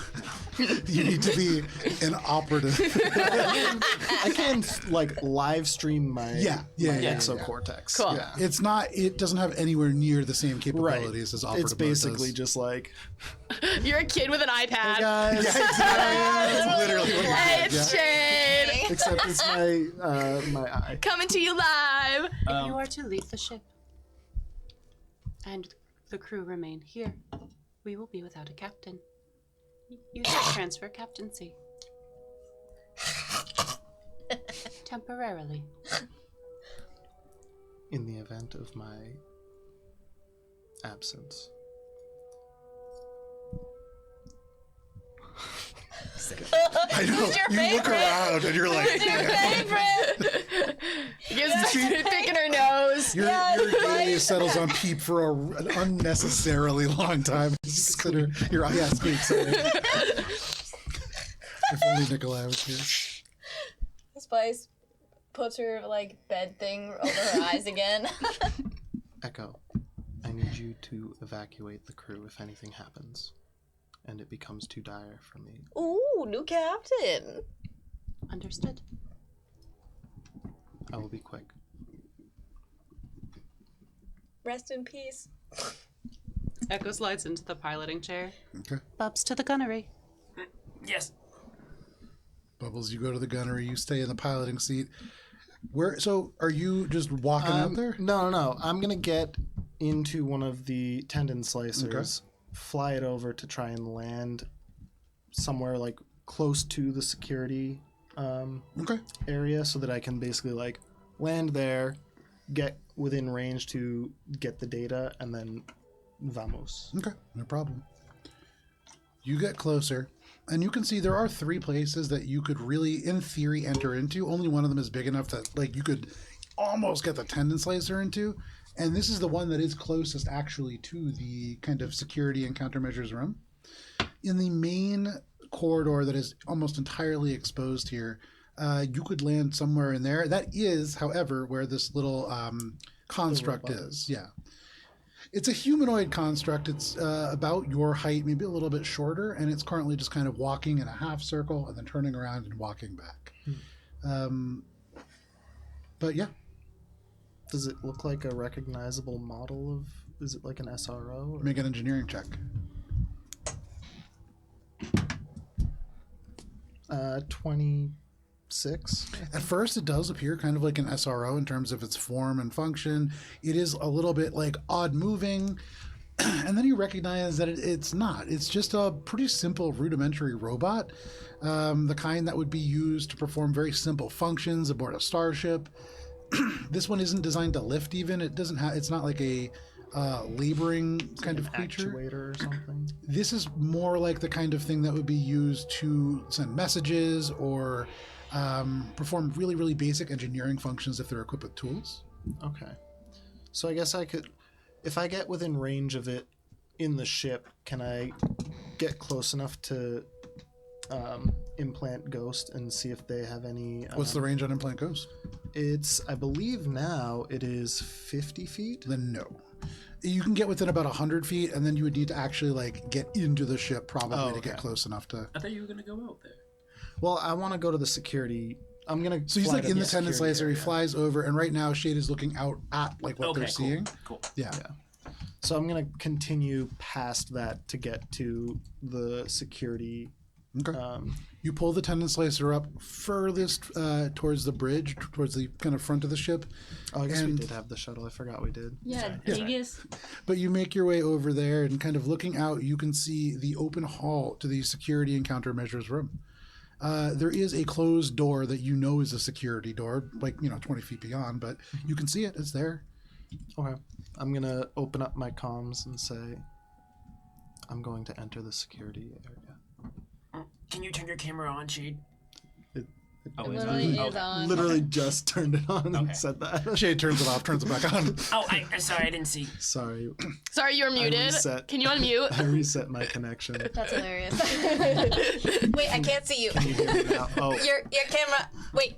You need to be an operative.
I can like live stream my
Yeah.
exocortex.
Cool.
Yeah.
It's not. It doesn't have anywhere near the same capabilities as operative.
It's
mode
basically
does.
just like,
You're a kid with an iPad.
guys.
Yeah, exactly. That's literally what
Hey,
it is.
it's Shade.
Except it's my eye.
Coming to you live.
If you are to leave the ship and the crew remain here, we will be without a captain. You should transfer captaincy. Temporarily.
In the event of my absence.
I know. You look around and you're like,
Gives picking her nose.
your gaze settles on Peep for an unnecessarily long time. Consider your eye asking. Sorry. If only Nikolai was here.
Spice puts her like bed thing over her eyes again.
Echo, I need you to evacuate the crew if anything happens. And it becomes too dire for me.
Ooh, new captain.
Understood.
I will be quick.
Rest in peace.
Echo slides into the piloting chair.
Okay.
Bubs to the gunnery.
Yes.
Bubbles, you go to the gunnery. You stay in the piloting seat. Where? So, are you just walking out there?
No. I'm gonna get into one of the tendon slicers, fly it over to try and land somewhere like close to the security
Okay.
area, so that I can basically like land there, get within range to get the data, and then vamos.
Okay. No problem. You get closer, and you can see there are 3 places that you could really, in theory, enter into. Only one of them is big enough that, like, you could almost get the tendon slicer into. And this is the one that is closest, actually, to the kind of security and countermeasures room. In the main corridor that is almost entirely exposed here, you could land somewhere in there. That is, however, where this little construct is. Yeah. It's a humanoid construct. It's about your height, maybe a little bit shorter, and it's currently just kind of walking in a half circle and then turning around and walking back. But yeah.
Does it look like a recognizable model of? Is it like an SRO? Or?
Make an engineering check.
26.
At first, it does appear kind of like an SRO in terms of its form and function. It is a little bit like odd moving. And then you recognize that it's not. It's just a pretty simple rudimentary robot, the kind that would be used to perform very simple functions aboard a starship. This one isn't designed to lift even. It doesn't have. It's not like a laboring kind of creature.
Actuator or something.
This is more like the kind of thing that would be used to send messages or perform really, really basic engineering functions if they're equipped with tools.
Okay. So I guess I could, if I get within range of it in the ship, can I get close enough to implant Ghost and see if they have any...
What's the range on implant Ghost?
It's, I believe now it is 50 feet.
Then no. You can get within about 100 feet, and then you would need to actually like get into the ship probably to get close enough to...
I thought you were gonna go out there.
Well, I want to go to the security. I'm going to
So he's like in the tendon slicer, he flies over, and right now Shade is looking out at like what they're
cool.
seeing.
Cool.
Yeah.
So I'm going to continue past that to get to the security.
Okay. You pull the tendon slicer up furthest towards the bridge, towards the kind of front of the ship.
Oh, I guess we
And-
did have the shuttle. I forgot we did.
Yeah, biggest.
But you make your way over there, and kind of looking out, you can see the open hall to the security and countermeasures room. There is a closed door that you know is a security door, like, 20 feet beyond, but you can see it. It's there.
Okay. I'm going to open up my comms and say, I'm going to enter the security area.
Can you turn your camera on, Shade?
Oh,
It
it's
literally
on.
is
Okay.
on.
Literally just turned it on and
Okay.
said that.
Shade turns it off, turns it back on.
Oh, I'm sorry, I didn't see.
Sorry,
Sorry, you're muted.
reset.
Can you unmute?
I reset my connection.
That's hilarious. Wait, I can't see you.
Can you hear me now? Oh,
Your camera. Wait.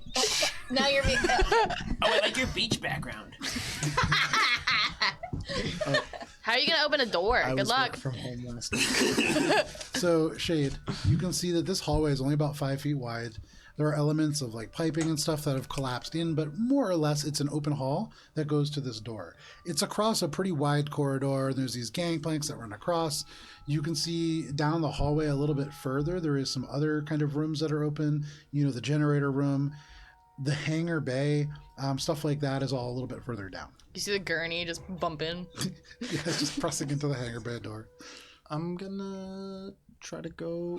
Now you're me.
Oh, I like your beach background.
How are you gonna open a door?
I
Good
was
luck.
working from home last week.
So, Shade, you can see that this hallway is only about 5 feet wide. There are elements of like piping and stuff that have collapsed in, but more or less it's an open hall that goes to this door. It's across a pretty wide corridor. There's these gangplanks that run across. You can see down the hallway a little bit further. There is some other kind of rooms that are open. You know, the generator room, the hangar bay, stuff like that is all a little bit further down.
You see the gurney just bumping.
Yeah, it's just pressing into the hangar bay door.
I'm gonna try to go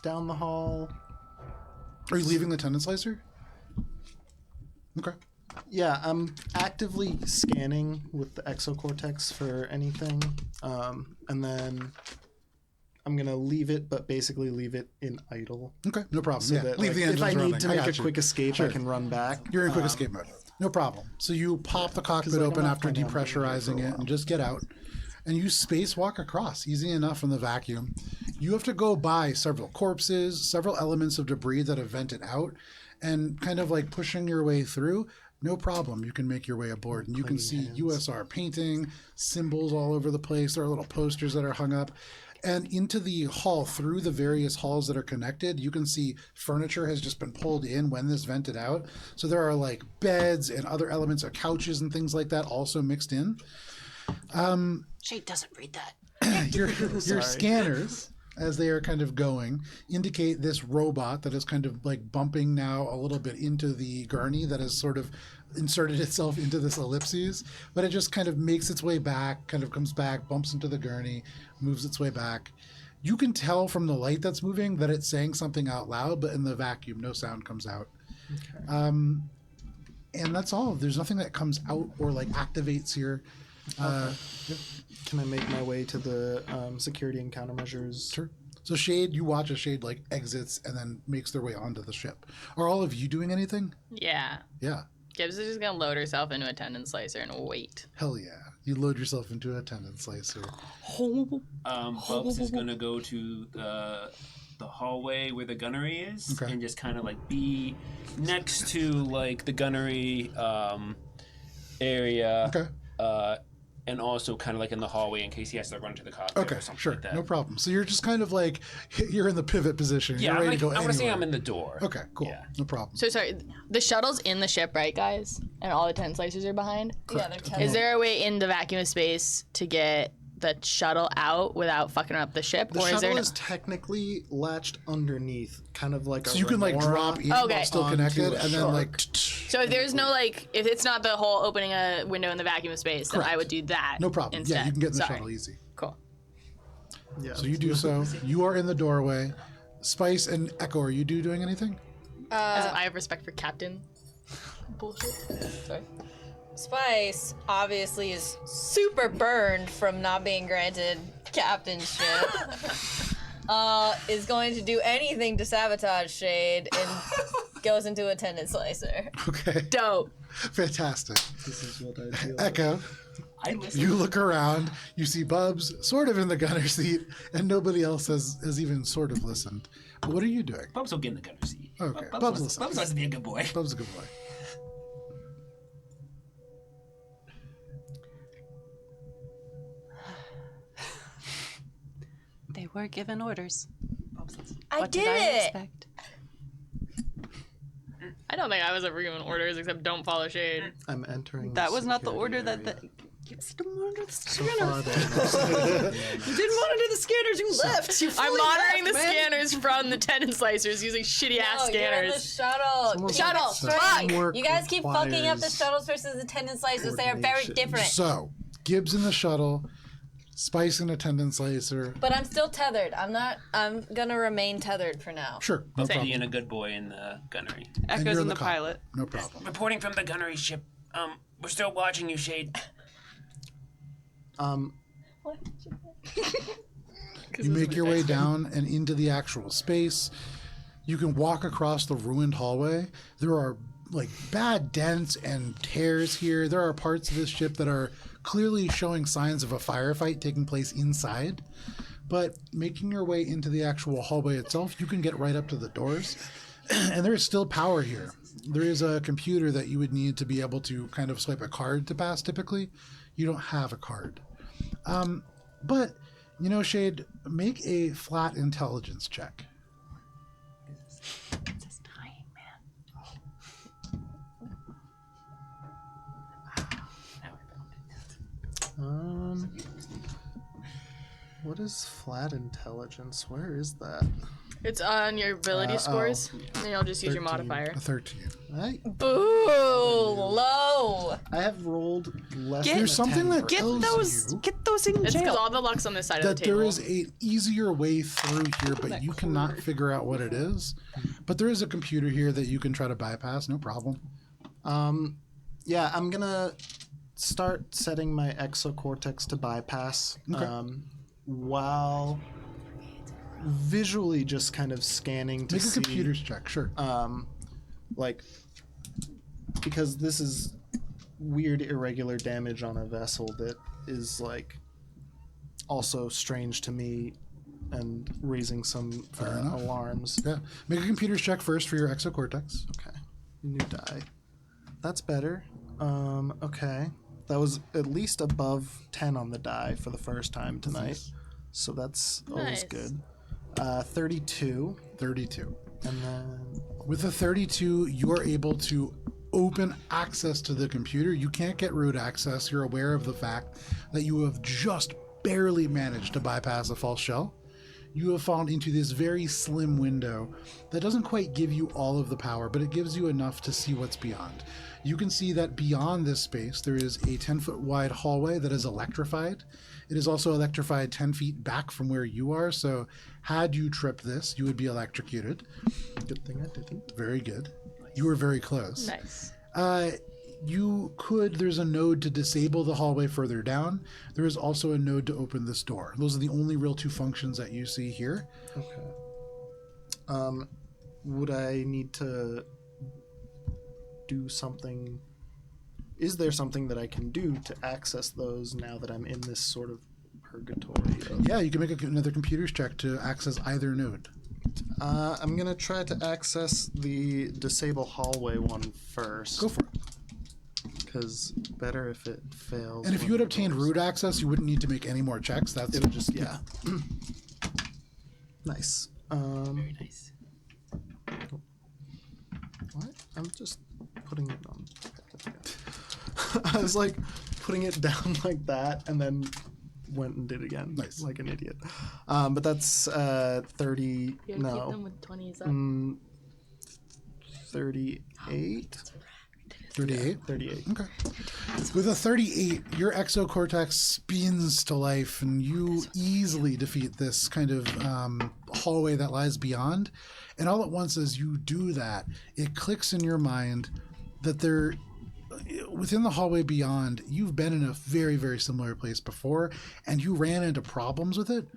down the hall.
Are you leaving the tendon slicer? Okay.
Yeah, I'm actively scanning with the exocortex for anything, and then I'm gonna leave it, but basically leave it in idle.
Okay, no problem.
So
Yeah,
that,
leave
like,
the
if
engines
I need
running.
to
I
make a
got you.
quick escape,
Sure.
I can run back.
You're in quick escape mode. No problem. So you pop the cockpit
like, I'm
open
not
after
planning on being here for a
depressurizing it
while.
and just get out. And you spacewalk across, easy enough from the vacuum. You have to go by several corpses, several elements of debris that have vented out, and kind of like pushing your way through. No problem. You can make your way aboard. And you can see USR painting, symbols all over the place. There are little posters that are hung up. And into the hall, through the various halls that are connected, you can see furniture has just been pulled in when this vented out. So there are like beds and other elements of couches and things like that also mixed in.
Shade doesn't read that.
Your scanners, as they are kind of going, indicate this robot that is kind of like bumping now a little bit into the gurney that has sort of inserted itself into this ellipses, but it just kind of makes its way back, kind of comes back, bumps into the gurney, moves its way back. You can tell from the light that's moving that it's saying something out loud, but in the vacuum, no sound comes out. Okay. And that's all. There's nothing that comes out or like activates here.
Can I make my way to the security and countermeasures?
Sure. So Shade, you watch as Shade like exits and then makes their way onto the ship. Are all of you doing anything?
Yeah.
Yeah.
Gibbs is just gonna load herself into a tendon slicer and wait.
Hell yeah. You load yourself into a tendon slicer.
Bubs is gonna go to the hallway where the gunnery is,
Okay.
and just kind of like be next to like the gunnery area.
Okay.
And also kind of like in the hallway in case he has to run to the cockpit
Okay,
or something
sure.
like that.
No problem. So you're just kind of like, you're in the pivot position.
Yeah,
You're ready to go
I want to say
anywhere.
I'm in the door.
Okay, cool.
Yeah.
No problem.
So sorry, the shuttle's in the ship, right, guys? And all the tendon slicers are behind.
Yeah, they're
Is there a way in the vacuum of space to get the shuttle out without fucking up the ship,
The
or is there
shuttle
no?
is technically latched underneath, kind of like
So
a
you can like
remora.
drop in
Okay.
while still
onto
connected
a
and then
shark.
like...
So if there's no like, if it's not the whole opening a window in the vacuum of space, then I
Correct.
would do that.
No problem.
Instead.
Yeah, you can get in the
Sorry.
shuttle easy.
Cool.
Yeah.
So you do so. You are in the doorway. Spice and Echo, are you doing anything?
As if I have respect for Captain. Bullshit. Sorry.
Spice obviously is super burned from not being granted captainship. Is going to do anything to sabotage Shade and goes into a tendon slicer.
Okay.
Dope.
Fantastic.
This is what I feel.
Echo,
I listen.
you look around, you see Bubs sort of in the gunner seat, and nobody else has even sort of listened. But what are you doing?
Bubs will get in the gunner seat.
Okay, Bubs
Bubs
listens.
wants to be a good boy.
Bubs is a good boy.
They were given orders.
I
What
did
did I
it!
expect?
I don't think I was ever given orders except don't follow Shade.
I'm entering.
That was not the
security
order that
area.
the. Gibbs didn't want to do the
So
scanners.
far, they
You didn't want to do the scanners. You left. You
I'm
fully
monitoring the
left, man.
scanners from the tendon slicers using shitty ass
No, you're in the
scanners.
shuttle.
Someone's
Shuttle.
like,
Fuck.
teamwork
You guys keep fucking up the
requires
shuttles versus the tendon slicers. They are very
coordination.
different.
So, Gibbs in the shuttle, Spice in a tendon slicer.
But I'm still tethered. I'm gonna remain tethered for now.
Sure, no
Bubs
problem.
being a good boy in the gunnery.
And
Echoes
you're
in the
cockpit.
pilot.
No problem.
Reporting from the gunnery ship. We're still watching you, Shade.
You make your way down and into the actual space. You can walk across the ruined hallway. There are like bad dents and tears here. There are parts of this ship that are clearly showing signs of a firefight taking place inside. But making your way into the actual hallway itself, you can get right up to the doors. And there is still power here. There is a computer that you would need to be able to kind of swipe a card to pass typically. You don't have a card. But, you know, Shade, make a flat intelligence check.
It's dying, man.
What is flat intelligence? Where is that?
It's on your ability scores, and you'll just use your
13.
modifier.
A 13.
Boo! Low!
I have rolled less than
There's
a
something
10
that
for
tells you
Get those in
It's because
jail.
all the luck's on this side of
that
the table.
there is an easier way through here, but you cannot figure out what it is. But there is a computer here that you can try to bypass, no problem.
Yeah, I'm gonna start setting my exocortex to bypass while visually just kind of scanning to
Make a
see,
computer's check, sure.
like, because this is weird irregular damage on a vessel that is like also strange to me and raising some
enough.
alarms.
Yeah. Make a computer's check first for your exocortex.
Okay, new die. That's better. Okay, that was at least above 10 on the die for the first time tonight, so that's always
Nice.
good. 32,
32.
and then
With a 32, you're able to open access to the computer. You can't get root access. You're aware of the fact that you have just barely managed to bypass a false shell. You have fallen into this very slim window that doesn't quite give you all of the power, but it gives you enough to see what's beyond. You can see that beyond this space, there is a 10-foot wide hallway that is electrified. It is also electrified 10 feet back from where you are, so had you tripped this, you would be electrocuted.
good thing I didn't.
Very good. You were very close.
Nice.
There's a node to disable the hallway further down. There is also a node to open this door. Those are the only real two functions that you see here.
Okay. Would I need to do something? Is there something that I can do to access those now that I'm in this sort of purgatory?
Yeah, you can make another computer's check to access either node.
I'm gonna try to access the disable hallway one first.
Go for it.
Because better if it fails.
And if
when
you had
the
obtained
doors-
root access, you wouldn't need to make any more checks. That's
it would just nice.
Very nice.
What? I'm just putting it on. I was like putting it down like that, and then went and did it again,
Nice.
like an idiot. But that's 30.
You gotta keep them
No,
with 20s up.
38.
38.
38.
Okay. With a 38, your exocortex spins to life, and you easily defeat this kind of hallway that lies beyond. And all at once, as you do that, it clicks in your mind that within the hallway beyond, you've been in a very, very similar place before, and you ran into problems with it.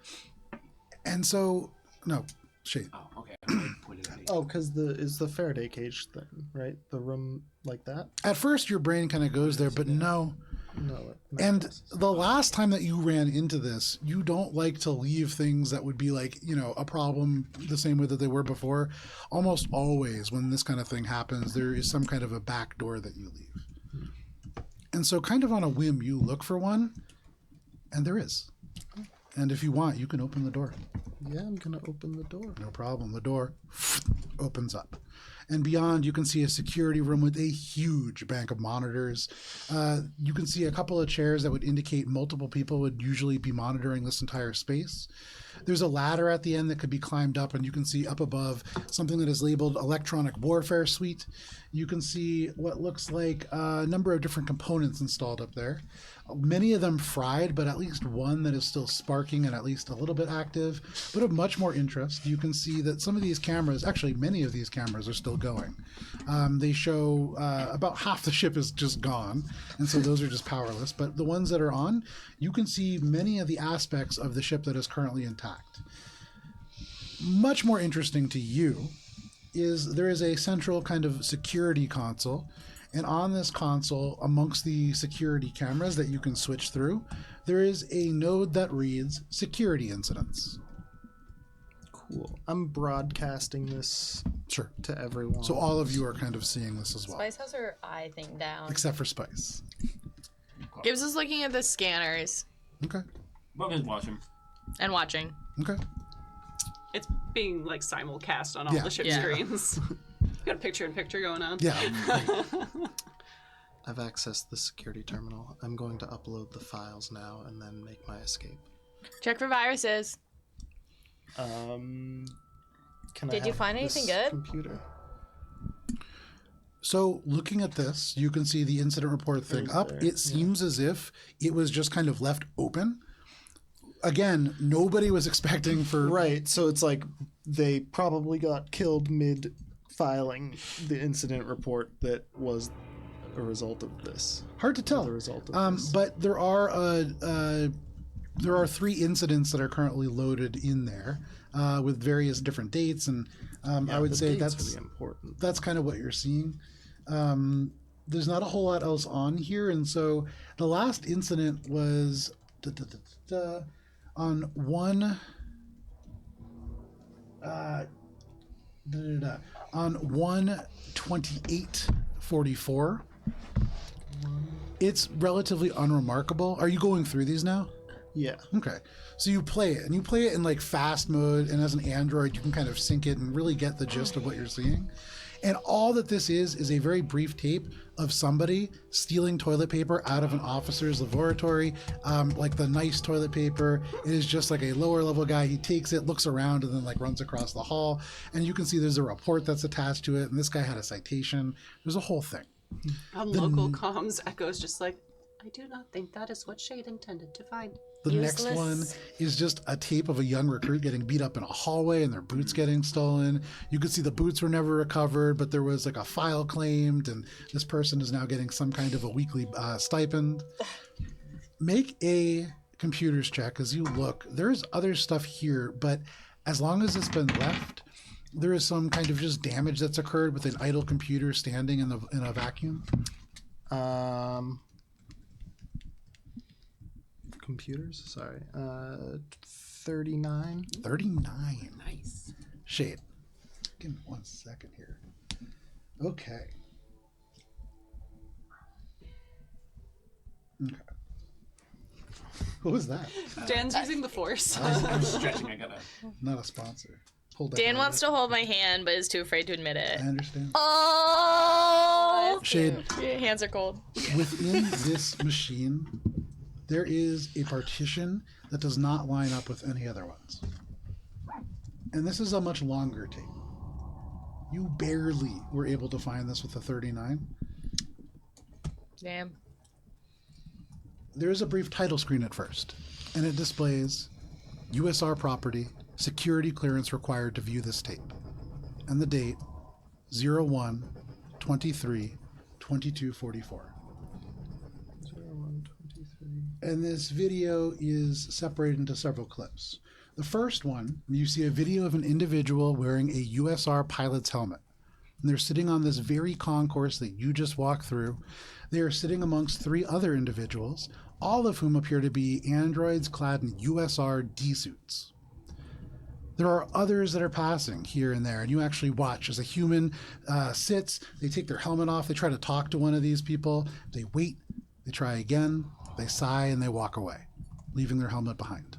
And so, no, Shade.
Oh, okay. I pointed at it.
Oh, because is the Faraday cage thing, right? The room like that?
At first, your brain kind of goes there, but no.
No.
And the last time that you ran into this, you don't like to leave things that would be like, a problem the same way that they were before. Almost always when this kind of thing happens, there is some kind of a back door that you leave. And so kind of on a whim, you look for one, and there is. And if you want, you can open the door.
Yeah, I'm gonna open the door.
No problem. The door opens up. And beyond, you can see a security room with a huge bank of monitors. You can see a couple of chairs that would indicate multiple people would usually be monitoring this entire space. There's a ladder at the end that could be climbed up, and you can see up above something that is labeled Electronic Warfare Suite. You can see what looks like a number of different components installed up there. Many of them fried, but at least one that is still sparking and at least a little bit active. But of much more interest, you can see that some of these cameras, actually many of these cameras, are still going. They show about half the ship is just gone, and so those are just powerless. But the ones that are on, you can see many of the aspects of the ship that is currently intact. Much more interesting to you is there is a central kind of security console. And on this console, amongst the security cameras that you can switch through, there is a node that reads security incidents.
Cool. I'm broadcasting this
Sure.
to everyone.
So all of you are kind of seeing this as well,
Spice has her eye thing down.
except for Spice.
Gibbs is looking at the scanners
Okay.
We'll just watch him.
and watching.
Okay.
It's being like simulcast on all
Yeah.
the ship
Yeah.
screens. You got a picture-in-picture going on.
Yeah.
I've accessed the security terminal. I'm going to upload the files now and then make my escape.
Check for viruses.
Can
Did you find anything good?
Computer.
So looking at this, you can see the incident report thing up. It seems as if it was just kind of left open. Again, nobody was expecting for...
Right. So it's like they probably got killed mid filing the incident report that was a result of this.
Hard to tell.
The result of this.
But there are 3 incidents that are currently loaded in there with various different dates, and I would
the
say
dates
that's
are the important.
that's kind of what you're seeing. There's not a whole lot else on here, and so the last incident was on 1/28/44. It's relatively unremarkable. Are you going through these now?
Yeah.
Okay. So you play it, and you play it in like fast mode, and as an Android, you can kind of sync it and really get the gist of what you're seeing. And all that this is a very brief tape of somebody stealing toilet paper out of an officer's laboratory. Like the nice toilet paper, it is just like a lower level guy. He takes it, looks around, and then like runs across the hall. And you can see there's a report that's attached to it, and this guy had a citation. There's a whole thing.
On local comms, Echo's just like,
I do not think that is what Shade intended to find.
The
Useless.
next one is just a tape of a young recruit getting beat up in a hallway and their boots getting stolen. You could see the boots were never recovered, but there was like a file claimed, and this person is now getting some kind of a weekly stipend. Make a computers check as you look. There's other stuff here, but as long as it's been left, there is some kind of just damage that's occurred with an idle computer standing in a vacuum.
Computers. Sorry. 39.
39.
Nice.
Shade. Give me 1 second here. Okay. What was that?
Dan's using the force.
I'm stretching. I gotta.
Not a sponsor. Hold that.
Dan wants to hold my hand, but is too afraid to admit
I
it.
understand.
Oh!
Shade,
Your hands are cold.
within this machine, there is a partition that does not line up with any other ones. And this is a much longer tape. You barely were able to find this with a 39.
Damn.
There is a brief title screen at first, and it displays USR property, security clearance required to view this tape. And the date, 01/23/2244. And this video is separated into several clips. The first one, you see a video of an individual wearing a USR pilot's helmet. And they're sitting on this very concourse that you just walked through. They are sitting amongst 3 other individuals, all of whom appear to be androids clad in USR D-suits. There are others that are passing here and there, and you actually watch as a human sits, they take their helmet off, they try to talk to one of these people, they wait, they try again, they sigh, and they walk away, leaving their helmet behind.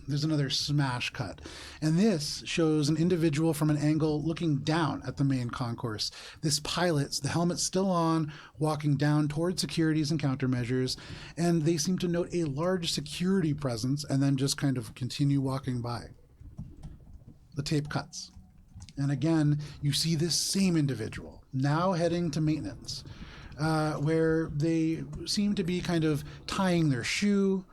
There's another smash cut. And this shows an individual from an angle looking down at the main concourse. This pilot's, the helmet's still on, walking down toward securities and countermeasures, and they seem to note a large security presence and then just kind of continue walking by. The tape cuts. And again, you see this same individual, now heading to maintenance, where they seem to be kind of tying their shoe.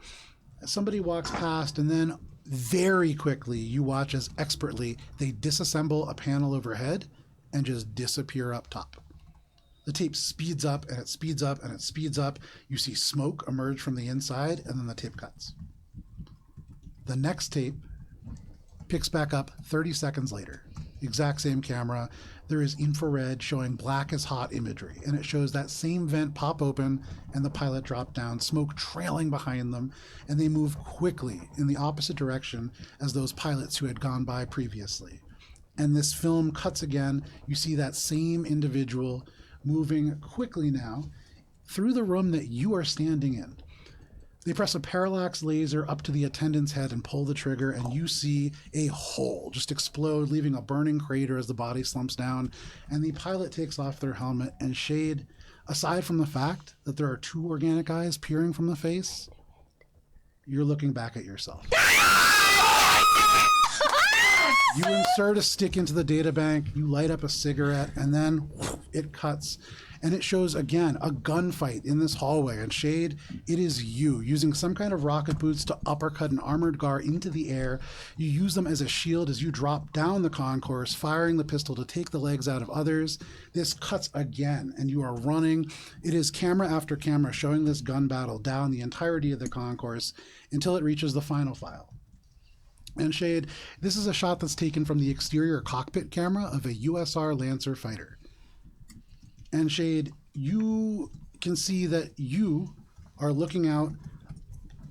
Somebody walks past, and then very quickly you watch as expertly they disassemble a panel overhead and just disappear up top. The tape speeds up and it speeds up and it speeds up. You see smoke emerge from the inside, and then the tape cuts. The next tape picks back up 30 seconds later. exact same camera, there is infrared showing black as hot imagery, and it shows that same vent pop open and the pilot drop down, smoke trailing behind them, and they move quickly in the opposite direction as those pilots who had gone by previously. And this film cuts again. You see that same individual moving quickly now through the room that you are standing in. They press a parallax laser up to the attendant's head and pull the trigger, and you see a hole just explode, leaving a burning crater as the body slumps down, and the pilot takes off their helmet. And Shade, aside from the fact that there are two organic eyes peering from the face, you're looking back at yourself. You insert a stick into the databank, you light up a cigarette, and then it cuts. And it shows, again, a gunfight in this hallway. And Shade, it is you, using some kind of rocket boots to uppercut an armored guard into the air. You use them as a shield as you drop down the concourse, firing the pistol to take the legs out of others. This cuts again, and you are running. It is camera after camera showing this gun battle down the entirety of the concourse until it reaches the final file. And Shade, this is a shot that's taken from the exterior cockpit camera of a USR Lancer fighter. And Shade, you can see that you are looking out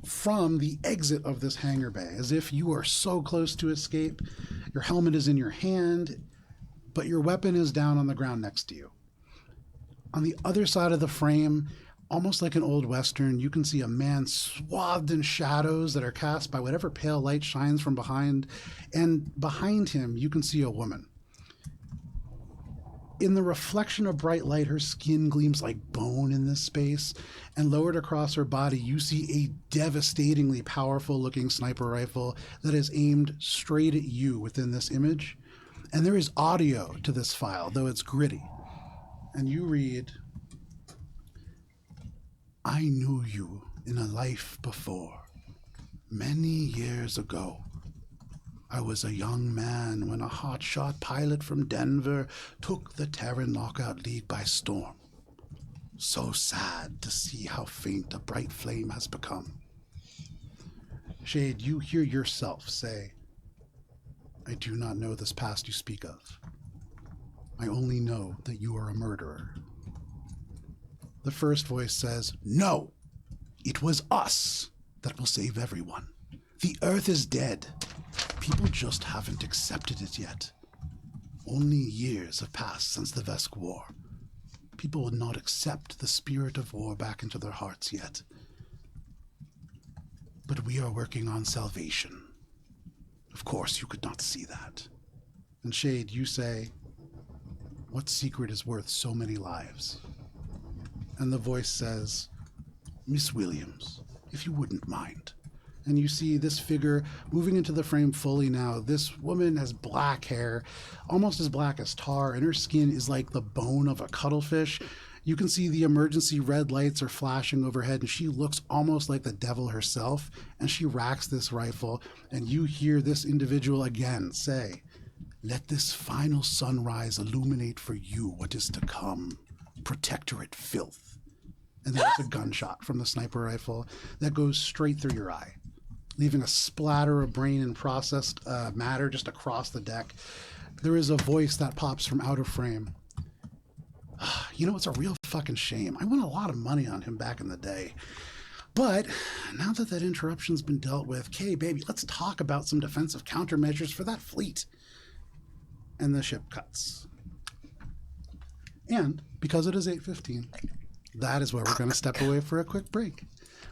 from the exit of this hangar bay, as if you are so close to escape. Your helmet is in your hand, but your weapon is down on the ground next to you. On the other side of the frame, almost like an old Western, you can see a man swathed in shadows that are cast by whatever pale light shines from behind. And behind him, you can see a woman. In the reflection of bright light, her skin gleams like bone in this space, and lowered across her body, you see a devastatingly powerful-looking sniper rifle that is aimed straight at you within this image. And there is audio to this file, though it's gritty. And you read, "I knew you in a life before, many years ago. I was a young man when a hotshot pilot from Denver took the Terran Knockout League by storm. So sad to see how faint a bright flame has become." Shade, you hear yourself say, "I do not know this past you speak of. I only know that you are a murderer." The first voice says, "No, it was us that will save everyone. The Earth is dead. People just haven't accepted it yet. Only years have passed since the Vesk War. People would not accept the spirit of war back into their hearts yet. But we are working on salvation. Of course, you could not see that." And Shade, you say, "What secret is worth so many lives?" And the voice says, "Miss Williams, if you wouldn't mind." And you see this figure moving into the frame fully now. This woman has black hair, almost as black as tar, and her skin is like the bone of a cuttlefish. You can see the emergency red lights are flashing overhead, and she looks almost like the devil herself, and she racks this rifle, and you hear this individual again say, "Let this final sunrise illuminate for you what is to come. Protectorate filth." And there's a gunshot from the sniper rifle that goes straight through your eye, leaving a splatter of brain and processed matter just across the deck. There is a voice that pops from out of frame. "You know, it's a real fucking shame. I won a lot of money on him back in the day. But now that that interruption's been dealt with, okay, baby, let's talk about some defensive countermeasures for that fleet." And the ship cuts. And because it is 8:15, that is where we're going to step away for a quick break.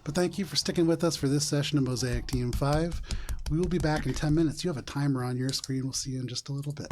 But thank you for sticking with us for this session of Mosaic Team 5. We will be back in 10 minutes. You have a timer on your screen. We'll see you in just a little bit.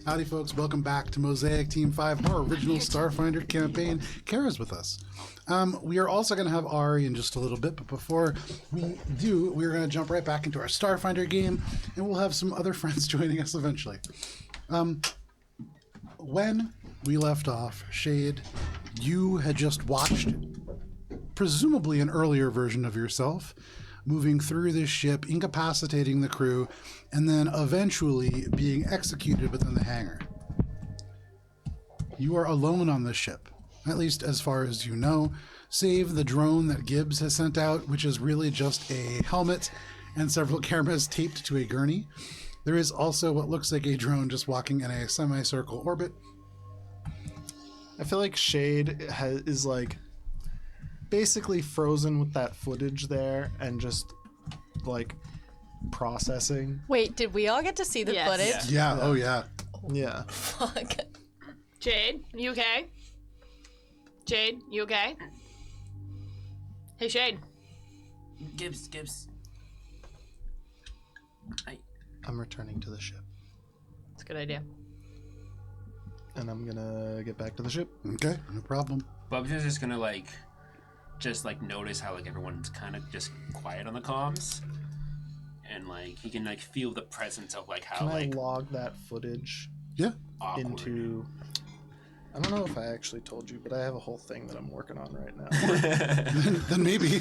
Howdy, folks. Welcome back to Mosaic Team 5, our original Starfinder campaign. Kara's with us. We are also going to have Ari in just a little bit, but before we do, we're going to jump right back into our Starfinder game, and we'll have some other friends joining us eventually. When we left off, Shade, you had just watched presumably an earlier version of yourself moving through this ship, incapacitating the crew, and then eventually being executed within the hangar. You are alone on this ship, at least as far as you know, save the drone that Gibbs has sent out, which is really just a helmet and several cameras taped to a gurney. There is also what looks like a drone just walking in a semicircle orbit.
I feel like Shade is like basically frozen with that footage there and just like processing.
Wait, did we all get to see the
Yes.
footage?
Yeah, oh yeah.
Yeah.
Fuck.
Jade, you okay? Jade, you okay? Hey, Shade.
Gibbs.
I'm returning to the ship.
That's a good idea.
And I'm gonna get back to the ship.
Okay, no problem.
Bubs is just gonna just notice how everyone's kind of just quiet on the comms, and he can feel the presence of how
Can I log that footage
Yeah.
awkward.
into... I don't know if I actually told you, but I have a whole thing that I'm working on right now.
Then maybe.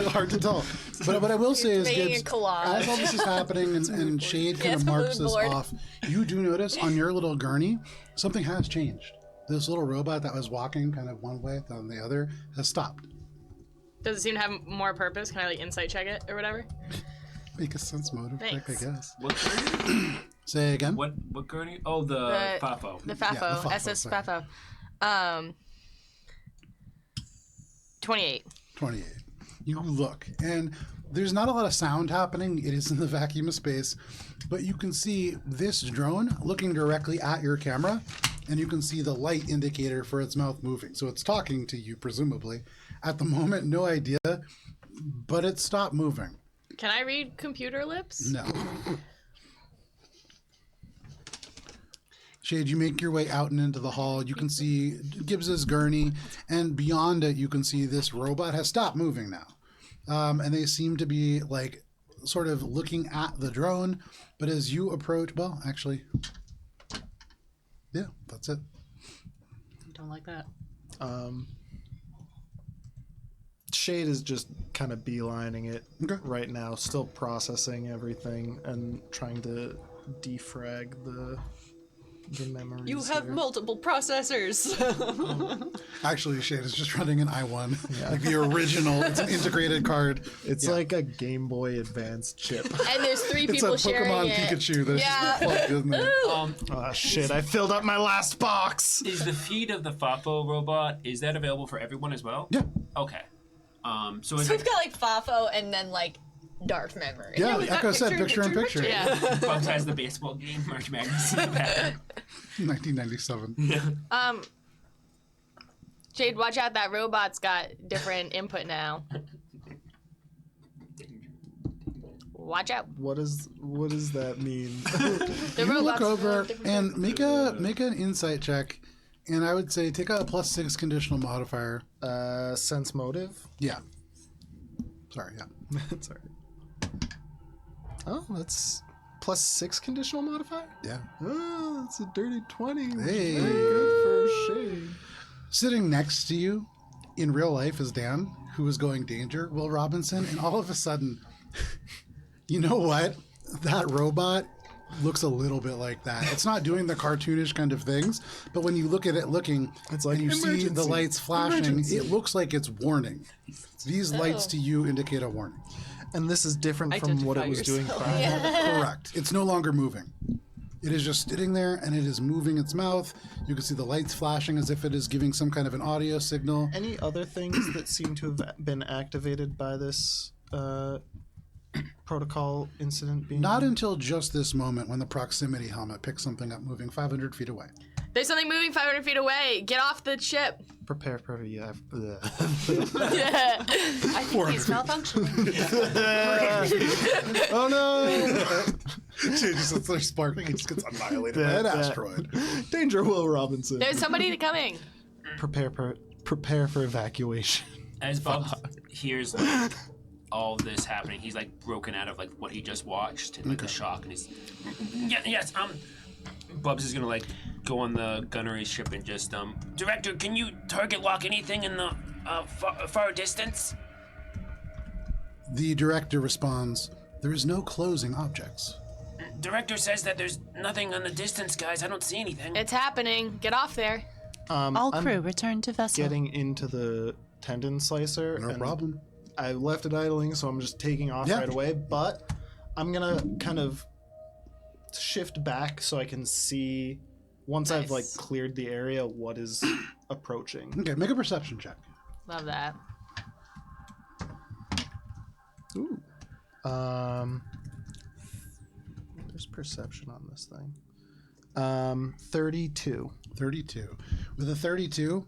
Hard to tell. But what I will say is,
making
Gibbs,
a collage.
as all this is happening and Shade kind
Yes,
of
a
marks
mood
this
board.
off, you do notice on your little gurney, something has changed. This little robot that was walking kind of one way, then the other, has stopped.
Does it seem to have more purpose? Can I insight check it or whatever?
Make a sense motive check, I
Thanks.
guess.
What gurney?
Say again.
What gurney? Oh, the FAFO.
The FAFO,
Yeah, the FAFO,
SS
sorry.
FAFO. 28.
28. You look, and there's not a lot of sound happening. It is in the vacuum of space, but you can see this drone looking directly at your camera, and you can see the light indicator for its mouth moving. So it's talking to you, presumably. At the moment, no idea, but it stopped moving.
Can I read computer lips?
No. Shade, you make your way out and into the hall. You can see Gibbs's gurney, and beyond it, you can see this robot has stopped moving now. And they seem to be sort of looking at the drone. But as you approach, well, actually, yeah, that's it.
Don't like that.
Shade is just kind of beelining it
Okay.
right now, still processing everything and trying to defrag the memories.
You have
here.
multiple processors.
Actually, Shade is just running an i1, like the original. It's an integrated card.
It's like a Game Boy Advance chip.
And there's three
It's a
people sharing
Pokemon
it.
Pikachu that's
Yeah.
just plugged in there.
Oh shit, I filled up my last box!
Is the feed of the FAFO robot, is that available for everyone as well?
Yeah.
Okay. So it's
So we've got FAFO and then Dark Memory.
Yeah, like Echo said, picture in picture.
Yeah.
Bubs has the baseball game March Madness in the back.
1997.
Jade, watch out. That robot's got different input now. Watch out.
What does that mean?
The
You look
robot's
over
different
and make an insight check, and I would say take a +6 conditional modifier.
Sense motive?
Yeah. Sorry, yeah.
That's alright. Oh, that's +6 conditional modifier?
Yeah.
Oh, that's a dirty 20. Which
Hey.
is very good for Shade.
Sitting next to you in real life is Dan, who is going danger, Will Robinson, and all of a sudden, you know what? That robot looks a little bit like that. It's not doing the cartoonish kind of things, but when you look at it looking,
It's like,
and you see the
"Emergency,
lights flashing,
emergency."
it looks like it's warning. These lights to you indicate a warning.
And this is different from what it
Identify
was doing
yourself.
prior.
Correct. It's no longer moving. It is just sitting there and it is moving its mouth. You can see the lights flashing as if it is giving some kind of an audio signal.
Any other things that seem to have been activated by this protocol incident being?
Not until just this moment when the proximity helmet picks something up moving 500 feet away.
There's something moving 500 feet away. Get off the ship.
Prepare for
Yeah.
I think he's malfunctioning.
Oh no!
They're sparking. He just gets annihilated by an asteroid.
Danger, Will Robinson.
There's somebody coming.
Prepare for evacuation.
As Bob hears like all of this happening, he's like broken out of like what he just watched and like the shock, and he's yes. Bubs is gonna like go on the gunnery ship and just Director, can you target lock anything in the far distance?
The director responds, "There is no closing objects."
Director says that there's nothing on the distance, guys. I don't see anything.
It's happening. Get off there.
All
I'm
crew return to vessel.
getting into the tendon slicer.
No
and
problem.
I left it idling, so I'm just taking off
Yeah.
right away. But I'm gonna kind of shift back so I can see once I've like
Nice.
cleared the area what is approaching.
Okay, make a perception check.
Love that.
Ooh. There's perception on this thing. 32.
32. With a 32,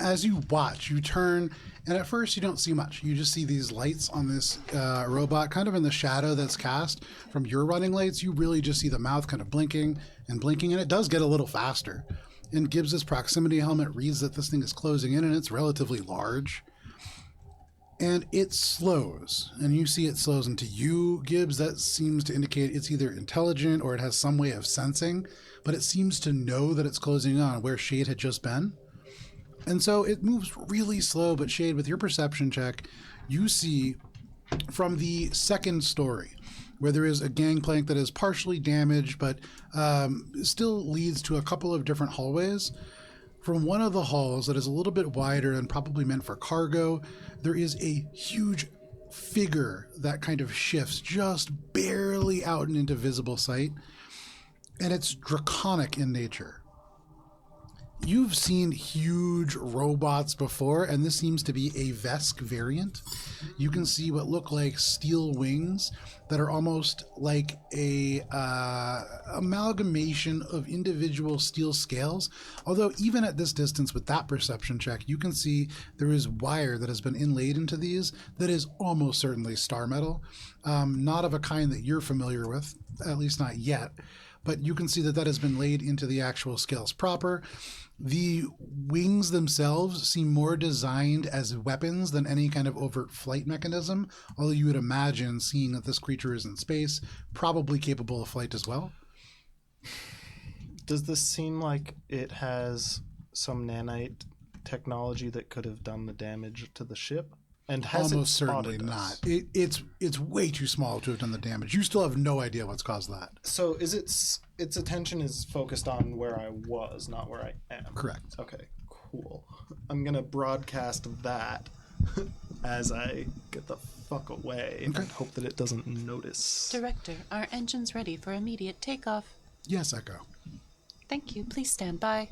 as you watch, you turn, and at first you don't see much. You just see these lights on this robot, kind of in the shadow that's cast from your running lights. You really just see the mouth kind of blinking, and it does get a little faster. And Gibbs's proximity helmet reads that this thing is closing in, and it's relatively large. And it slows, and you see it slows into you, Gibbs. That seems to indicate it's either intelligent or it has some way of sensing, but it seems to know that it's closing on where Shade had just been. And so it moves really slow, but Shade, with your perception check, you see from the second story, where there is a gangplank that is partially damaged, but still leads to a couple of different hallways. From one of the halls that is a little bit wider and probably meant for cargo, there is a huge figure that kind of shifts just barely out and into visible sight, and it's draconic in nature. You've seen huge robots before, and this seems to be a Vesk variant. You can see what look like steel wings that are almost like a amalgamation of individual steel scales. Although even at this distance with that perception check, you can see there is wire that has been inlaid into these that is almost certainly star metal. Not of a kind that you're familiar with, at least not yet. But you can see that that has been laid into the actual scales proper. The wings themselves seem more designed as weapons than any kind of overt flight mechanism, although you would imagine, seeing that this creature is in space, probably capable of flight as well.
Does this seem like it has some nanite technology that could have done the damage to the ship? And has
Almost
it
certainly
spotted us?
not. It's way too small to have done the damage. You still have no idea what's caused that.
So is its attention is focused on where I was, not where I am.
Correct.
Okay, cool. I'm gonna broadcast that as I get the fuck away and hope that it doesn't notice.
Director, are engines ready for immediate takeoff?
Yes, Echo.
Thank you. Please stand by.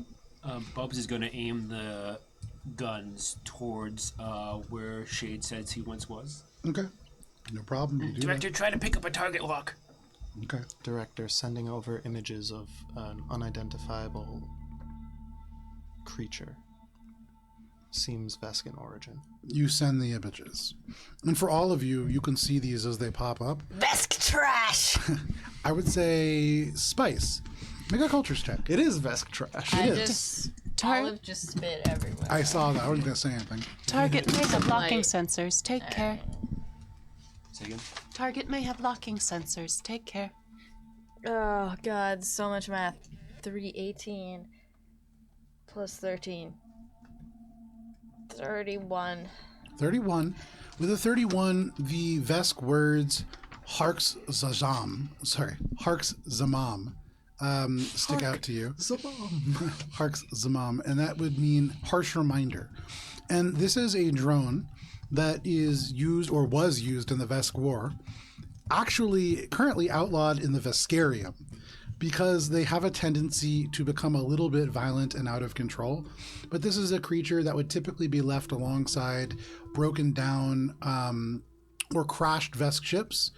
Bubs is going to aim the guns towards where Shade says he once was.
Okay. No problem. You do
Director, try to pick up a target lock.
that. Okay.
Director sending over images of an unidentifiable creature. Seems Vesk in origin.
You send the images. And for all of you, you can see these as they pop up.
Vesk trash!
I would say Spice. Make a cultures check.
It is Vesk trash.
I
is.
just...
Tar-
Olive just spit everywhere.
I saw that. I wasn't going to say anything.
Target may have locking
Light.
sensors. Take care.
Say again?
Target may have locking sensors. Take care.
Oh god, so much math. 318 plus 13. 31.
31. With a 31, the Vesk words Harks Zamam stick out to you. Harks Zamam, and that would mean harsh reminder. And this is a drone that is used or was used in the Vesk War, actually currently outlawed in the Veskarium, because they have a tendency to become a little bit violent and out of control. But this is a creature that would typically be left alongside broken down or crashed Vesk ships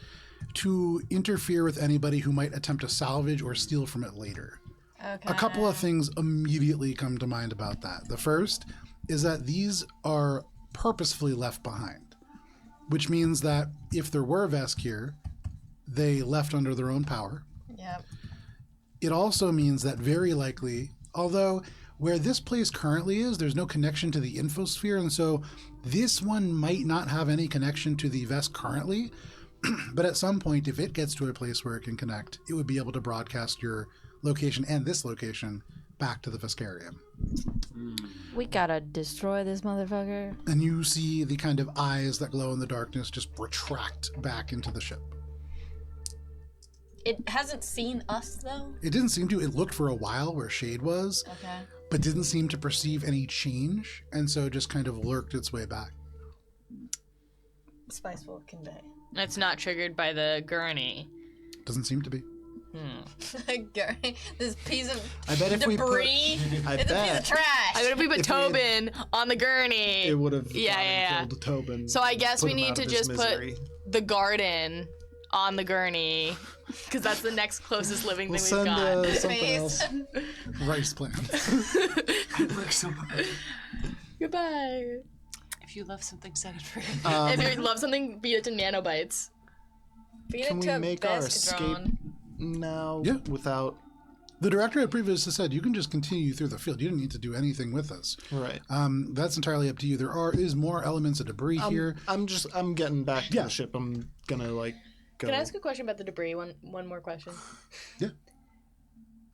to interfere with anybody who might attempt to salvage or steal from it later.
Okay.
A couple of things immediately come to mind about that. The first is that these are purposefully left behind, which means that if there were Vesk here, they left under their own power.
Yep.
It also means that very likely, although where this place currently is, there's no connection to the infosphere, and so this one might not have any connection to the Vesk currently, but at some point, if it gets to a place where it can connect, it would be able to broadcast your location and this location back to the Veskarium.
We gotta destroy this motherfucker.
And you see the kind of eyes that glow in the darkness just retract back into the ship.
It hasn't seen us though.
It didn't seem to. It looked for a while where Shade was,
Okay.
but didn't seem to perceive any change, and so just kind of lurked its way back.
Spice will convey.
It's not triggered by the gurney.
Doesn't seem to be.
This piece of
I bet if
debris.
we put, I
It's a piece
bet
of trash.
I mean, if we put
If we had-
Tobin on the gurney,
it would have
Yeah.
killed Tobin.
So I guess
put
we
him
need
out
to
of his
just
misery.
put the garden on the gurney, because that's the next closest living
We'll
thing we've
send
got.
something
Face.
else.
Rice plants.
Goodbye.
If you love something, set it free.
If you love something, beat it to nanobites.
Feed
Can
it
we
to
make our
Veskadron.
now
Yeah.
without
The director had previously said you can just continue through the field. You didn't need to do anything with us.
right.
That's entirely up to you. There is more elements of debris here.
I'm getting back to
Yeah.
the ship. I'm gonna like go.
Can I ask a question about the debris? One more question.
Yeah.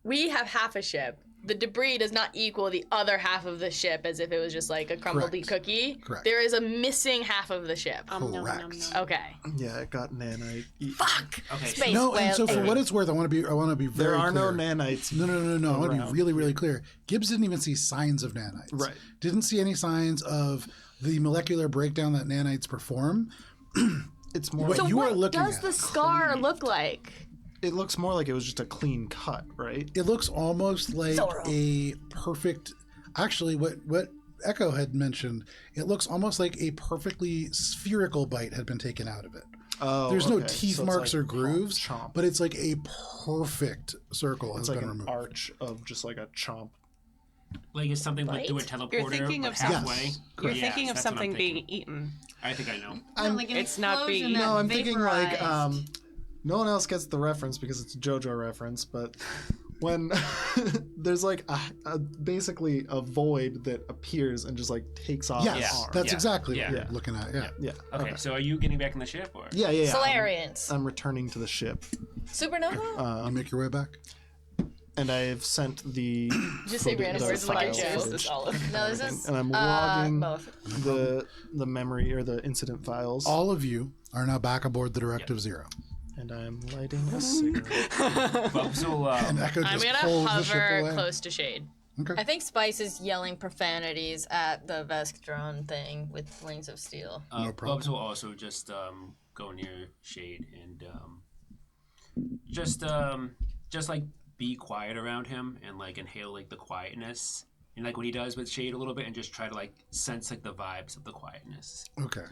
We have half a ship. The debris does not equal the other half of the ship as if it was just like a crumbled
Correct.
cookie.
Correct.
There is a missing half of the ship.
Correct.
Okay.
Yeah, it got nanite.
Fuck.
Okay.
Space
No,
whale
and so for
ate.
what it's worth, I want to be very
There are
clear.
no nanites.
No. I want to be
around.
really, really clear. Gibbs didn't even see signs of nanites.
Right.
Didn't see any signs of the molecular breakdown that nanites perform.
It's more.
What
Like,
you are
What
looking
does
at.
the scar look like?
it looks more like it was just a clean cut, right?
It looks almost like
Zorro.
a perfect. Actually, what Echo had mentioned, it looks almost like a perfectly spherical bite had been taken out of it.
Oh,
There's no
okay.
teeth
So it's
marks
like
or grooves,
chomp.
but it's like a perfect circle has
It's like
been
an
removed.
arch of just like a chomp.
Like it's something like do a
Right?
teleporter.
You're thinking
but
of
halfway.
Yes.
You're
Yes,
thinking of
that's what I'm
something being
thinking.
eaten.
I think I know.
It's not being.
No, I'm thinking like no one else gets the reference because it's a JoJo reference, but when there's like basically a void that appears and just like takes off
Yes,
an arm.
that's
Yeah.
exactly
Yeah.
what you're looking at. Yeah.
Yeah.
Okay, so are you getting back in the ship or?
Yeah.
Solarians.
I'm returning to the ship,
Supernova?
You make your way back.
and I have sent the
Just say random
the
words like a
file
joke.
footage.
No, this is
and I'm logging
both.
the memory or the incident files,
All of you are now back aboard the Directive Zero.
and I'm lighting a cigarette.
Bubs will,
And Echo
I'm
just
gonna
pulls the ship
hover
away.
close to Shade.
I think Spice is yelling profanities at the Veskadron thing with Wings of Steel.
No problem.
Bubs will also just go near Shade and just like be quiet around him and like inhale like the quietness and like what he does with Shade a little bit and just try to like sense like the vibes of the quietness.
Okay.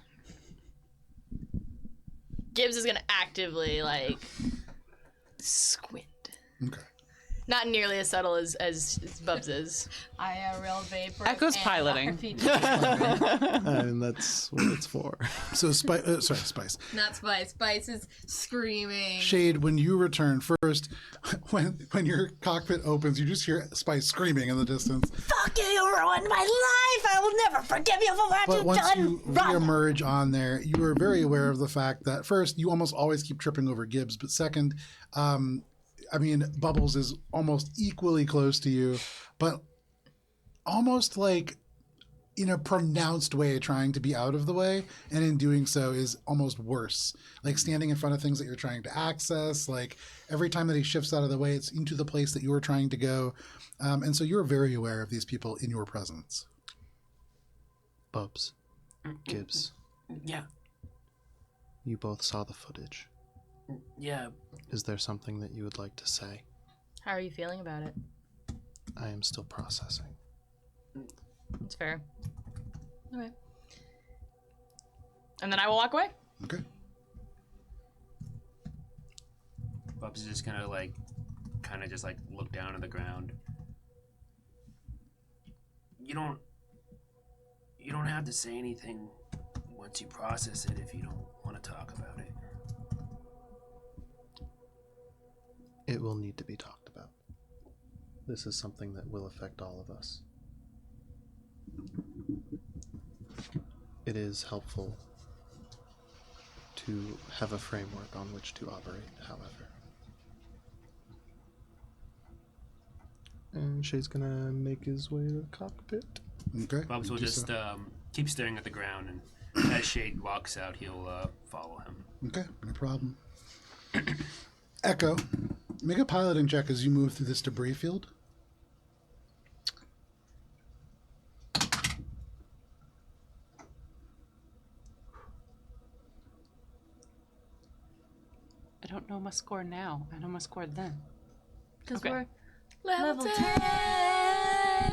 Gibbs is gonna actively like squint.
Okay.
Not nearly as subtle as Bubs is.
IRL vapor.
Echo's piloting.
And that's what it's for.
So Spice.
Not Spice. Spice is screaming.
Shade, when you return first, when your cockpit opens, you just hear Spice screaming in the distance.
Fuck you, you ruined my life! I will never forgive you for what
But
you've
once
done!
you reemerge on there, you are very aware of the fact that first, you almost always keep tripping over Gibbs, but second, Bubbles is almost equally close to you, but almost like in a pronounced way trying to be out of the way, and in doing so is almost worse. Like standing in front of things that you're trying to access, like every time that he shifts out of the way, it's into the place that you were trying to go. And so you're very aware of these people in your presence.
Bubs, Gibbs,
Yeah,
you both saw the footage.
yeah.
Is there something that you would like to say?
How are you feeling about it?
I am still processing.
That's fair. Okay. And then I will walk away.
Okay.
Bubs is just gonna like, kind of just like look down at the ground. You don't have to say anything once you process it if you don't want to talk about it.
It will need to be talked about. This is something that will affect all of us. It is helpful to have a framework on which to operate, however. And Shay's gonna make his way to the cockpit.
Okay.
Bubs will
do
just
so.
keep staring at the ground, and as Shade walks out, he'll follow him.
Okay, no problem. Echo, make a piloting check as you move through this debris field.
I don't know my score now. I know my score then.
Because
Okay.
we're level 10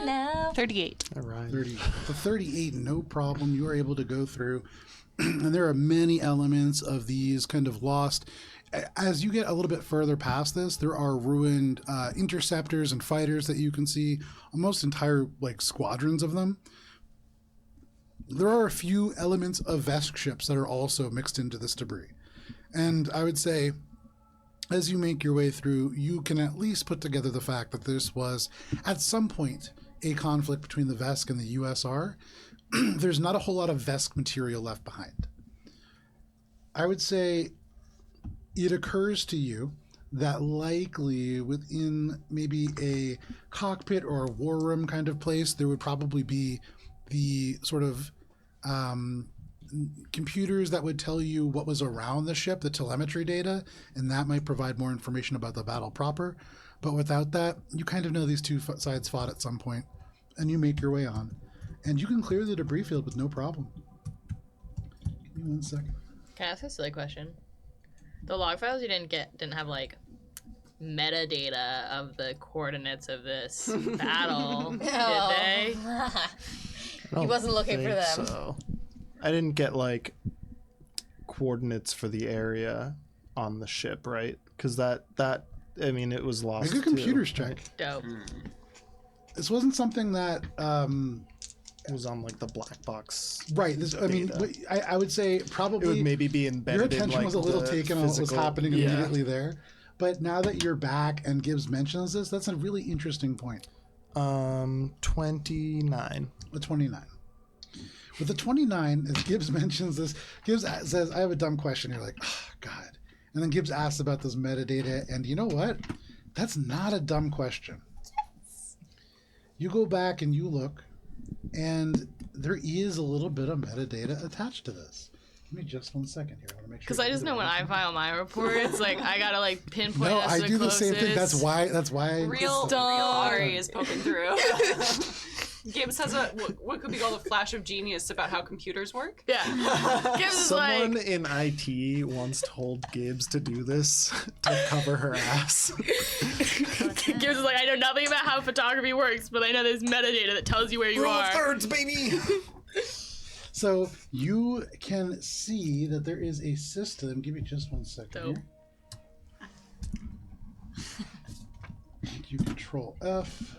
now.
38.
All right.
30. The 38, no problem. You are able to go through. And there are many elements of these kind of lost. As you get a little bit further past this, there are ruined interceptors and fighters that you can see, almost entire like squadrons of them. There are a few elements of Vesk ships that are also mixed into this debris. And I would say, as you make your way through, you can at least put together the fact that this was, at some point, a conflict between the Vesk and the USR. There's not a whole lot of Vesk material left behind. I would say it occurs to you that likely within maybe a cockpit or a war room kind of place, there would probably be the sort of computers that would tell you what was around the ship, the telemetry data, and that might provide more information about the battle proper. But without that, you kind of know these two sides fought at some point, and you make your way on. And you can clear the debris field with no problem. Give me 1 second.
Can I ask a silly question? The log files you didn't have like metadata of the coordinates of this battle, did they?
He
wasn't looking for them.
So. I didn't get like coordinates for the area on the ship, right? Because that I mean, it was lost.
Make a computers
too,
check.
right?
Dope.
This wasn't something that
It was on like the black box.
right. This, I mean,
Data.
I would say
It
probably
would maybe be
your
embedded in
attention
like
was a little
the
taken on what was
physical-
happening
yeah.
immediately there. But now that you're back and Gibbs mentions this, that's a really interesting point.
29.
The 29. With the 29, as Gibbs mentions this, Gibbs says, I have a dumb question. You're like, oh, God. And then Gibbs asks about this metadata. And you know what? That's not a dumb question. You go back and you look, and there is a little bit of metadata attached to this. Give me just 1 second here. I want to make sure.
Because I just know when I file my reports, like I gotta like pinpoint.
No,
us
I
the
do the same thing. That's
closest.
why.
Real Ari is poking through. Gibbs has what could be called a flash of genius about how computers work.
Yeah. Gibbs is
Someone
like,
in IT once told Gibbs to do this to cover her ass.
Gibbs is like, I know nothing about how photography works, but I know there's metadata that tells you where you are.
Thirds, baby.
So you can see that there is a system. Give me just 1 second
Dope.
here. And you control F.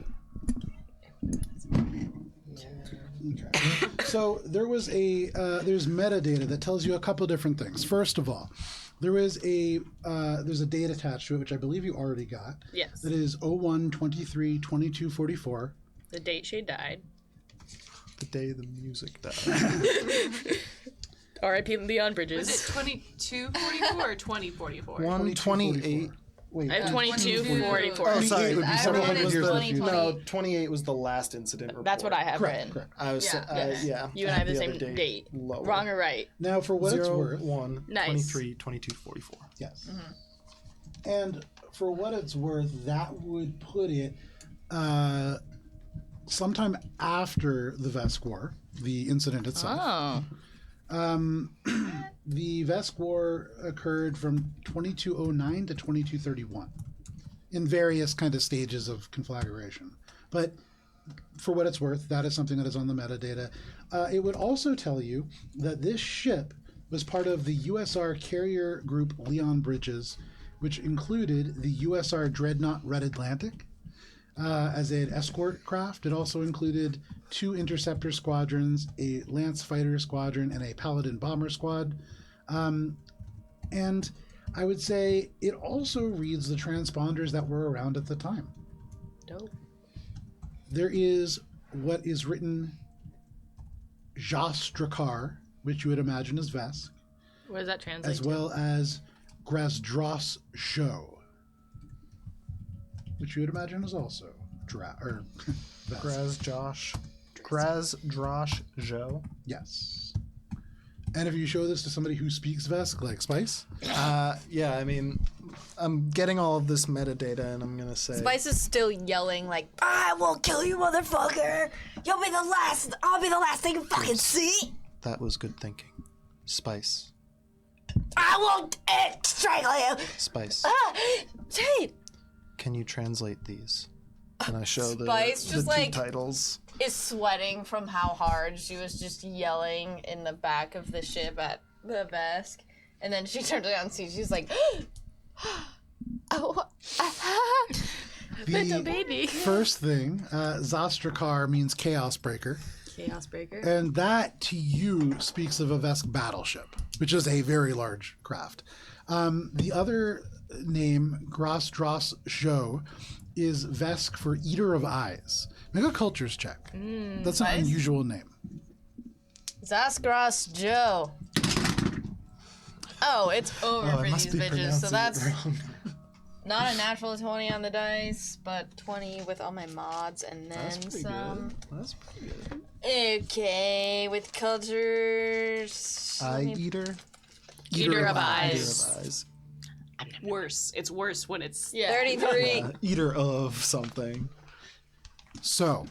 Okay. So there was there's metadata that tells you a couple of different things. First of all, there's a date attached to it, which I believe you already got.
Yes.
That is 01/23/2244.
The date she died.
The day the music died.
R.I.P. Leon
Is
Bridges.
it 2244 or 2044?
128. Wait.
I have 2244.
Oh, sorry.
28 would be
I
several
wrote
hundred
it
years in the
2020.
future.
No, 28 was the last incident report.
That's what I have
Correct,
written.
correct.
I was. Yeah.
You and I have the
other
same date.
lower.
Wrong or right?
Now, for what it's worth,
1
Nice.
23 22 44.
yes. And for what it's worth, that would put it sometime after the Vesk War, the incident itself.
Oh.
The Vesk War occurred from 2209 to 2231 in various kind of stages of conflagration. But for what it's worth, that is something that is on the metadata. It would also tell you that this ship was part of the USR carrier group Leon Bridges, which included the USR Dreadnought Red Atlantic as an escort craft. It also included 2 interceptor squadrons, a Lance Fighter Squadron, and a Paladin Bomber Squad. And I would say it also reads the transponders that were around at the time.
Dope.
There is what is written Jastrakar, which you would imagine is Vesk,
What does that translate
as
to?
well as Grazdros Zho, which you would imagine is also Vesk.
Grazdrosh Zho.
Yes. And if you show this to somebody who speaks Vesk, like Spice,
Yeah, I mean, I'm getting all of this metadata, and I'm gonna say
Spice is still yelling like, "I will kill you, motherfucker! You'll be the last. I'll be the last thing you fucking see.
that was good thinking. Spice.
I will strangle you."
Spice.
Jade
Can you translate these? Can I show the,
Spice
the
just,
two
like-
titles?
is sweating from how hard she was just yelling in the back of the ship at the Vesk, and then she turns around and sees. She's like, "Oh,
Little
the
baby.
first thing, Zastrakar means Chaos Breaker.
Chaos Breaker.
And that, to you, speaks of a Vesk battleship, which is a very large craft. The other name, Grazdros Zho, is Vesk for Eater of Eyes. Make a cultures check. That's an
nice.
unusual name.
Zaskros Joe." Oh, it's over for these bitches. So that's not a natural 20 on the dice, but 20 with all my mods and then
That's pretty
some.
good. That's pretty good.
Okay, with cultures.
Eye eater.
Eater of eyes.
Eater of eyes.
Worse. It's worse when it's
33.
Eater of something.
So,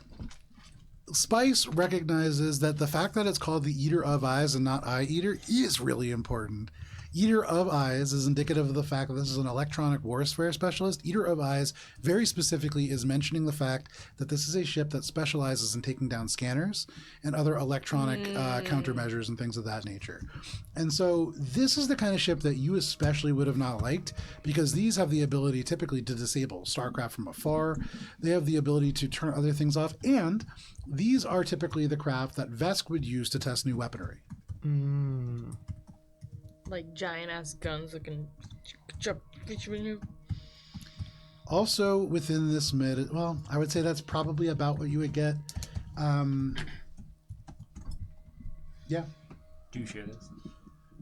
Spice recognizes that the fact that it's called the Eater of Eyes and not Eye Eater is really important. Eater of Eyes is indicative of the fact that this is an electronic warfare specialist. Eater of Eyes very specifically is mentioning the fact that this is a ship that specializes in taking down scanners and other electronic countermeasures and things of that nature. And so this is the kind of ship that you especially would have not liked, because these have the ability typically to disable StarCraft from afar. They have the ability to turn other things off, and these are typically the craft that Vesk would use to test new weaponry.
Like giant ass guns looking.
Also within this well, I would say that's probably about what you would get. Yeah.
Do you share this?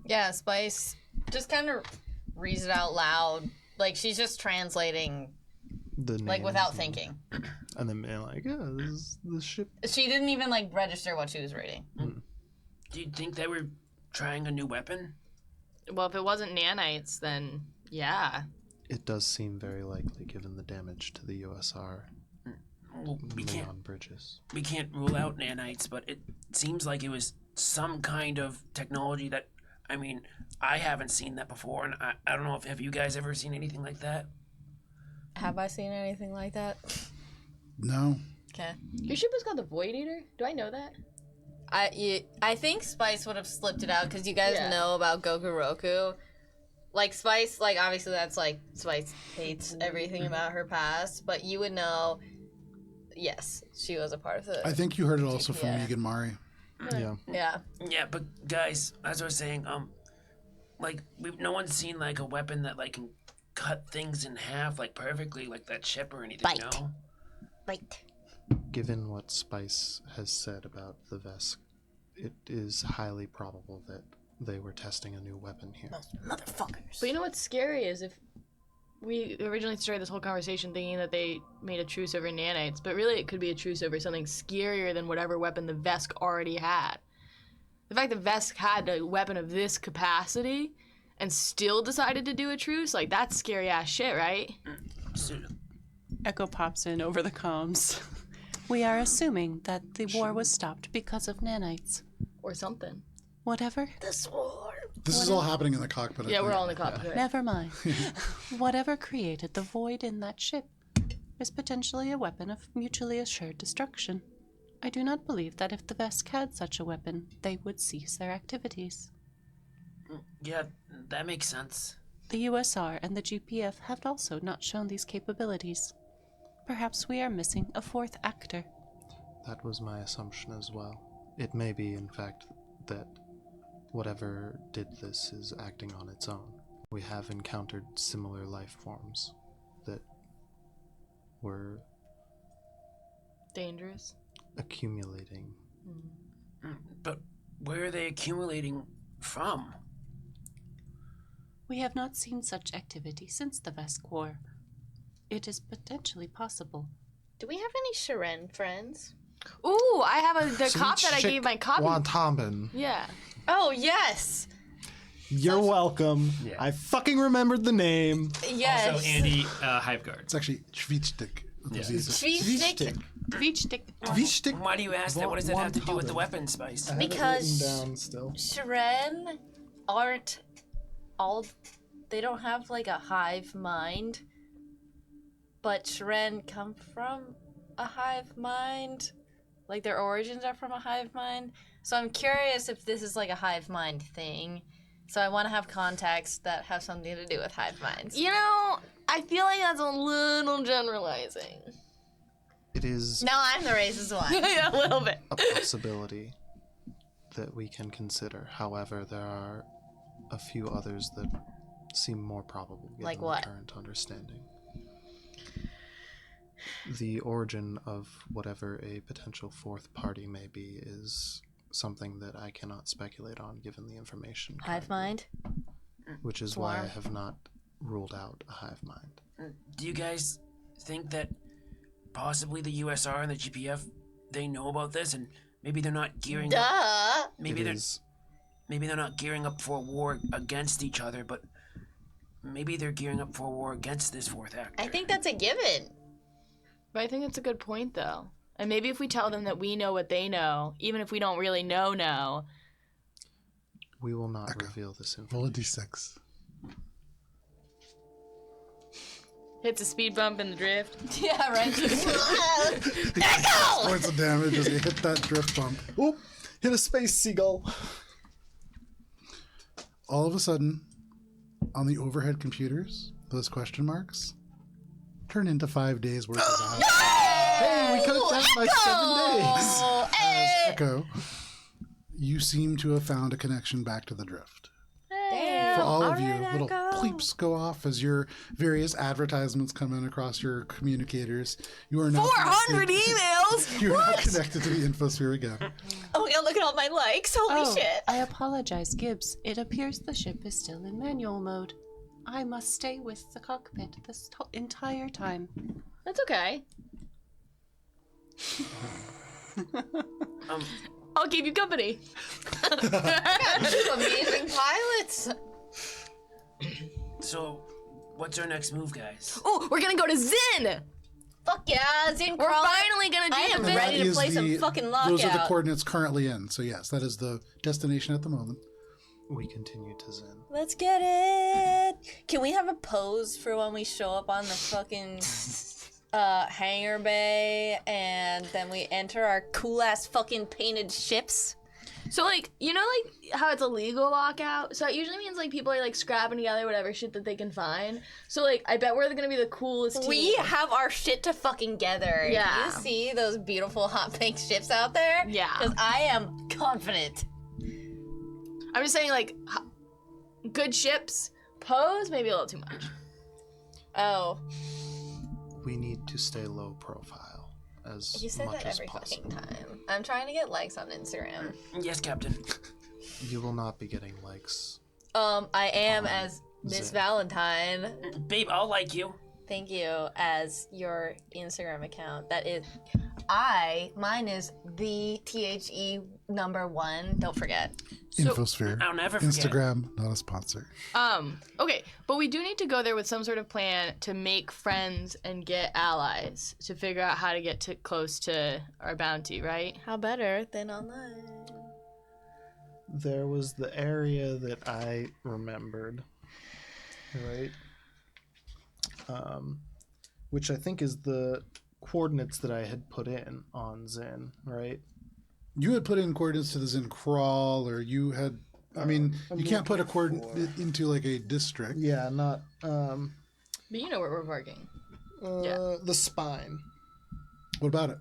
Yeah, Spice just kind of reads it out loud. Like she's just translating,
The
like
names
without thinking.
And then being like, yeah, this is the ship.
She didn't even like register what she was reading.
Do you think they were trying a new weapon?
Well, if it wasn't nanites, then yeah.
It does seem very likely given the damage to the USR
Well,
Leon bridges.
we can't rule out nanites, but it seems like it was some kind of technology that, I mean, I haven't seen that before, and I don't know if have you guys ever seen anything like that?
Have I seen anything like that?
No.
Okay.
Your ship was called the Void Eater? Do I know that?
I think Spice would have slipped it out because you guys
Yeah.
know about Goku Roku. Like Spice, like obviously that's like Spice hates everything about her past, but you would know. Yes, she was a part of the.
I think you heard it also from
Yeah.
Megan Mari.
Yeah.
Yeah.
Yeah, but guys, as I was saying, like no one's seen like a weapon that like can cut things in half like perfectly, like that ship or anything.
Bite.
No.
Right.
Given what Spice has said about the Vesk, it is highly probable that they were testing a new weapon here.
Motherfuckers.
But you know what's scary is if we originally started this whole conversation thinking that they made a truce over nanites, but really it could be a truce over something scarier than whatever weapon the Vesk already had. The fact that Vesk had a weapon of this capacity and still decided to do a truce, like that's scary ass shit, right?
So,
Echo pops in over the comms. We are assuming that the war was stopped because of nanites.
Or something.
Whatever.
This war.
This is all happening in the cockpit. I
Yeah, we're
think.
all in the cockpit.
Never mind. Whatever created the void in that ship is potentially a weapon of mutually assured destruction. I do not believe that if the Vesk had such a weapon, they would cease their activities.
yeah, that makes sense.
The USR and the GPF have also not shown these capabilities. Perhaps we are missing a fourth actor.
That was my assumption as well. It may be, in fact, that whatever did this is acting on its own. We have encountered similar life forms that were
Dangerous.
accumulating.
But where are they accumulating from?
We have not seen such activity since the Vesk War. It is potentially possible.
Do we have any Sharen friends?
Ooh, I have the cop that I
Chick
gave my copy.
Wantaben.
Yeah.
Oh, yes!
You're welcome.
Yeah.
I fucking remembered the name.
Yes.
Also, Andy, Hive Guard.
It's actually Schwitzstick.
Schwitzstick.
Vishtik.
Why do you ask that? What does that have to do with the weapon spice?
Because
down still.
Sharen aren't all. They don't have like a hive mind. But Sharen come from a hive mind. Like their origins are from a hive mind. So I'm curious if this is like a hive mind thing. So I want to have contacts that have something to do with hive minds.
You know, I feel like that's a little generalizing.
It is
No, I'm the racist one.
Yeah, a little bit.
a possibility that we can consider. However, there are a few others that seem more probable given
Like what?
the current understanding. The origin of whatever a potential fourth party may be is something that I cannot speculate on given the information.
Hive
currently,
mind?
Which is why I
Swarm.
have not ruled out a hive mind.
Do you guys think that possibly the USR and the GPF, they know about this and maybe they're not gearing up?
Duh!
Maybe
It
they're
is
maybe they're not gearing up for a war against each other, but maybe they're gearing up for a war against this fourth actor.
I think that's a given.
But I think it's a good point, though. And maybe if we tell them that we know what they know, even if we don't really know,
we will not
Echo.
reveal this
Roll a
information.
d6.
hits a speed bump in the drift.
Yeah, right.
Points of damage as you hit that drift bump.
Oop! Hit a space seagull.
All of a sudden, on the overhead computers, those question marks turn into 5 days worth of hours. Hey, we cut it down by 7 days. As Echo, you seem to have found a connection back to the drift. For all of you, little bleeps go off as your various advertisements come in across your communicators. You are now
400
connected-
emails!
You are now connected to the infosphere again.
Oh my god, look at all my likes. Holy shit.
I apologize, Gibbs. It appears the ship is still in manual mode. I must stay with the cockpit this entire time.
That's okay. I'll keep you company.
Two amazing pilots.
So, what's our next move, guys?
Oh, we're gonna go to Zin!
Fuck yeah, Zin
We're
Crawler.
finally gonna do
I am
this.
ready to play some fucking lockout.
Those are the coordinates currently in. So yes, that is the destination at the moment.
We continue to Zen.
Let's get it. Can we have a pose for when we show up on the fucking hangar bay and then we enter our cool ass fucking painted ships?
So, like, you know, like, how it's a legal lockout? So it usually means, like, people are, like, scrapping together whatever shit that they can find. So, like, I bet we're gonna be the coolest team.
We have our shit to fucking gather.
Yeah.
You see those beautiful hot pink ships out there?
Yeah.
Because I am confident.
I'm just saying, like, good ships. Pose, maybe a little too much.
Oh,
We need to stay low profile as
you say
much
that
as
every
possible.
fucking time. I'm trying to get likes on Instagram.
Yes, Captain.
You will not be getting likes.
I am as Miss
Zen.
Valentine.
Babe, I'll like you.
Thank you as your Instagram account. That is, mine is the THE1. Don't forget.
Infosphere.
I'll never forget.
Instagram, not a sponsor.
Okay, but we do need to go there with some sort of plan to make friends and get allies to figure out how to get close to our bounty, right?
How better than online?
There was the area that I remembered, right? Which I think is the coordinates that I had put in on Zen, right?
You had put in coordinates to the Zen crawl, or you had I mean,
I
you can't
moved
put a coordinate into like a district.
Yeah, not
But you know where we're parking.
the spine.
What about it?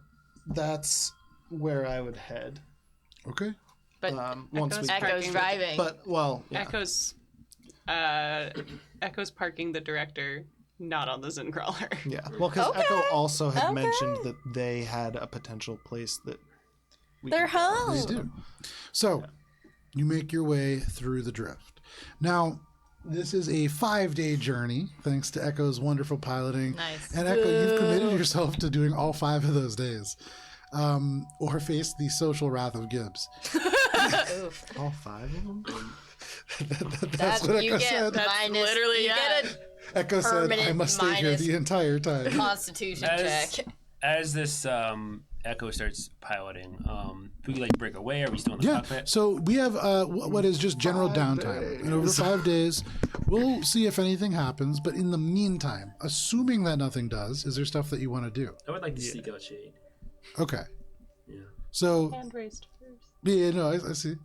That's where I would head.
Okay.
But
Once we
Echo's driving.
But well, yeah.
Echo's parking the director, not on the Zen crawler.
Yeah. Well, because Echo also had
Okay.
mentioned that they had a potential place that we
They're
could go.
home.
They do. So, you make your way through the drift. Now, this is a 5-day journey, thanks to Echo's wonderful piloting.
Nice.
And Echo, you've committed yourself to doing all 5 of those days, or face the social wrath of Gibbs.
Oof.
All 5 of them.
That's what
you
Echo
get
said.
minus.
literally
you
it.
get
Echo said, "I
permanent
must stay here
minus-
the entire
a
time."
Constitution check.
As this Echo starts piloting, do we like break away? Are we still in the
Yeah.
cockpit?
So we have what is just general downtime, and over 5 days, we'll see if anything happens. But in the meantime, assuming that nothing does, is there stuff that you want to do?
I would like to seek out Shade.
Okay.
Yeah.
So
Hand raised first.
yeah, no, I see.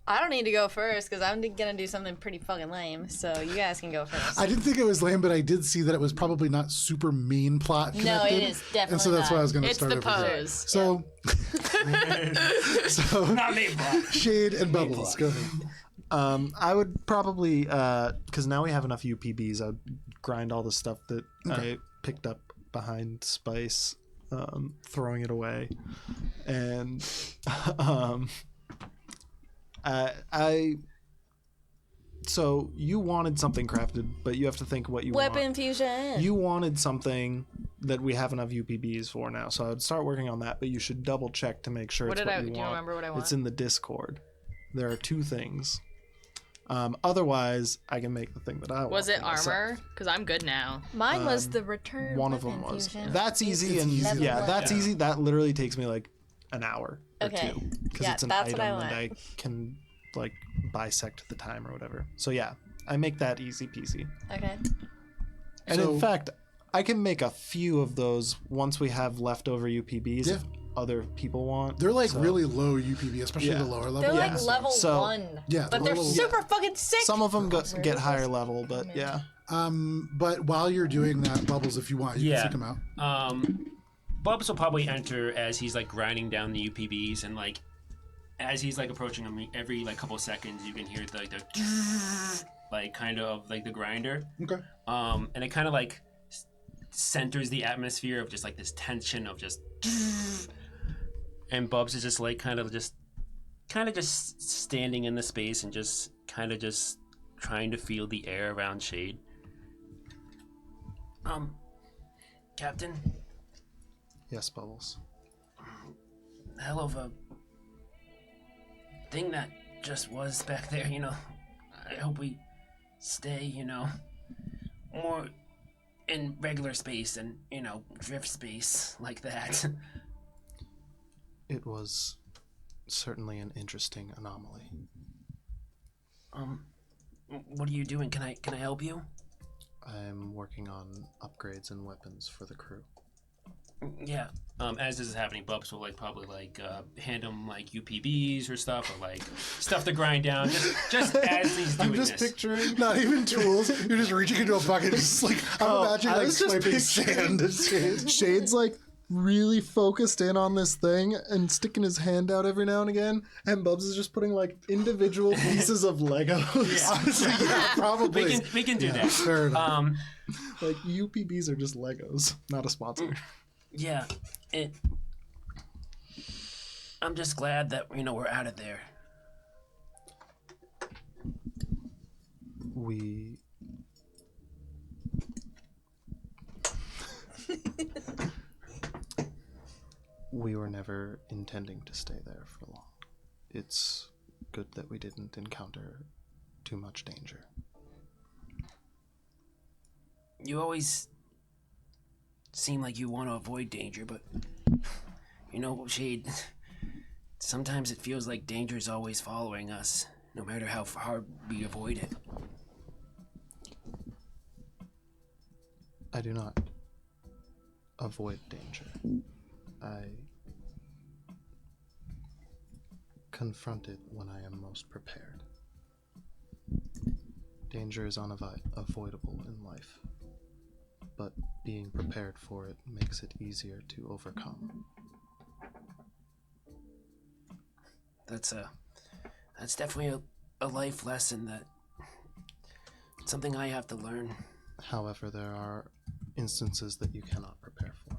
I don't need to go first because I'm gonna do something pretty fucking lame. So you guys can go first.
I didn't think it was lame, but I did see that it was probably not super main plot
No,
connected.
it is definitely
And so that's
not.
why I was going to
It's
start
the
over here.
pose.
So, so
Not me, bro.
Shade and Bubbles, go ahead.
I would probably because now we have enough UPBs. I would grind all the stuff that I picked up behind Spice, throwing it away, and So you wanted something crafted, but you have to think what you
Weapon
want.
fusion.
You wanted something that we have enough UPBs for now, so I would start working on that. But you should double check to make sure
What
it's
did
what
I?
you
Do you
want.
remember what I want?
It's in the Discord. There are 2 things. Otherwise, I can make the thing that I want.
Was it
for myself.
armor? Because I'm good now.
Mine was the return.
One of
weapon
them was.
fusion.
That's easy, and
level
yeah,
one.
that's easy. That literally takes me like an hour or
Okay.
2 because
Yeah,
it's an
that's what
item
I
and
want.
I can like bisect the time or whatever. So yeah, I make that easy peasy.
Okay.
And
So-
in fact, I can make a few of those once we have leftover UPBs if other people want.
They're like
So-
really low UPB, especially
Yeah.
the lower level.
They're like
ones.
level
So-
1.
Yeah,
But they're
level-
super fucking sick.
Some of them get higher level, but yeah.
But while you're doing that, Bubbles, if you want, you
Yeah.
can seek them out.
Bubs will probably enter as he's like grinding down the UPBs, and like as he's like approaching him, every like couple seconds you can hear the like kind of like the grinder,
Okay.
and it kind of like centers the atmosphere of just like this tension of just, and Bubs is just like kind of just standing in the space and just kind of just trying to feel the air around Shade. Captain.
Yes, Bubbles.
Hell of a thing that just was back there, you know. I hope we stay, you know, more in regular space and, you know, drift space like that.
It was certainly an interesting anomaly.
What are you doing? Can I help you?
I'm working on upgrades and weapons for the crew.
Yeah. As this is happening, Bubs will probably hand him UPBs or stuff, or stuff to grind down. Just as he's doing
I'm just
this.
picturing.
Not even tools. You're just reaching into a bucket, just I'm imagining
I was just
swiping
picturing-
sand at Shade.
Shade's really focused in on this thing and sticking his hand out every now and again, and Bubs is just putting individual pieces of Legos.
Honestly, yeah, probably.
We can do that.
Fair enough.
UPBs are just Legos, not a sponsor.
Yeah, I'm just glad that we're out of there.
We were never intending to stay there for long. It's good that we didn't encounter too much danger.
You always seem like you want to avoid danger, but Shade, sometimes it feels like danger is always following us, no matter how hard we avoid it.
I do not avoid danger. I confront it when I am most prepared. Danger is unavoidable in life, but being prepared for it makes it easier to overcome.
That's definitely a life lesson that something I have to learn.
However, there are instances that you cannot prepare for,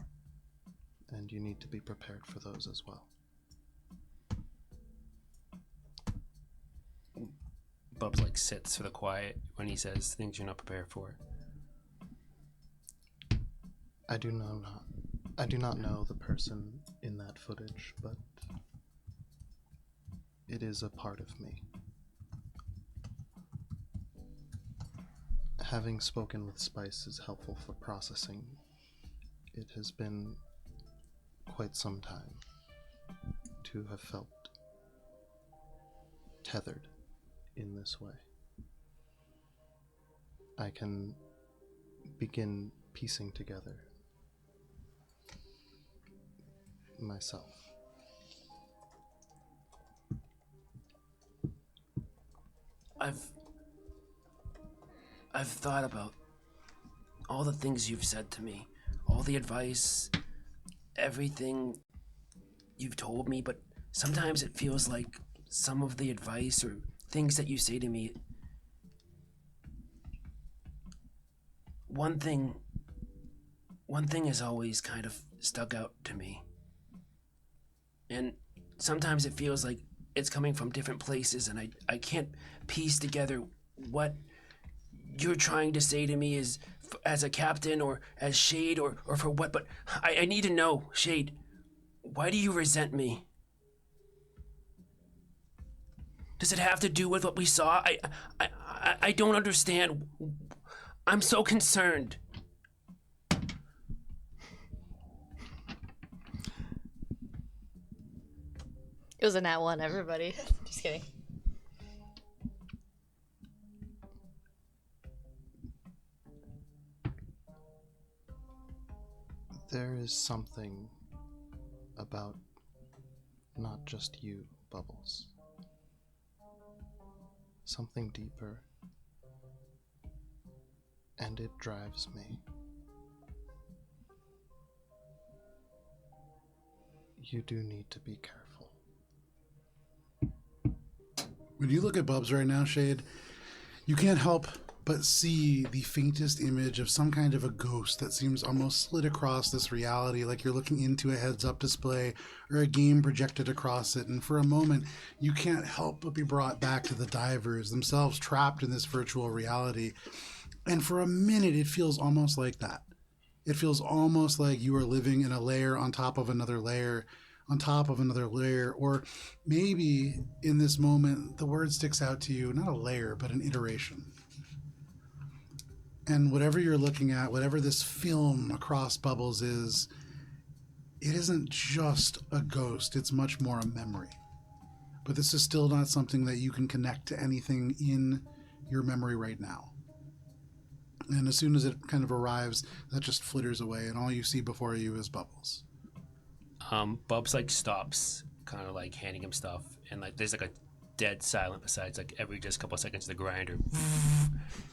and you need to be prepared for those as well.
Bubs like sits for the quiet when he says things you're not prepared for.
I do not know the person in that footage, but it is a part of me. Having spoken with Spice is helpful for processing. It has been quite some time to have felt tethered in this way. I can begin piecing together myself.
I've thought about all the things you've said to me, all the advice, everything you've told me, but sometimes it feels like some of the advice or things that you say to me, one thing has always kind of stuck out to me. And sometimes it feels like it's coming from different places, and I can't piece together what you're trying to say to me is as a captain or as Shade or for what, but I need to know, Shade, why do you resent me? Does it have to do with what we saw? I don't understand. I'm so concerned.
It was a nat 1, everybody. Just kidding.
There is something about not just you, Bubbles. Something deeper. And it drives me. You do need to be careful.
When you look at Bubs right now, Shade, you can't help but see the faintest image of some kind of a ghost that seems almost slid across this reality, like you're looking into a heads-up display or a game projected across it. And for a moment, you can't help but be brought back to the divers themselves, trapped in this virtual reality. And for a minute, it feels almost like that. It feels almost like you are living in a layer on top of another layer, on top of another layer, or maybe in this moment, the word sticks out to you, not a layer, but an iteration. And whatever you're looking at, whatever this film across Bubbles is, it isn't just a ghost, it's much more a memory. But this is still not something that you can connect to anything in your memory right now. And as soon as it kind of arrives, that just flitters away, and all you see before you is Bubbles.
Bubs like stops, kind of like handing him stuff, and like there's like a dead silent besides like every just couple of seconds the grinder,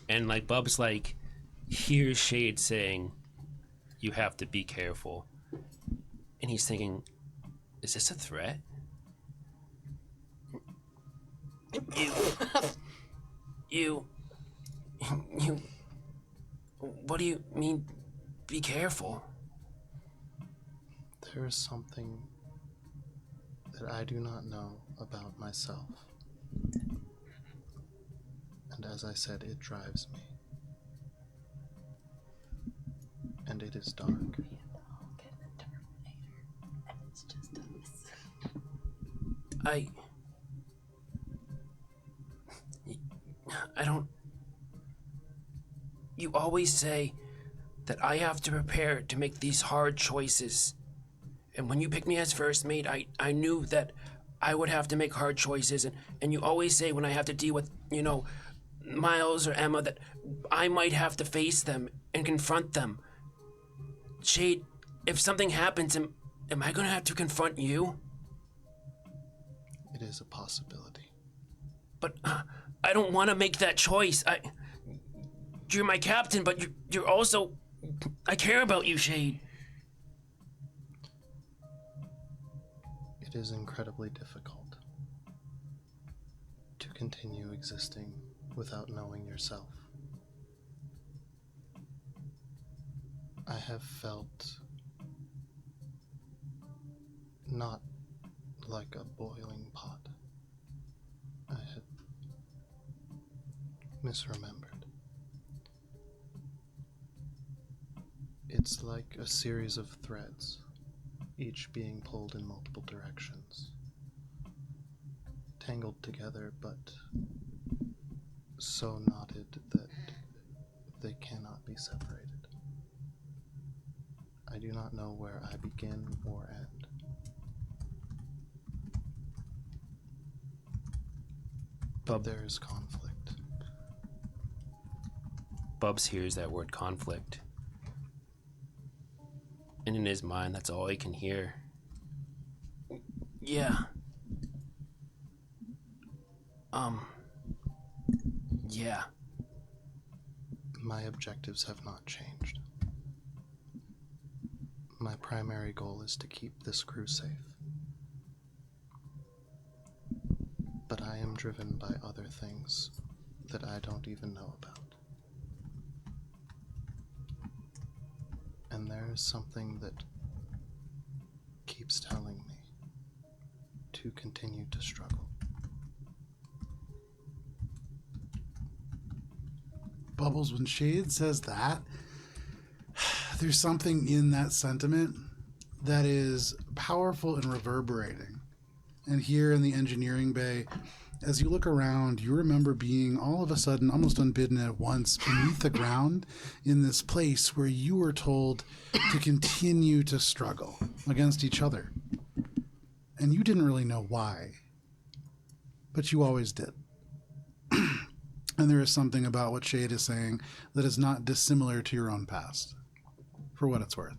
and like Bubs like hears Shade saying, "You have to be careful," and he's thinking, "Is this a threat?" You. What do you mean? Be careful.
There is something that I do not know about myself. And as I said, it drives me. And it is dark.
I don't... You always say that I have to prepare to make these hard choices. And when you picked me as first mate, I knew that I would have to make hard choices. And you always say when I have to deal with, Miles or Emma, that I might have to face them and confront them. Shade, if something happens, am I going to have to confront you?
It is a possibility.
But I don't want to make that choice. you're my captain, but you're also. I care about you, Shade.
It is incredibly difficult to continue existing without knowing yourself. I have felt not like a boiling pot. I had misremembered. It's like a series of threads, each being pulled in multiple directions, tangled together but so knotted that they cannot be separated. I do not know where I begin or end. But there is conflict.
Bubs hears that word conflict. And in his mind, that's all he can hear. Yeah. Yeah.
My objectives have not changed. My primary goal is to keep this crew safe. But I am driven by other things that I don't even know about. And there is something that keeps telling me to continue to struggle.
Bubbles, when Shade says that, there's something in that sentiment that is powerful and reverberating. And here in the engineering bay, as you look around, you remember being all of a sudden, almost unbidden at once, beneath the ground in this place where you were told to continue to struggle against each other. And you didn't really know why, but you always did. And there is something about what Shade is saying that is not dissimilar to your own past, for what it's worth.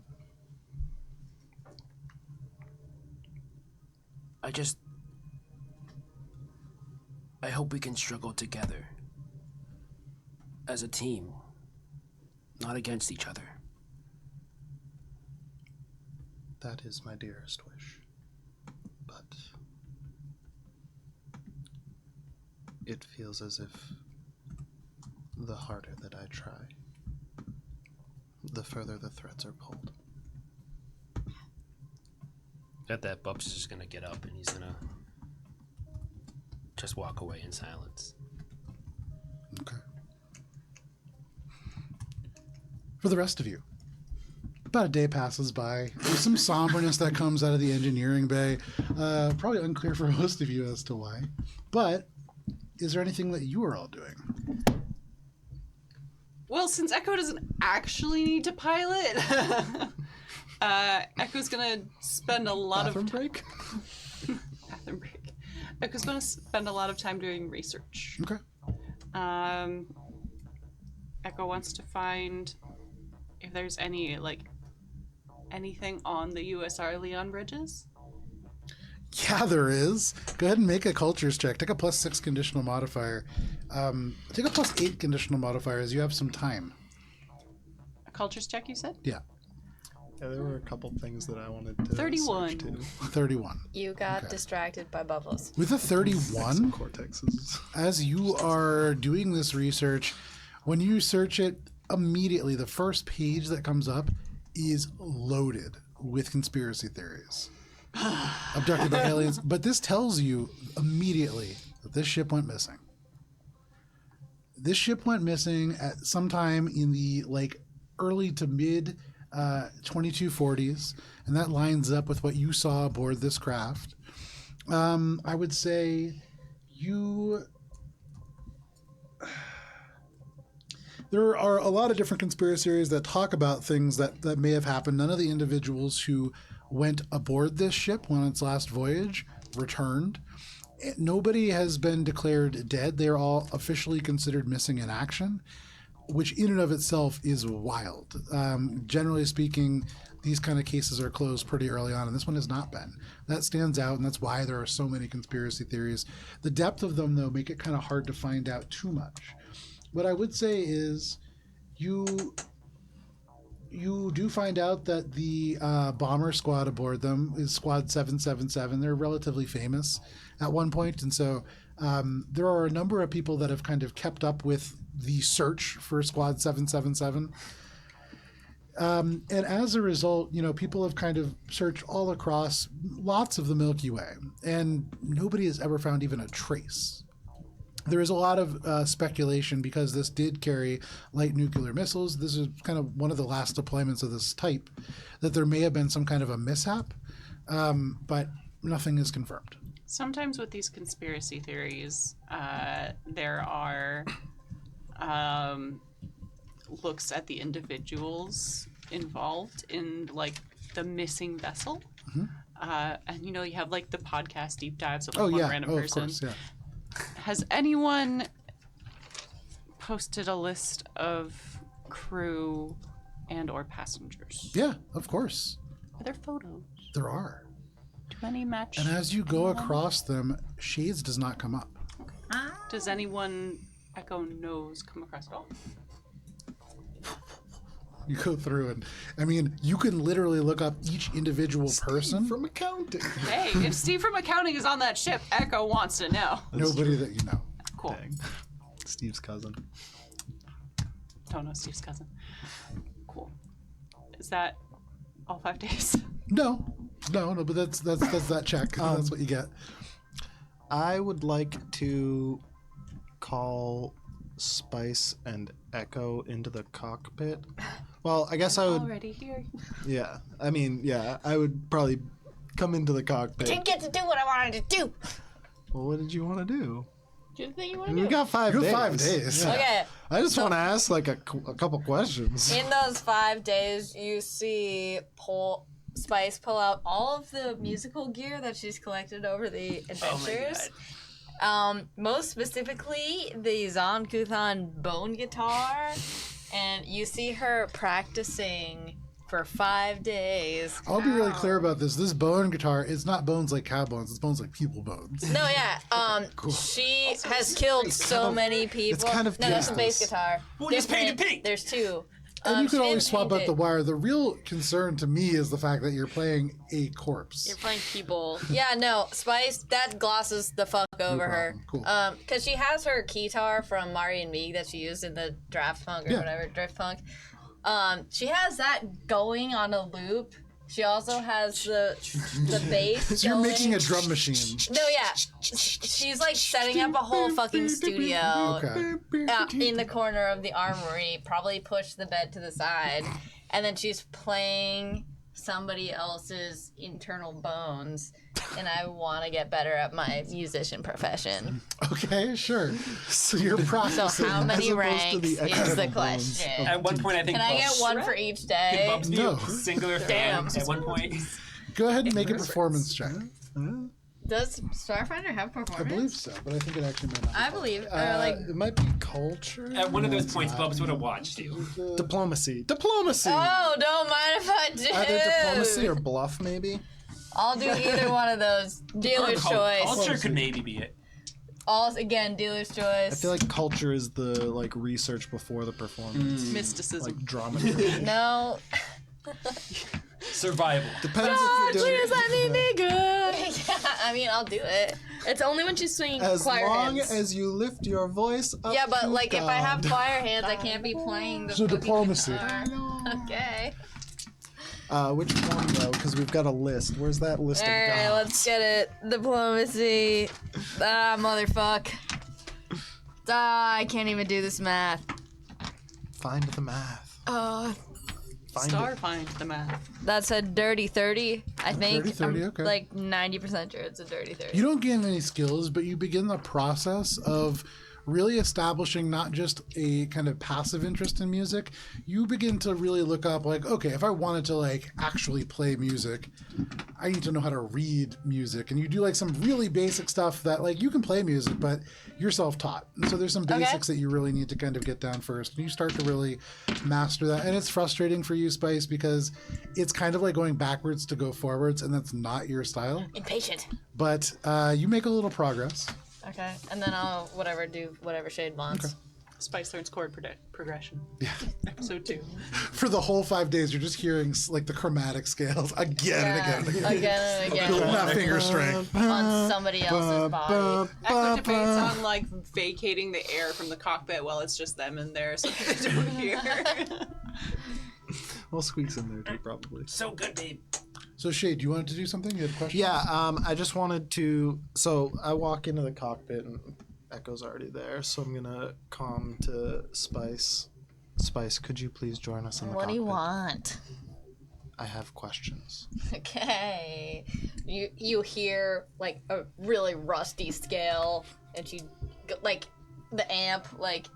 I hope we can struggle together. As a team. Not against each other.
That is my dearest wish. But it feels as if the harder that I try, the further the threads are pulled.
At that, Bubs is just gonna get up and he's gonna just walk away in silence.
Okay. For the rest of you, about a day passes by. There's some somberness that comes out of the engineering bay. Probably unclear for most of you as to why. But is there anything that you are all doing?
Well, since Echo doesn't actually need to pilot, Echo's gonna spend a lot
Bathroom
of
break?
bathroom break. Echo's gonna spend a lot of time doing research.
Okay.
Echo wants to find if there's any anything on the USR Leon bridges.
Yeah, there is. Go ahead and make a cultures check. Take a +6 conditional modifier. Take a +8 conditional modifier as you have some time.
A cultures check, you said?
Yeah,
Yeah, there were a couple things that I wanted to
31.
search too.
31.
You got
Okay.
distracted by bubbles.
With a 31,
Cortexes.
as you are doing this research, when you search it, immediately the first page that comes up is loaded with conspiracy theories. Abducted by aliens. But this tells you immediately that this ship went missing. This ship went missing at some time in the early to mid 2240s, and that lines up with what you saw aboard this craft. I would say there are a lot of different conspiracy theories that talk about things that may have happened. None of the individuals who went aboard this ship on its last voyage returned. Nobody has been declared dead. They're all officially considered missing in action, which in and of itself is wild. Generally speaking, these kind of cases are closed pretty early on, and this one has not been. That stands out, and that's why there are so many conspiracy theories. The depth of them, though, make it kind of hard to find out too much. What I would say is You do find out that the bomber squad aboard them is Squad 777. They're relatively famous at one point, and so there are a number of people that have kind of kept up with the search for Squad 777. And as a result, people have kind of searched all across lots of the Milky Way, and nobody has ever found even a trace. There is a lot of speculation because this did carry light nuclear missiles. This is kind of one of the last deployments of this type, that there may have been some kind of a mishap, but nothing is confirmed.
Sometimes with these conspiracy theories, there are looks at the individuals involved in like the missing vessel. And you have like the podcast deep dives of one random person.
Of course, yeah.
Has anyone posted a list of crew and or passengers?
Yeah, of course.
Are there photos?
There are.
Do any match?
And as you go across them, Shades does not come up.
Does anyone Echo knows come across at all?
You go through and, you can literally look up each individual person.
From accounting.
Hey, if Steve from accounting is on that ship, Echo wants to know.
Nobody that you know.
Cool.
Dang. Steve's cousin.
Don't know Steve's cousin. Cool. Is that all 5 days?
No, but that's that check. That's what you get.
I would like to call Spice and Echo into the cockpit. Well, I guess I would.
Already here.
Yeah, I would probably come into the cockpit.
Didn't get to do what I wanted to do.
Well, what did you want to do?
Do the thing you want to
We
do.
got 5
You
days.
got 5 days.
Yeah.
Okay.
I just want to ask like a couple questions.
In those 5 days, you see Spice pull out all of the musical gear that she's collected over the adventures. Most specifically, the Zon Kuthan bone guitar. And you see her practicing for 5 days.
I'll be really clear about this. This bone guitar is not bones like cow bones. It's bones like people bones.
No, yeah. She has killed so many people.
kind of
no, that's a bass
useless.
guitar.
Well, just paint it
Different.
pink.
There's two.
And you
she
can always
didn't
swap
paint
out the
it.
wire. The real concern to me is the fact that you're playing a corpse.
You're playing people.
Yeah, no, Spice, that glosses the fuck over her.
Cool.
Because she has her keytar from Mari and Meeg that she used in the Draft Punk or
Yeah.
whatever, Drift Punk. She has that going on a loop. She also has the bass
So you're
going.
making a drum machine.
No, yeah. She's like setting up a whole fucking studio
Okay.
in the corner of the armory, probably push the bed to the side, and then she's playing somebody else's internal bones, and I want to get better at my musician profession.
Okay, sure. So you're
So
practicing.
how many
opposed to
ranks
the
is
external
the
bones
question?
At one point, I think.
Can I get
Bubs-
one for each
Did
day?
Bubs be
No.
a singular fan at one point?
Go ahead and make a performance check.
Does Starfinder have performance?
I believe so, but I think it actually might not.
I believe, or like,
It might be culture.
At one of those points, Bubs would have watched you.
Diplomacy.
oh, don't mind if I do.
Either diplomacy or bluff, maybe.
I'll do either one of those. Dealer's choice.
Culture could maybe be it.
All again, dealer's choice.
I feel like culture is the research before the performance,
Mysticism.
like drama.
No.
Survival.
Depends if you're doing.
let me be good. Yeah, I mean, I'll do it.
It's only when she's swinging
As
choir
long
hands.
as you lift your voice up.
Yeah, but
to
like if I have
God.
choir hands, I can't be playing the
So
fucking
diplomacy.
guitar. Okay.
Which one though? Because we've got a list. Where's that list of
Alright,
gods?
let's get it. Diplomacy. Motherfuck. I can't even do this math.
Find the math. Find it.
Starfind the math.
That's a dirty 30, I think.
Dirty 30,
I'm
okay.
like 90% sure it's a dirty 30.
You don't gain any skills, but you begin the process of really establishing not just a kind of passive interest in music. You begin to really look up like, okay, if I wanted to like actually play music, I need to know how to read music. And you do like some really basic stuff that like you can play music, but you're self-taught. And so there's some basics that you really need to kind of get down first. And you start to really master that. And it's frustrating for you, Spice, because it's kind of like going backwards to go forwards, and that's not your style.
Impatient.
But you make a little progress.
Okay, and then I'll do whatever Shade wants.
Spice learns chord progression.
Yeah.
Episode 2.
For the whole 5 days, you're just hearing like the chromatic scales again and again and again.
Again and again.
Building that finger strength.
On somebody else's body.
Echo debates on like vacating the air from the cockpit while it's just them in there so they don't hear.
Well, Squeak's in there too, probably.
So good, babe.
So, Shade, you wanted to do something? You had a question?
Yeah, I just wanted to. So I walk into the cockpit and Echo's already there. So I'm gonna calm to Spice. Spice, could you please join us in the
What do
cockpit?
you want?
I have questions.
Okay. You hear like a really rusty scale, and she like the amp like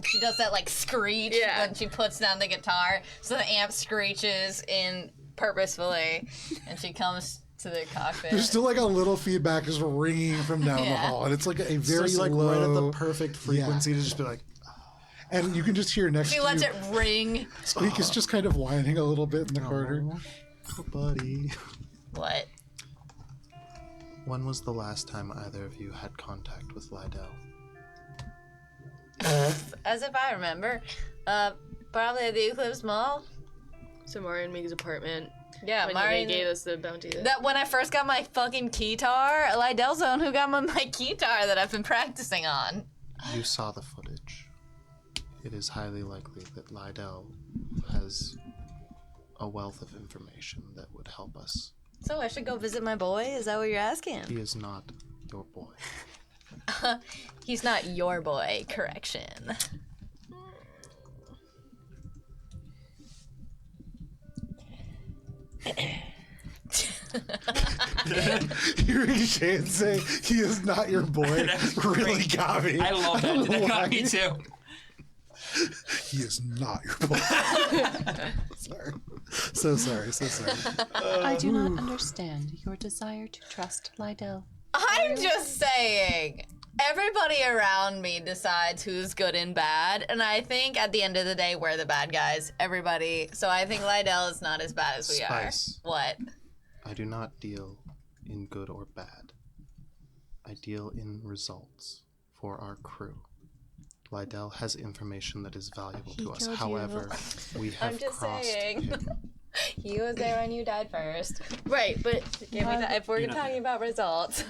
she does that like screech when she puts down the guitar, so the amp screeches in purposefully, and she comes to the cockpit.
There's still like a little feedback is ringing from down the hall, and it's like a very
It's like
low,
right at the perfect frequency to just be like,
and you can just hear next
She
to
lets
you,
it ring.
Squeak is just kind of whining a little bit in the corner.
oh, buddy.
What?
When was the last time either of you had contact with Lydell?
As if I remember. Probably at the Eclipse Mall.
So Mario and Mig's apartment.
Yeah,
When
Mario.
they gave us the bounty.
That when I first got my fucking keytar, Lydell's the one who got my keytar that I've been practicing on.
You saw the footage. It is highly likely that Lydell has a wealth of information that would help us.
So I should go visit my boy? Is that what you're asking?
He is not your boy.
He's not your boy, correction.
Hearing Shade say he is not your boy really got me.
I love that. That got me too.
He is not your boy. Sorry. So sorry.
I do not understand your desire to trust Lydell.
I'm just saying. Everybody around me decides who's good and bad, and I think at the end of the day, we're the bad guys. Everybody. So I think Lydell is not as bad as we
Spice.
are. What?
I do not deal in good or bad. I deal in results for our crew. Lydell has information that is valuable to us.
killed
However, we have
I'm just
crossed
saying.
him.
He was there when you died first.
Right, but
If we're talking about results,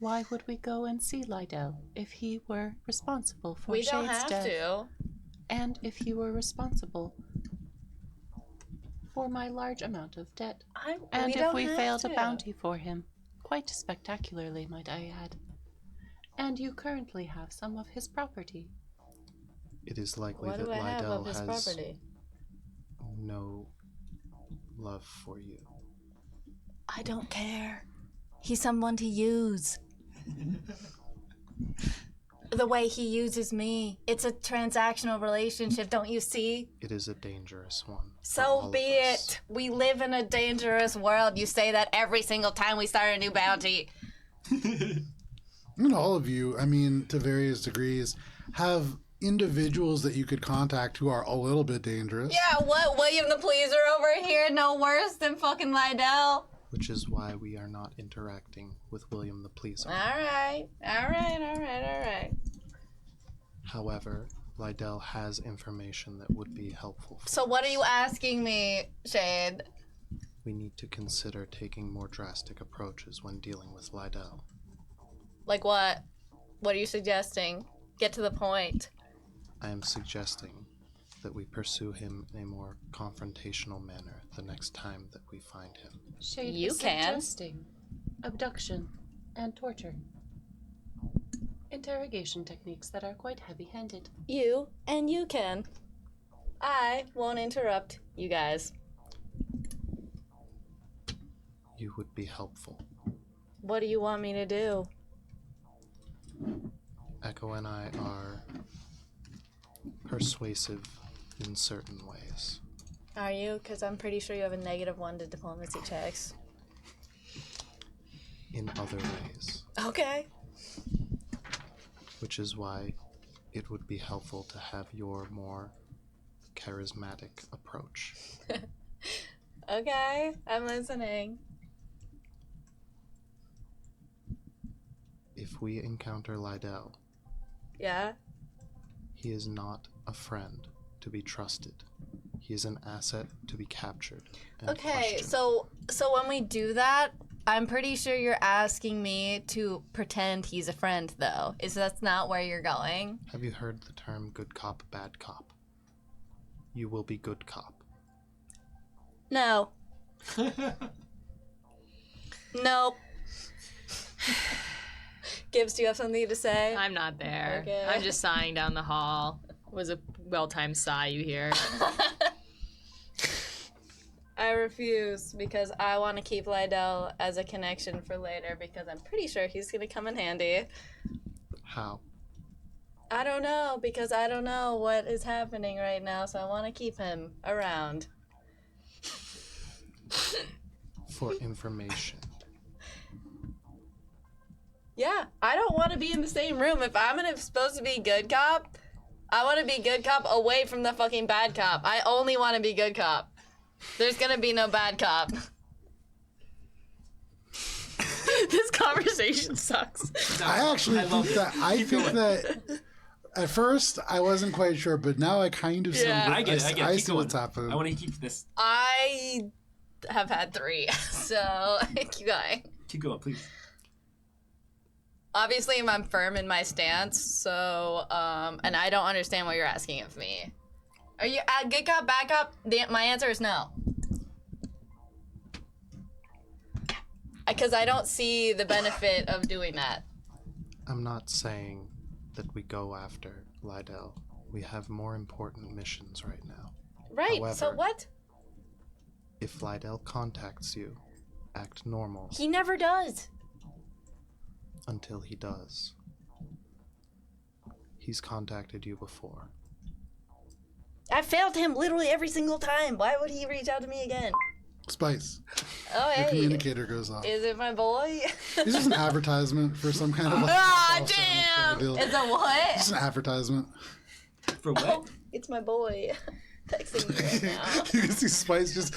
Why would we go and see Lydell if he were responsible for
we don't
Shade's
have
death?
to.
And if he were responsible for my large amount of debt? And if we failed a bounty for him, quite spectacularly, might I add. And you currently have some of his property.
It is likely
What
that
do I have of
Lydell
his
has
property?
no love for you.
I don't care. He's someone to use. The way he uses me. It's a transactional relationship, don't you see?
It is a dangerous one. for
So
all
be
of us.
it. We live in a dangerous world. You say that every single time we start a new bounty.
And all of you, I mean, to various degrees, have individuals that you could contact who are a little bit dangerous.
Yeah, what? William the Pleaser over here no worse than fucking Lydell?
Which is why we are not interacting with William the Pleaser.
Alright.
However, Lydell has information that would be helpful. For
So what are
us.
you asking me, Shade?
We need to consider taking more drastic approaches when dealing with Lydell.
Like what? What are you suggesting? Get to the point.
I am suggesting that we pursue him in a more confrontational manner the next time that we find him.
Shade
You
is
can.
suggesting abduction and torture. Interrogation techniques that are quite heavy-handed.
You and you can. I won't interrupt you guys.
You would be helpful.
What do you want me to do?
Echo and I are persuasive in certain ways.
Are you? Because I'm pretty sure you have a -1 to diplomacy checks.
In other ways.
Okay.
Which is why it would be helpful to have your more charismatic approach.
Okay, I'm listening.
If we encounter Lydell,
Yeah?
He is not a friend to be trusted. He is an asset to be captured and
Okay,
questioned.
so when we do that, I'm pretty sure you're asking me to pretend he's a friend, though. Is that's not where you're going?
Have you heard the term good cop, bad cop? You will be good cop.
No. Nope. Gibbs, do you have something to say?
I'm not there.
Okay.
I'm just sighing down the hall. Was a well-timed sigh you hear.
I refuse because I want to keep Lydell as a connection for later because I'm pretty sure he's going to come in handy.
How?
I don't know because I don't know what is happening right now, so I want to keep him around.
For information.
Yeah, I don't want to be in the same room. If I'm supposed to be good cop, I want to be good cop away from the fucking bad cop. I only want to be good cop. There's gonna be no bad cop.
This conversation sucks.
I actually think that at first I wasn't quite sure, but now I kind of
Yeah.
I get it.
I
Keep
see
going.
what's happening.
I want to keep this.
I have had 3, so keep going.
Keep going, please.
Obviously, I'm firm in my stance, so and I don't understand what you're asking of me. Are you good cop, bad cop? My answer is no. Because I don't see the benefit of doing that.
I'm not saying that we go after Lydell. We have more important missions right now.
Right, so
However-
what?
If Lydell contacts you, act normal
He never does.
until he does. He's contacted you before.
I failed him literally every single time. Why would he reach out to me again?
Spice.
Oh,
Your
hey.
communicator goes off.
Is it my boy?
This is an advertisement for some kind of like.
Ah,
call center
damn!
deal.
It's a what?
It's an advertisement.
For what?
It's my boy. Texting me right now.
You can see Spice just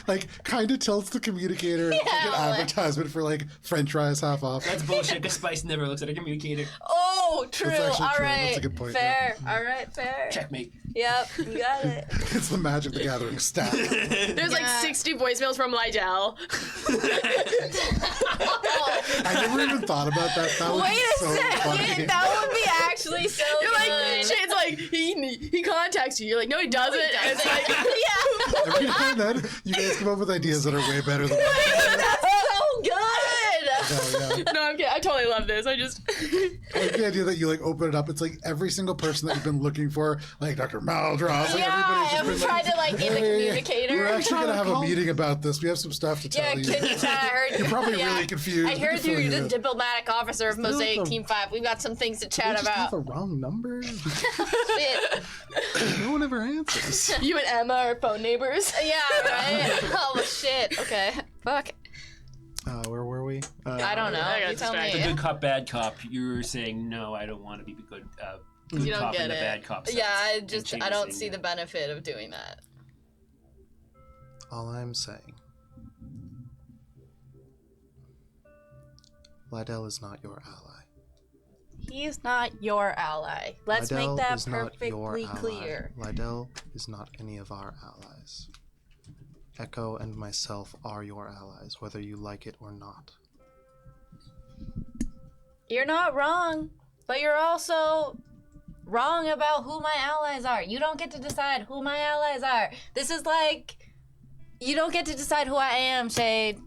like kind of tilts the communicator. It's like an
Yeah, like-
advertisement for like French fries half off.
That's bullshit, because Spice never looks at a communicator.
Oh, true.
That's actually
All
true.
right.
That's a good point,
Fair. All right, fair.
Checkmate.
Yep, you got it.
It's the Magic the Gathering stat.
There's like
Yeah.
60 voicemails from Lydell.
I never even thought about that. That would
Wait
be
a
so funny.
second. That would be actually so
You're
good.
like, Shane's like, he contacts you. You're like, no, he doesn't. And it's like,
yeah.
Every now and then, you guys come up with ideas that are way better than mine.
That's so good.
Yeah.
no, I'm kidding. I totally love this. I just.
I like the idea that you like open it up. It's like every single person that you've been looking for, like Dr. Maldross. Like everybody's just
Yeah, we
been
tried to like get the
"Hey,
communicator.
We're actually gonna have a meeting about this. We have some stuff to
Yeah,
tell you.
can you chat? I heard
You're probably
yeah.
really confused.
I
We
heard
can fill
you're
you
the
in.
diplomatic officer of Mosaic
the-
Team 5. We've got some things to
We
chat
just have
about.
the wrong number.
Shit.
No one ever answers.
You and Emma are phone neighbors.
Yeah, right? Oh, shit. Okay. Fuck.
Where were we?
I don't know.
I got
You tell
distracted.
me.
Good cop, bad cop. You're saying no. I don't want to be the good
You don't
cop
get
in the
it.
bad cop. sense.
Yeah, I
And
just
Shane
I
is
don't
saying
see the benefit of doing that.
All I'm saying, Lydell is not your ally.
He's not your ally. Let's
Lydell
make that
is not your
perfectly
ally.
clear.
Lydell is not any of our allies. Echo and myself are your allies, whether you like it or not.
You're not wrong, but you're also wrong about who my allies are. You don't get to decide who my allies are. This is like, you don't get to decide who I am, Shade.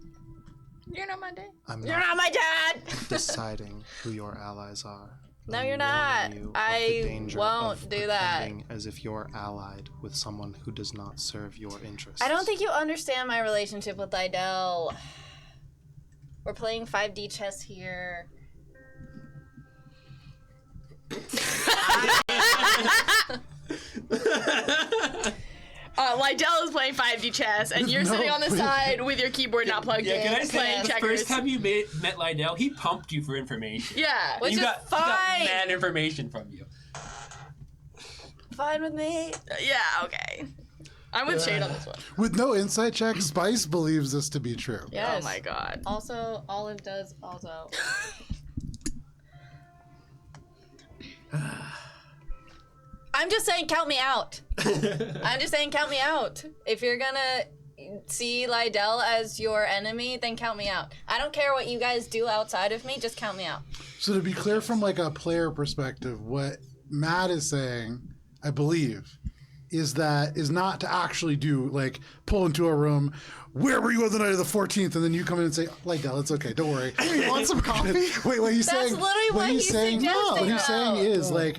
You're not my dad.
I'm
You're not my dad!
deciding who your allies are.
No,
I'm
you're
warning
not.
you of
I
the danger
won't
of
do that.
pretending as if you're allied with someone who does not serve your interests.
I don't think you understand my relationship with Lydell. We're playing 5D chess here.
Lydell is playing 5D chess, and you're
No,
sitting on the
please.
side with your keyboard not plugged
Yeah,
in,
can I say
playing
the
checkers.
first time you met Lydell, he pumped you for information.
Yeah.
Which
he
is
got
fine.
mad information from you.
Fine with me.
Yeah, okay. I'm with Shade on this one.
With no insight check, Spice believes this to be true.
Yes.
Oh my god.
Also, Olive does also. I'm just saying, count me out. I'm just saying, count me out. If you're gonna see Lydell as your enemy, then count me out. I don't care what you guys do outside of me, just count me out.
So to be clear from like a player perspective, what Matt is saying, I believe, is not to actually do like pull into a room. Where were you on the night of the 14th? And then you come in and say, Lydell, it's okay, don't worry.
You want some coffee?
Wait, what he's
That's
saying?
literally what he's
saying? No, what
suggesting,
he's saying
though.
is like,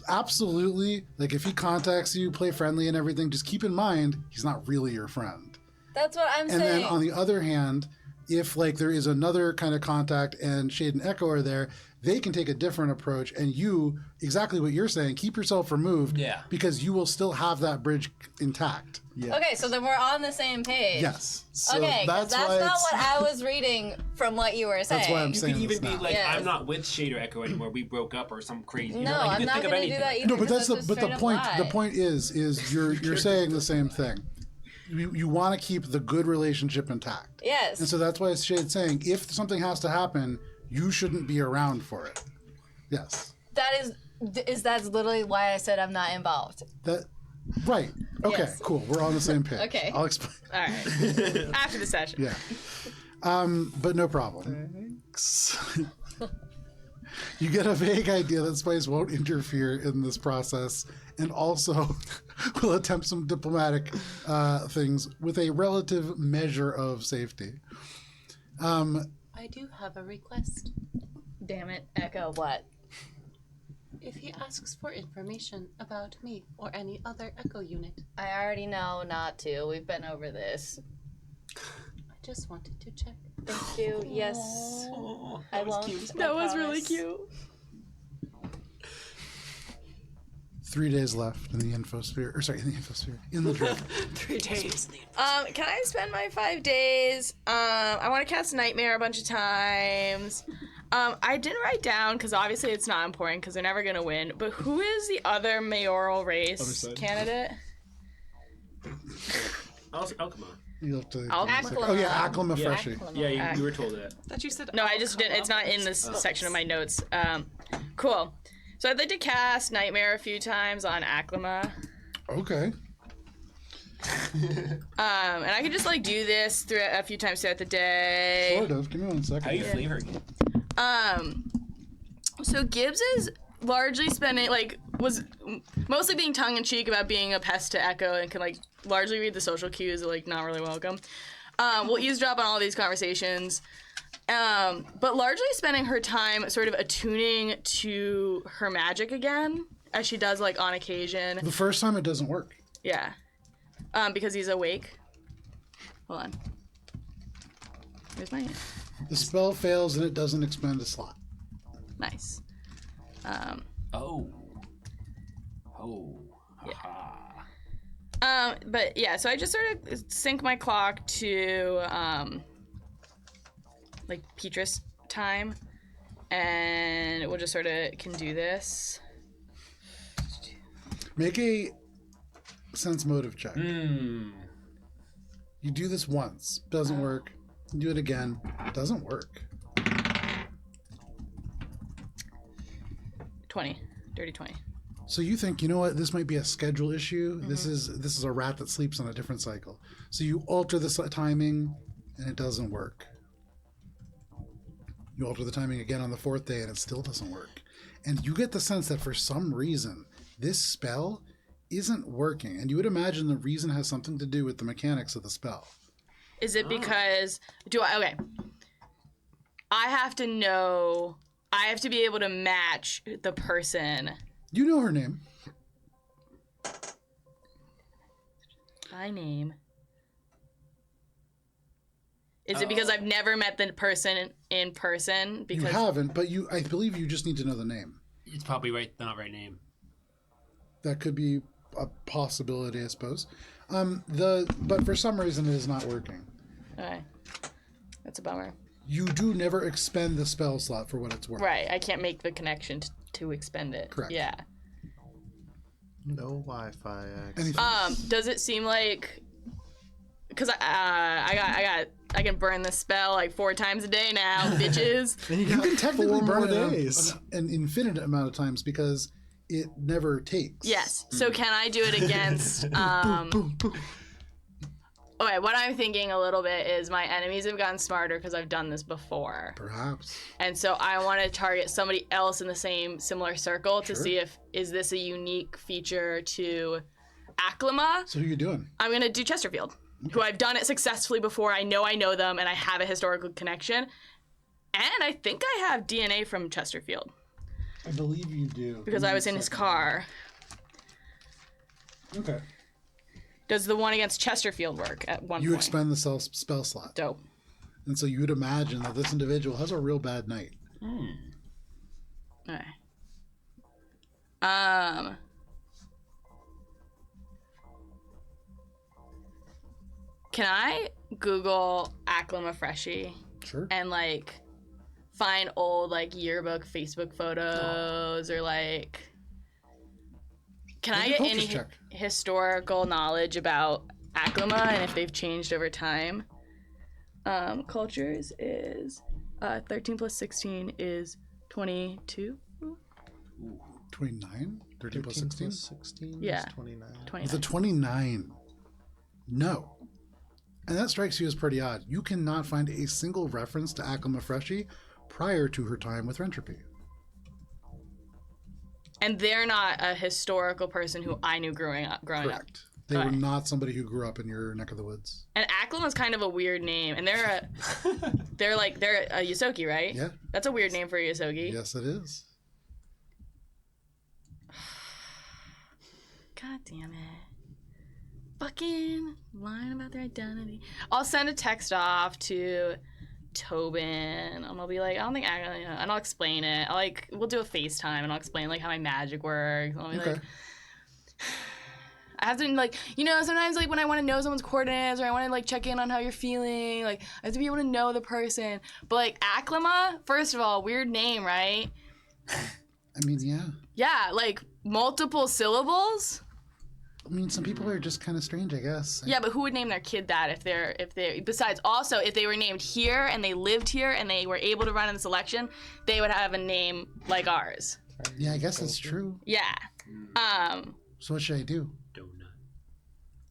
absolutely. Like if he contacts you, play friendly and everything. Just keep in mind he's not really your friend.
That's what I'm
And
saying.
then on the other hand, if like there is another kind of contact and Shade and Echo are there, they can take a different approach. And you, exactly what you're saying, keep yourself removed.
Yeah.
Because you will still have that bridge intact.
Yeah.
Okay, so then we're on the same page.
Yes.
So
Okay, 'cause that's
why
not
it's-
what I was reading from what you were saying.
That's why I'm
You
saying
could even
this
be
now.
like,
Yes.
I'm not with Shade or Echo anymore. We broke up or some crazy.
No,
like, you
I'm
could
not
think of
going to do
anything.
that either.
No, but that's
because
the
a
point.
straight-up
The
lie.
point is you're saying the same thing. You want to keep the good relationship intact.
Yes.
And so that's why Shade's saying if something has to happen, you shouldn't be around for it. Yes.
That's literally why I said I'm not involved.
Right. Okay,
Yes.
cool. We're on the same page.
Okay.
I'll explain.
All right. After the session.
Yeah. But no problem. You get a vague idea that Spice won't interfere in this process and also will attempt some diplomatic things with a relative measure of safety.
I do have a request.
Damn it, Echo, what?
If he asks for information about me or any other Echo unit,
I already know not to. We've been over this.
I just wanted to check.
Thank you. Yes. I won't.
That was really cute.
3 days left in the infosphere. In the drift.
3 days.
Can I spend my 5 days? I want to cast Nightmare a bunch of times. I didn't write down because obviously it's not important because they're never gonna win. But who is the other mayoral race candidate?
Oh, come on.
You'll have to.
Aklama.
Oh yeah, Aklama Freshie.
Yeah, you were told that.
That you said.
No, I just didn't. It's not in this section of my notes. Cool. So I'd like to cast Nightmare a few times on Aklama.
Okay.
And I could just like do this a few times throughout the day.
Sort of. Give me 1 second.
How you flavoring it?
So Gibbs is largely spending was mostly being tongue-in-cheek about being a pest to Echo and can like largely read the social cues like not really welcome. We'll eavesdrop on all these conversations. But largely spending her time sort of attuning to her magic again, as she does like on occasion.
The first time it doesn't work.
Yeah. Because he's awake. Hold on. Where's my...
The spell fails and it doesn't expend a slot.
Nice.
Oh.
But yeah, so I just sort of sync my clock to like Petrus time, and we'll just sort of can do this.
Make a sense motive check.
Hmm.
You do this once, doesn't work. You do it again, doesn't work.
20. Dirty 20.
So you think, you know what, this might be a schedule issue. This is a rat that sleeps on a different cycle. So you alter the timing and it doesn't work. You alter the timing again on the 4th day and it still doesn't work. And you get the sense that for some reason, this spell isn't working. And you would imagine the reason has something to do with the mechanics of the spell.
Is it because... Okay. I have to know... I have to be able to match the person...
You know her name.
My name. Is it because I've never met the person in person? Because
You haven't, but I believe you just need to know the name.
It's probably not right name.
That could be a possibility, I suppose. But for some reason it is not working.
Okay. That's a bummer.
You do never expend the spell slot for what it's worth.
Right. I can't make the connection to expend it.
Correct.
Yeah.
No Wi-Fi
Anything.
access.
Does it seem like... Because I can burn the spell like 4 times a day now, bitches.
And
You can technically
4
burn
more
it
days.
an infinite amount of times because it never takes.
Yes. So can I do it against? Okay, what I'm thinking a little bit is my enemies have gotten smarter because I've done this before.
Perhaps.
And so I want to target somebody else in the similar circle to
Sure.
see is this a unique feature to Acclima.
So who you doing?
I'm going to do Chesterfield, who I've done it successfully before. I know them, and I have a historical connection. And I think I have DNA from Chesterfield
I believe you do.
because I was in his car.
Okay.
Does the one against Chesterfield work at one
You
point?
expend the spell slot.
Dope.
And so you would imagine that this individual has a real bad night.
Okay. Can I Google Acclima Freshie
Sure.
and like find old like yearbook Facebook photos or like can I
Make a
get
cultures
any
check.
historical knowledge about Acclima and if they've changed over time? Cultures is 13 plus 16 is 22.
29? 13 plus 16?
16
Yeah.
is 29.
29.
It's a 29. No. And that strikes you as pretty odd. You cannot find a single reference to Acclima Freshie prior to her time with Rentropy.
And they're not a historical person who I knew growing up.
Correct. They were
Okay.
not somebody who grew up in your neck of the woods.
And Acclima's kind of a weird name, and they're a Yosoki, right?
Yeah.
That's a weird name for a Yosoki.
Yes, it is.
God damn it! Fucking lying about their identity. I'll send a text off to Tobin, and I'll be like, I don't think and I'll explain it. We'll do a FaceTime, and I'll explain like how my magic works. And I'll be
Okay.
like. I have to sometimes like when I want to know someone's coordinates or I want to like check in on how you're feeling, like I have to be able to know the person. But like Acclima, first of all, weird name, right?
I mean, yeah.
Yeah, like multiple syllables.
I mean, some people are just kind of strange, I guess.
Yeah, but who would name their kid that if they besides also if they were named here and they lived here and they were able to run in the selection, they would have a name like ours.
Yeah, I guess that's true.
Yeah.
So what should I do?
Donut.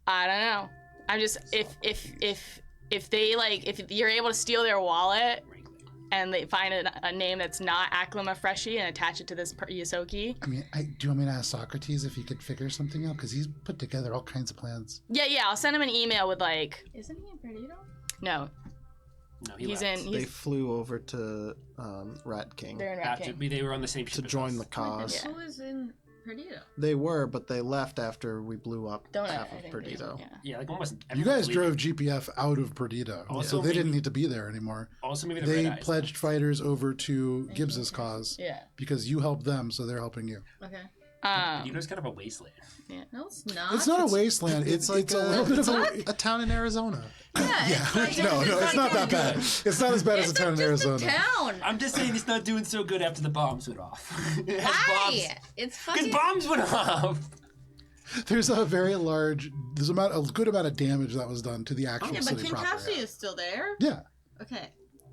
I don't know. I'm just if they like if you're able to steal their wallet and they find a name that's not Acclima Freshie and attach it to this Yosoki.
I mean, do you want me to ask Socrates if he could figure something out? Because he's put together all kinds of plans.
Yeah, I'll send him an email with like
Isn't he in Perdido?
no.
No,
He's
left.
in
They flew over to Rat King
they're in Rat
After
King.
they were on the same ship
to
as
join
us.
the cause.
Yeah.
Who is in Perdido?
They were, but they left after we blew up
Donut,
half
I
of
think.
Perdido.
Yeah.
Yeah, like almost.
You guys drove GPF out of Perdido,
Also,
so they didn't
maybe-
need to be there anymore.
Also, maybe the
They
red eyes.
pledged fighters over to Gibbs's cause
Yeah.
because you helped them, so they're helping you.
Okay.
You know, it's kind of a wasteland.
No, it's not.
It's not a wasteland. It's
like
a little bit of
a town in Arizona.
yeah. No, it's not that bad. It's not as bad as a town in Arizona.
Town.
I'm just saying it's not doing so good after the bombs went off.
Why? It's
Because
fucking.
bombs went off.
There's a good amount of damage that was done to the actual
Yeah, but
city proper.
Kincashi is still there.
Yeah.
Okay.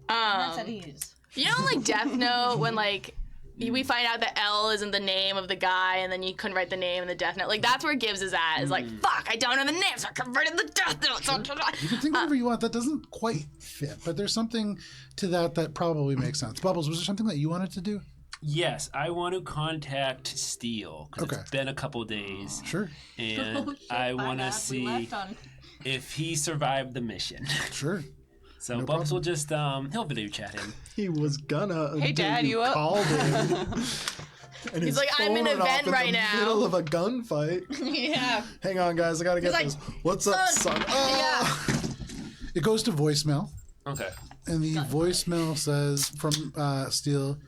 That's at
Um,
ease.
you know, like Death Note when like we find out that L isn't the name of the guy, and then you couldn't write the name in the Death Note. Like that's where Gibbs is at. Is like, fuck, I don't know the name, so I converted the Death Note. So
You can think whatever you want. That doesn't quite fit, but there's something to that probably makes sense. Bubbles, was there something that you wanted to do?
Yes, I want to contact Steel because
Okay.
it's been a couple days,
Sure.
and I want to see if he survived the mission.
Sure.
So
No
Bubs will just he'll video chat him.
He was gonna.
Hey,
until
Dad, you up?
called him. And
He's
his
like, I'm in
phone
an
went off
event right
in the
now.
Middle of a gunfight.
Yeah.
Hang on, guys, I gotta get
like,
this. What's up, son? Oh!
It goes to voicemail,
Okay.
and the voicemail says from Steele,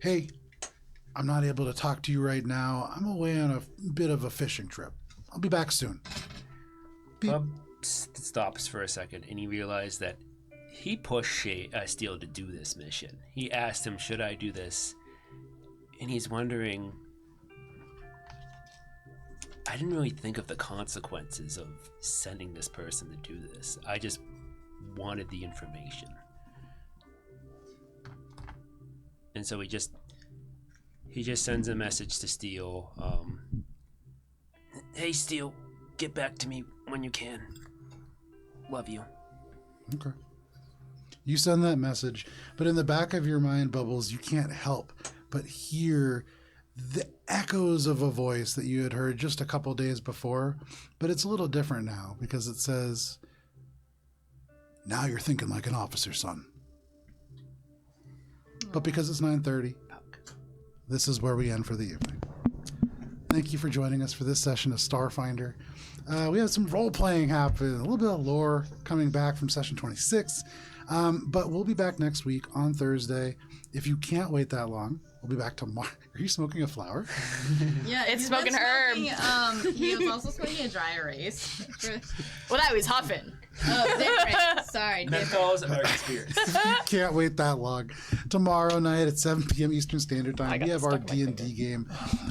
"Hey, I'm not able to talk to you right now. I'm away on a bit of a fishing trip. I'll be back soon."
Bub stops for a second, and he realized that he pushed Steel to do this mission. He asked him, "Should I do this?" And he's wondering. I didn't really think of the consequences of sending this person to do this. I just wanted the information. And so he He just sends a message to Steel. Hey, Steel, get back to me when you can. Love you.
Okay. You send that message, but in the back of your mind, Bubbles, you can't help but hear the echoes of a voice that you had heard just a couple days before, but it's a little different now because it says, now you're thinking like an officer, son. But because it's 9:30, this is where we end for the evening. Thank you for joining us for this session of Starfinder. We have some role-playing happen, a little bit of lore coming back from session 26, but we'll be back next week on Thursday. If you can't wait that long, we'll be back tomorrow. Are you smoking a flower?
Yeah,
It's
he's
smoking
been
herb.
He was also smoking a dry erase.
Well, that was huffing.
Oh, different. Sorry, different.
Menthols, American spirits.
Can't wait that long. Tomorrow night at 7 p.m. Eastern Standard Time, we have our D&D game.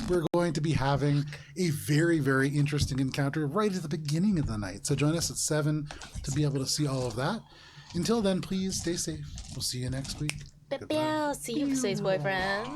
We're going to be having a very, very interesting encounter right at the beginning of the night. So join us at 7 to be able to see all of that. Until then, please stay safe. We'll see you next week.
See you, Space Boyfriend.